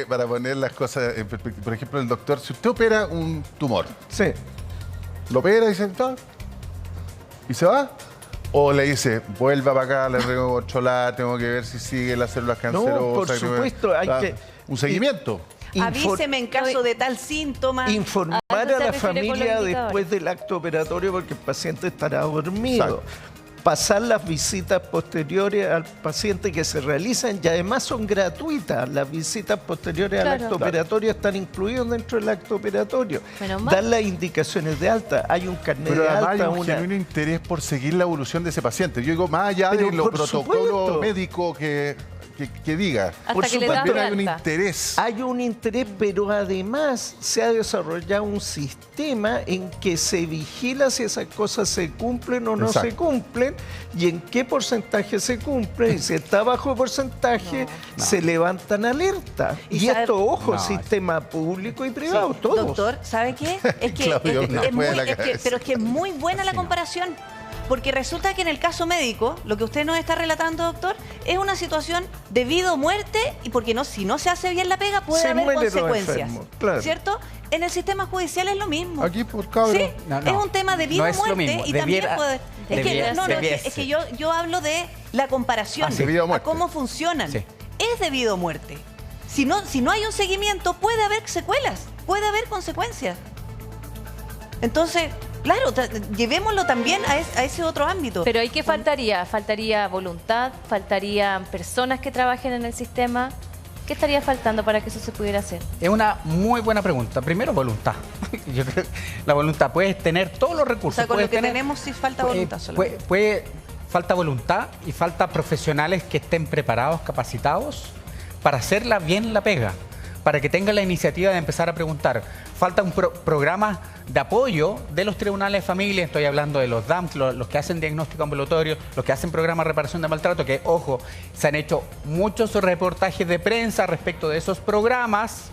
para poner las cosas... por ejemplo, el doctor, si usted opera un tumor... Sí. Lo opera y se va... O le dice, vuelva para acá, le tengo que controlar, tengo que ver si sigue las células cancerosas. No, por supuesto, hay que... Un seguimiento. Avíseme en caso de tal síntoma. Informar a la familia después del acto operatorio porque el paciente estará dormido. pasar las visitas posteriores al paciente que se realizan y además son gratuitas. Las visitas posteriores al acto operatorio están incluidas dentro del acto operatorio. Dar las indicaciones de alta. Hay un carnet pero de además alta. Hay un genuino interés por seguir la evolución de ese paciente. Yo digo, más allá de los protocolos médicos que diga. Hasta que le das también hay alta. un interés. Hay un interés, pero además se ha desarrollado un sistema en que se vigila si esas cosas se cumplen o no se cumplen y en qué porcentaje se cumplen. Y si está bajo porcentaje, se levantan alertas. Y esto, ojo, sistema público y privado, todos. Doctor, ¿sabe qué? Es que, pero es que es muy buena la comparación. Porque resulta que en el caso médico, lo que usted nos está relatando, doctor, es una situación de vida o muerte, y porque si no se hace bien la pega, puede haber consecuencias. ¿Cierto? En el sistema judicial es lo mismo. Aquí por cabrón. Sí, es un tema de vida o muerte y también puede. Es que yo hablo de la comparación a cómo funcionan. Sí. Es de vida o muerte. Si no hay un seguimiento, puede haber secuelas, puede haber consecuencias. Entonces, claro, llevémoslo también a ese otro ámbito. Pero ¿y qué faltaría? ¿Faltaría voluntad? ¿Faltarían personas que trabajen en el sistema? ¿Qué estaría faltando para que eso se pudiera hacer? Es una muy buena pregunta. Primero, voluntad. Yo creo que la voluntad. Puedes tener todos los recursos. O sea, con lo que tenemos sí falta voluntad solamente. Falta voluntad y falta profesionales que estén preparados, capacitados para hacerla bien la pega. Para que tengan la iniciativa de empezar a preguntar. Falta un programa de apoyo de los tribunales de familia, estoy hablando de los DAMS, los que hacen diagnóstico ambulatorio, los que hacen programas de reparación de maltrato, que, ojo, se han hecho muchos reportajes de prensa respecto de esos programas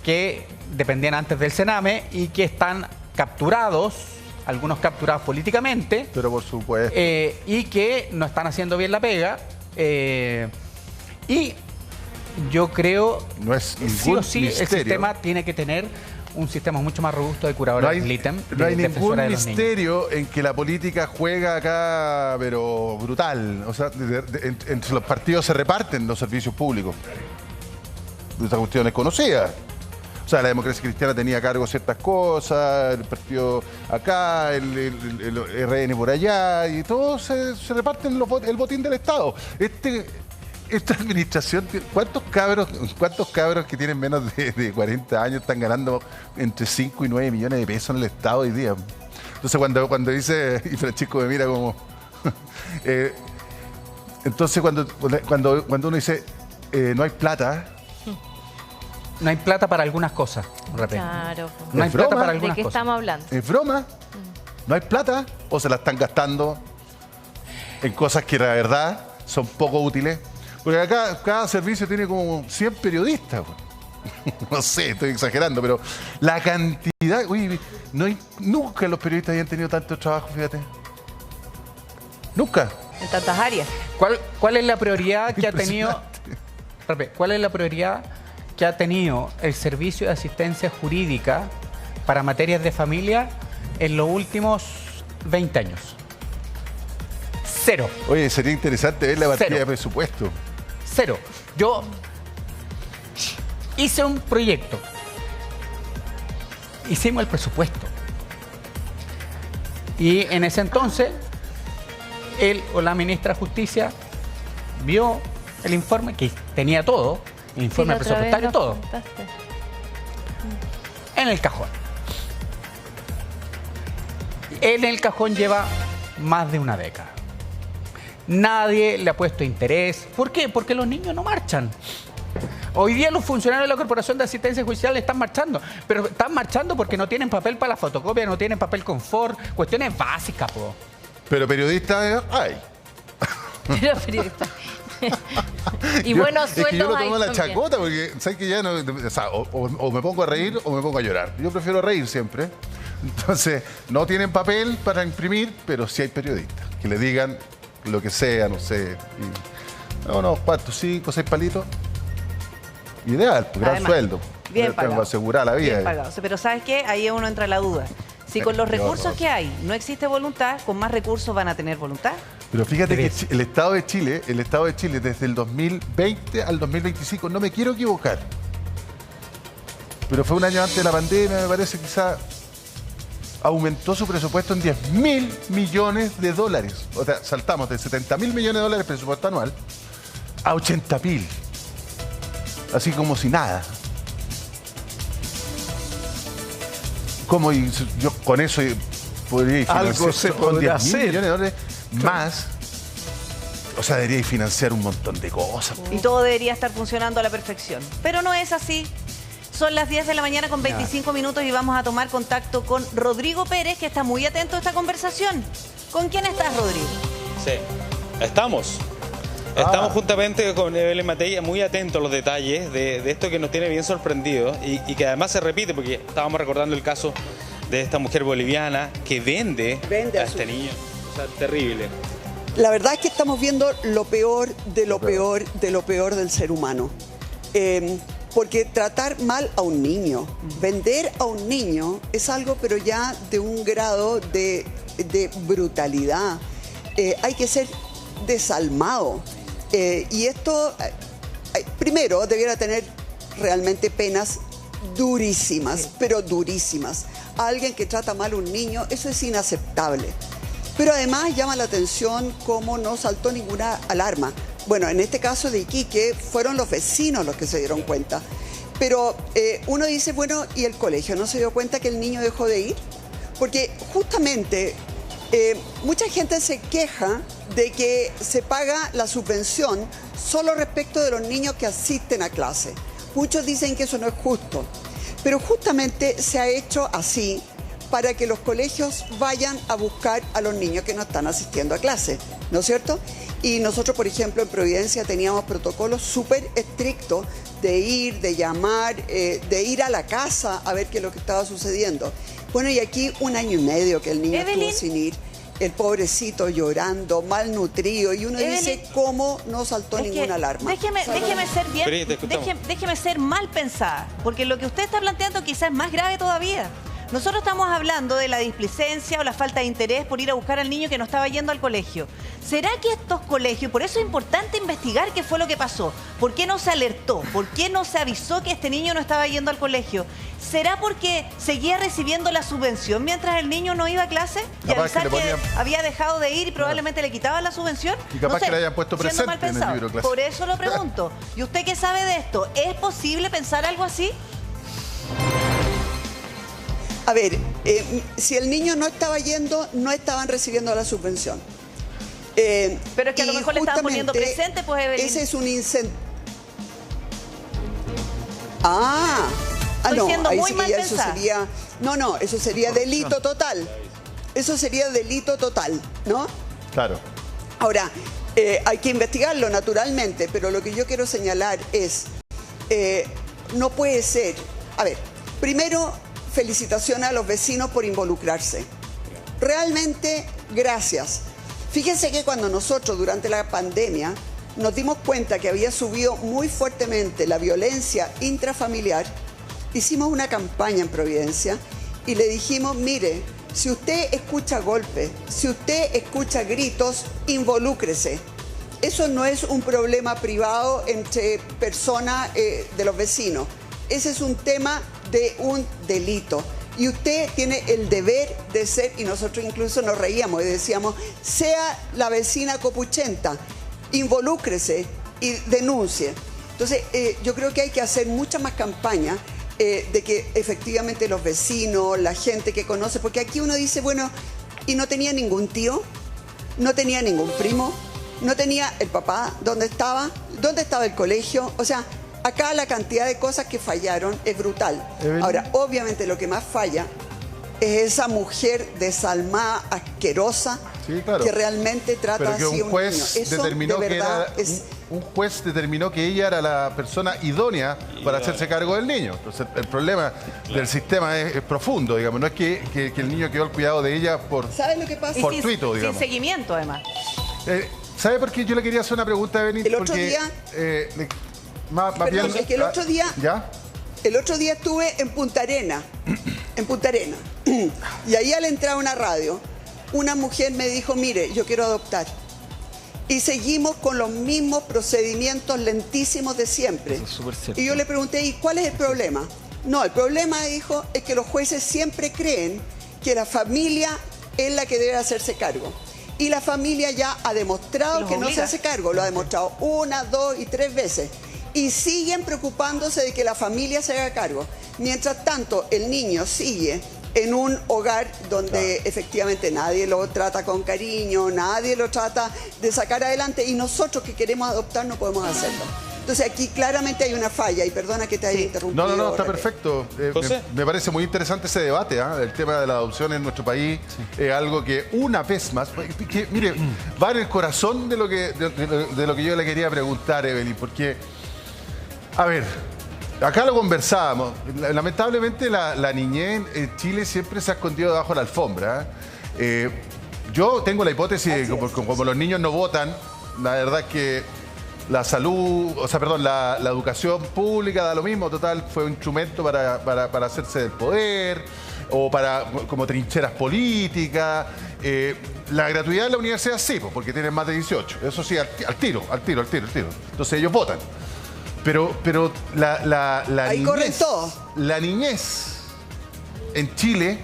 que dependían antes del Sename y que están capturados, algunos capturados políticamente. Pero por supuesto. Y que no están haciendo bien la pega. Y yo creo no es sí o sí misterio. El sistema tiene que tener un sistema mucho más robusto de curadores del ítem. No hay ningún misterio en que la política juega acá, pero brutal. O sea, entre los partidos se reparten los servicios públicos. Esa cuestión es conocida. O sea, la democracia cristiana tenía a cargo ciertas cosas, el partido acá, el RN por allá, y todos se reparten el botín del Estado. Esta administración, ¿cuántos cabros que tienen menos de 40 años están ganando entre 5 y 9 millones de pesos en el Estado hoy día? Entonces cuando dice, y Francisco me mira como... entonces cuando uno dice, no hay plata... No hay plata para algunas cosas, repito. Claro. No hay plata para algunas cosas. ¿De qué estamos hablando? ¿Es broma? ¿No hay plata? ¿O se la están gastando en cosas que la verdad son poco útiles? Porque acá cada servicio tiene como 100 periodistas. No sé, estoy exagerando, pero la cantidad... Uy, nunca los periodistas habían tenido tanto trabajo, fíjate. Nunca. En tantas áreas. ¿Cuál es la prioridad que ha tenido... ¿Cuál es la prioridad que ha tenido el servicio de asistencia jurídica para materias de familia en los últimos 20 años? Cero. Oye, sería interesante ver la partida de presupuesto. Cero. Yo hice un proyecto. Hicimos el presupuesto. Y en ese entonces, él o la ministra de Justicia vio el informe, que tenía todo, el informe presupuestario, todo. En el cajón. En el cajón lleva más de una década. Nadie le ha puesto interés. ¿Por qué? Porque los niños no marchan. Hoy día los funcionarios de la Corporación de Asistencia Judicial están marchando. Pero están marchando porque no tienen papel para la fotocopia, no tienen papel confort. Cuestiones básicas, po. Pero periodistas hay. Pero periodistas. Y buenos sueldos. Es que yo lo tomo la chacota porque sabes que ya no, o sea, o me pongo a reír o me pongo a llorar. Yo prefiero reír siempre. Entonces, no tienen papel para imprimir, pero sí hay periodistas que le digan lo que sea, no sé. Unos 4, 5, 6 palitos. Ideal, pues, gran sueldo. Bien pagado. Tengo asegurada la vida. Bien pagado. Pero ¿sabes qué? Ahí uno entra en la duda. Si con los recursos que hay no existe voluntad, con más recursos van a tener voluntad. Pero fíjate que el Estado de Chile desde el 2020 al 2025, no me quiero equivocar, pero fue un año antes de la pandemia, me parece, quizá aumentó su presupuesto en 10.000 millones de dólares. O sea, saltamos de 70.000 millones de dólares presupuesto anual a 80.000. Así como si nada. ¿Cómo? Yo con eso podría financiar algo se podrá hacer. 10.000 millones de dólares más. O sea, debería financiar un montón de cosas. Y todo debería estar funcionando a la perfección. Pero no es así. Son las 10 de la mañana con 25 minutos y vamos a tomar contacto con Rodrigo Pérez, que está muy atento a esta conversación. ¿Con quién estás, Rodrigo? Sí, estamos juntamente con Evelyn Matei muy atentos a los detalles de esto que nos tiene bien sorprendidos y que además se repite, porque estábamos recordando el caso de esta mujer boliviana que vende a este niño. O sea, terrible. La verdad es que estamos viendo lo peor de lo peor de lo peor del ser humano. Porque tratar mal a un niño, vender a un niño es algo pero ya de un grado de brutalidad. Hay que ser desalmado. Y esto, primero, debiera tener realmente penas durísimas, pero durísimas. A alguien que trata mal a un niño, eso es inaceptable. Pero además llama la atención cómo no saltó ninguna alarma. Bueno, en este caso de Iquique fueron los vecinos los que se dieron cuenta. Pero uno dice, bueno, ¿y el colegio no se dio cuenta que el niño dejó de ir? Porque justamente mucha gente se queja de que se paga la subvención solo respecto de los niños que asisten a clase. Muchos dicen que eso no es justo. Pero justamente se ha hecho así para que los colegios vayan a buscar a los niños que no están asistiendo a clase, ¿no es cierto? Y nosotros, por ejemplo, en Providencia teníamos protocolos súper estrictos de ir, de llamar, de ir a la casa a ver qué es lo que estaba sucediendo. Bueno, y aquí 1 año y medio que el niño estuvo sin ir, el pobrecito llorando, malnutrido, y uno dice, ¿cómo no saltó ninguna alarma? Déjeme ser mal pensada, porque lo que usted está planteando quizás es más grave todavía. Nosotros estamos hablando de la displicencia o la falta de interés por ir a buscar al niño que no estaba yendo al colegio. ¿Será que estos colegios, por eso es importante investigar qué fue lo que pasó? ¿Por qué no se alertó? ¿Por qué no se avisó que este niño no estaba yendo al colegio? ¿Será porque seguía recibiendo la subvención mientras el niño no iba a clase? ¿Y avisar que había dejado de ir y probablemente le quitaban la subvención? Y capaz que le hayan puesto presente en el libro de clase. Por eso lo pregunto. ¿Y usted qué sabe de esto? ¿Es posible pensar algo así? A ver, si el niño no estaba yendo, no estaban recibiendo la subvención. Pero es que a lo mejor le estaban poniendo presente, pues, Evelyn. Ese es un incentivo. Estoy siendo ahí muy sí mal que ya eso pensada. sería... No, eso sería delito total. Eso sería delito total, ¿no? Claro. Ahora, hay que investigarlo naturalmente, pero lo que yo quiero señalar es, no puede ser... A ver, primero, felicitaciones a los vecinos por involucrarse. Realmente, gracias. Fíjense que cuando nosotros, durante la pandemia, nos dimos cuenta que había subido muy fuertemente la violencia intrafamiliar, hicimos una campaña en Providencia y le dijimos, mire, si usted escucha golpes, si usted escucha gritos, involúcrese. Eso no es un problema privado entre personas de los vecinos. Ese es un tema de un delito. Y usted tiene el deber de ser, y nosotros incluso nos reíamos y decíamos, sea la vecina copuchenta, involúcrese y denuncie. Entonces, yo creo que hay que hacer mucha más campaña de que efectivamente los vecinos, la gente que conoce, porque aquí uno dice, bueno, y no tenía ningún tío, no tenía ningún primo, no tenía el papá, ¿dónde estaba el colegio? O sea, acá la cantidad de cosas que fallaron es brutal. Ahora, obviamente lo que más falla es esa mujer desalmada, asquerosa, que realmente trata así a un niño. Eso determinó de verdad un juez determinó que ella era la persona idónea para hacerse cargo del niño. Entonces, el problema del sistema es profundo, digamos. No es que el niño quedó al cuidado de ella ¿Sabes lo que pasa? fortuito, digamos. Sin seguimiento, además. ¿Sabe por qué yo le quería hacer una pregunta a Evelyn? El otro día... Perdón, es que el otro día... ¿Ya? El otro día estuve en Punta Arena, y ahí al entrar a una radio, una mujer me dijo, mire, yo quiero adoptar. Y seguimos con los mismos procedimientos lentísimos de siempre. Y yo le pregunté, ¿y cuál es el problema? No, el problema, dijo, es que los jueces siempre creen que la familia es la que debe hacerse cargo. Y la familia ya ha demostrado que no se hace cargo, lo ha demostrado 1, 2 y 3 veces. Y siguen preocupándose de que la familia se haga cargo. Mientras tanto, el niño sigue en un hogar donde efectivamente nadie lo trata con cariño, nadie lo trata de sacar adelante y nosotros que queremos adoptar no podemos hacerlo. Entonces aquí claramente hay una falla y perdona que te haya interrumpido. No, está perfecto. Me parece muy interesante ese debate, el tema de la adopción en nuestro país es algo que una vez más, que, mire, va en el corazón de lo que yo le quería preguntar, Evelyn, porque, a ver, acá lo conversábamos, lamentablemente la niñez en Chile siempre se ha escondido debajo de la alfombra. Yo tengo la hipótesis de que como los niños no votan, la verdad es que la salud, la educación pública da lo mismo, total, fue un instrumento para hacerse del poder o como trincheras políticas. La gratuidad de la universidad sí, porque tienen más de 18, eso sí, al tiro. Entonces ellos votan. Pero ahí corren todos. La niñez en Chile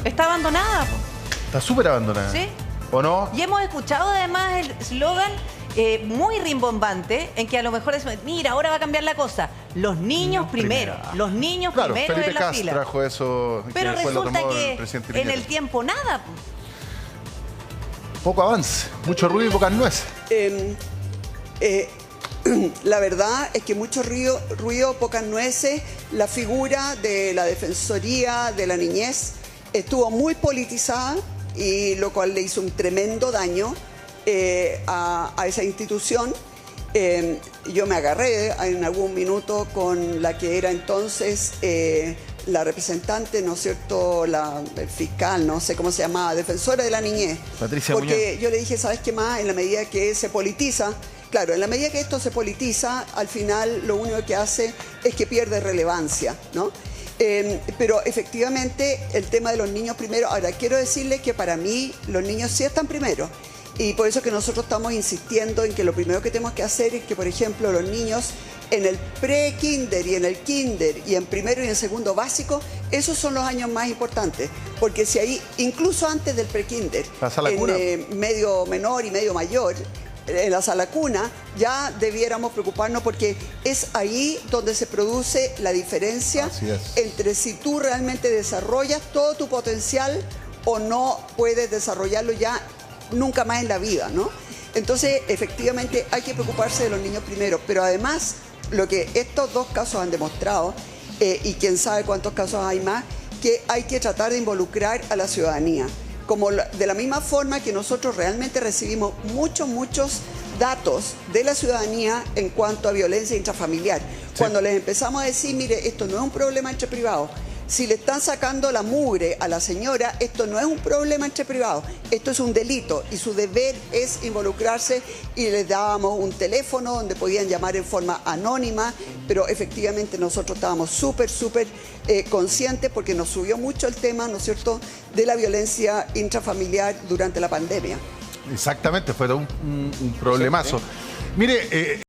está abandonada. Está súper abandonada. ¿Sí? ¿O no? Y hemos escuchado además el eslogan muy rimbombante en que a lo mejor es, mira, ahora va a cambiar la cosa. Los niños primero. Los niños primero Felipe en la Kast fila. trajo eso. Pero resulta que en el tiempo nada. Poco avance, mucho ruido y pocas nueces. La verdad es que mucho ruido, pocas nueces. La figura de la Defensoría de la Niñez estuvo muy politizada y lo cual le hizo un tremendo daño a esa institución. Yo me agarré en algún minuto con la que era entonces la representante, ¿no es cierto?, el fiscal, no sé cómo se llamaba, defensora de la niñez. Patricia Porque Muñoz. yo le dije, ¿sabes qué más? En la medida que se politiza, claro, en la medida que esto se politiza, al final lo único que hace es que pierde relevancia, ¿no? Pero efectivamente el tema de los niños primero, ahora quiero decirles que para mí los niños sí están primero. Y por eso que nosotros estamos insistiendo en que lo primero que tenemos que hacer es que, por ejemplo, los niños en el pre-kinder y en el kinder y en primero y en segundo básico, esos son los años más importantes. Porque si ahí, incluso antes del pre-kinder, en medio menor y medio mayor, en la sala cuna, ya debiéramos preocuparnos porque es ahí donde se produce la diferencia entre si tú realmente desarrollas todo tu potencial o no puedes desarrollarlo ya nunca más en la vida, ¿no? Entonces, efectivamente, hay que preocuparse de los niños primero, pero además, lo que estos dos casos han demostrado, y quién sabe cuántos casos hay más, que hay que tratar de involucrar a la ciudadanía. De la misma forma que nosotros realmente recibimos muchos datos de la ciudadanía en cuanto a violencia intrafamiliar. Cuando les empezamos a decir, mire, esto no es un problema entre privados. Si le están sacando la mugre a la señora, esto no es un problema entre privados, esto es un delito y su deber es involucrarse y les dábamos un teléfono donde podían llamar en forma anónima, pero efectivamente nosotros estábamos súper conscientes porque nos subió mucho el tema, ¿no es cierto?, de la violencia intrafamiliar durante la pandemia. Exactamente, fue un problemazo. Mire...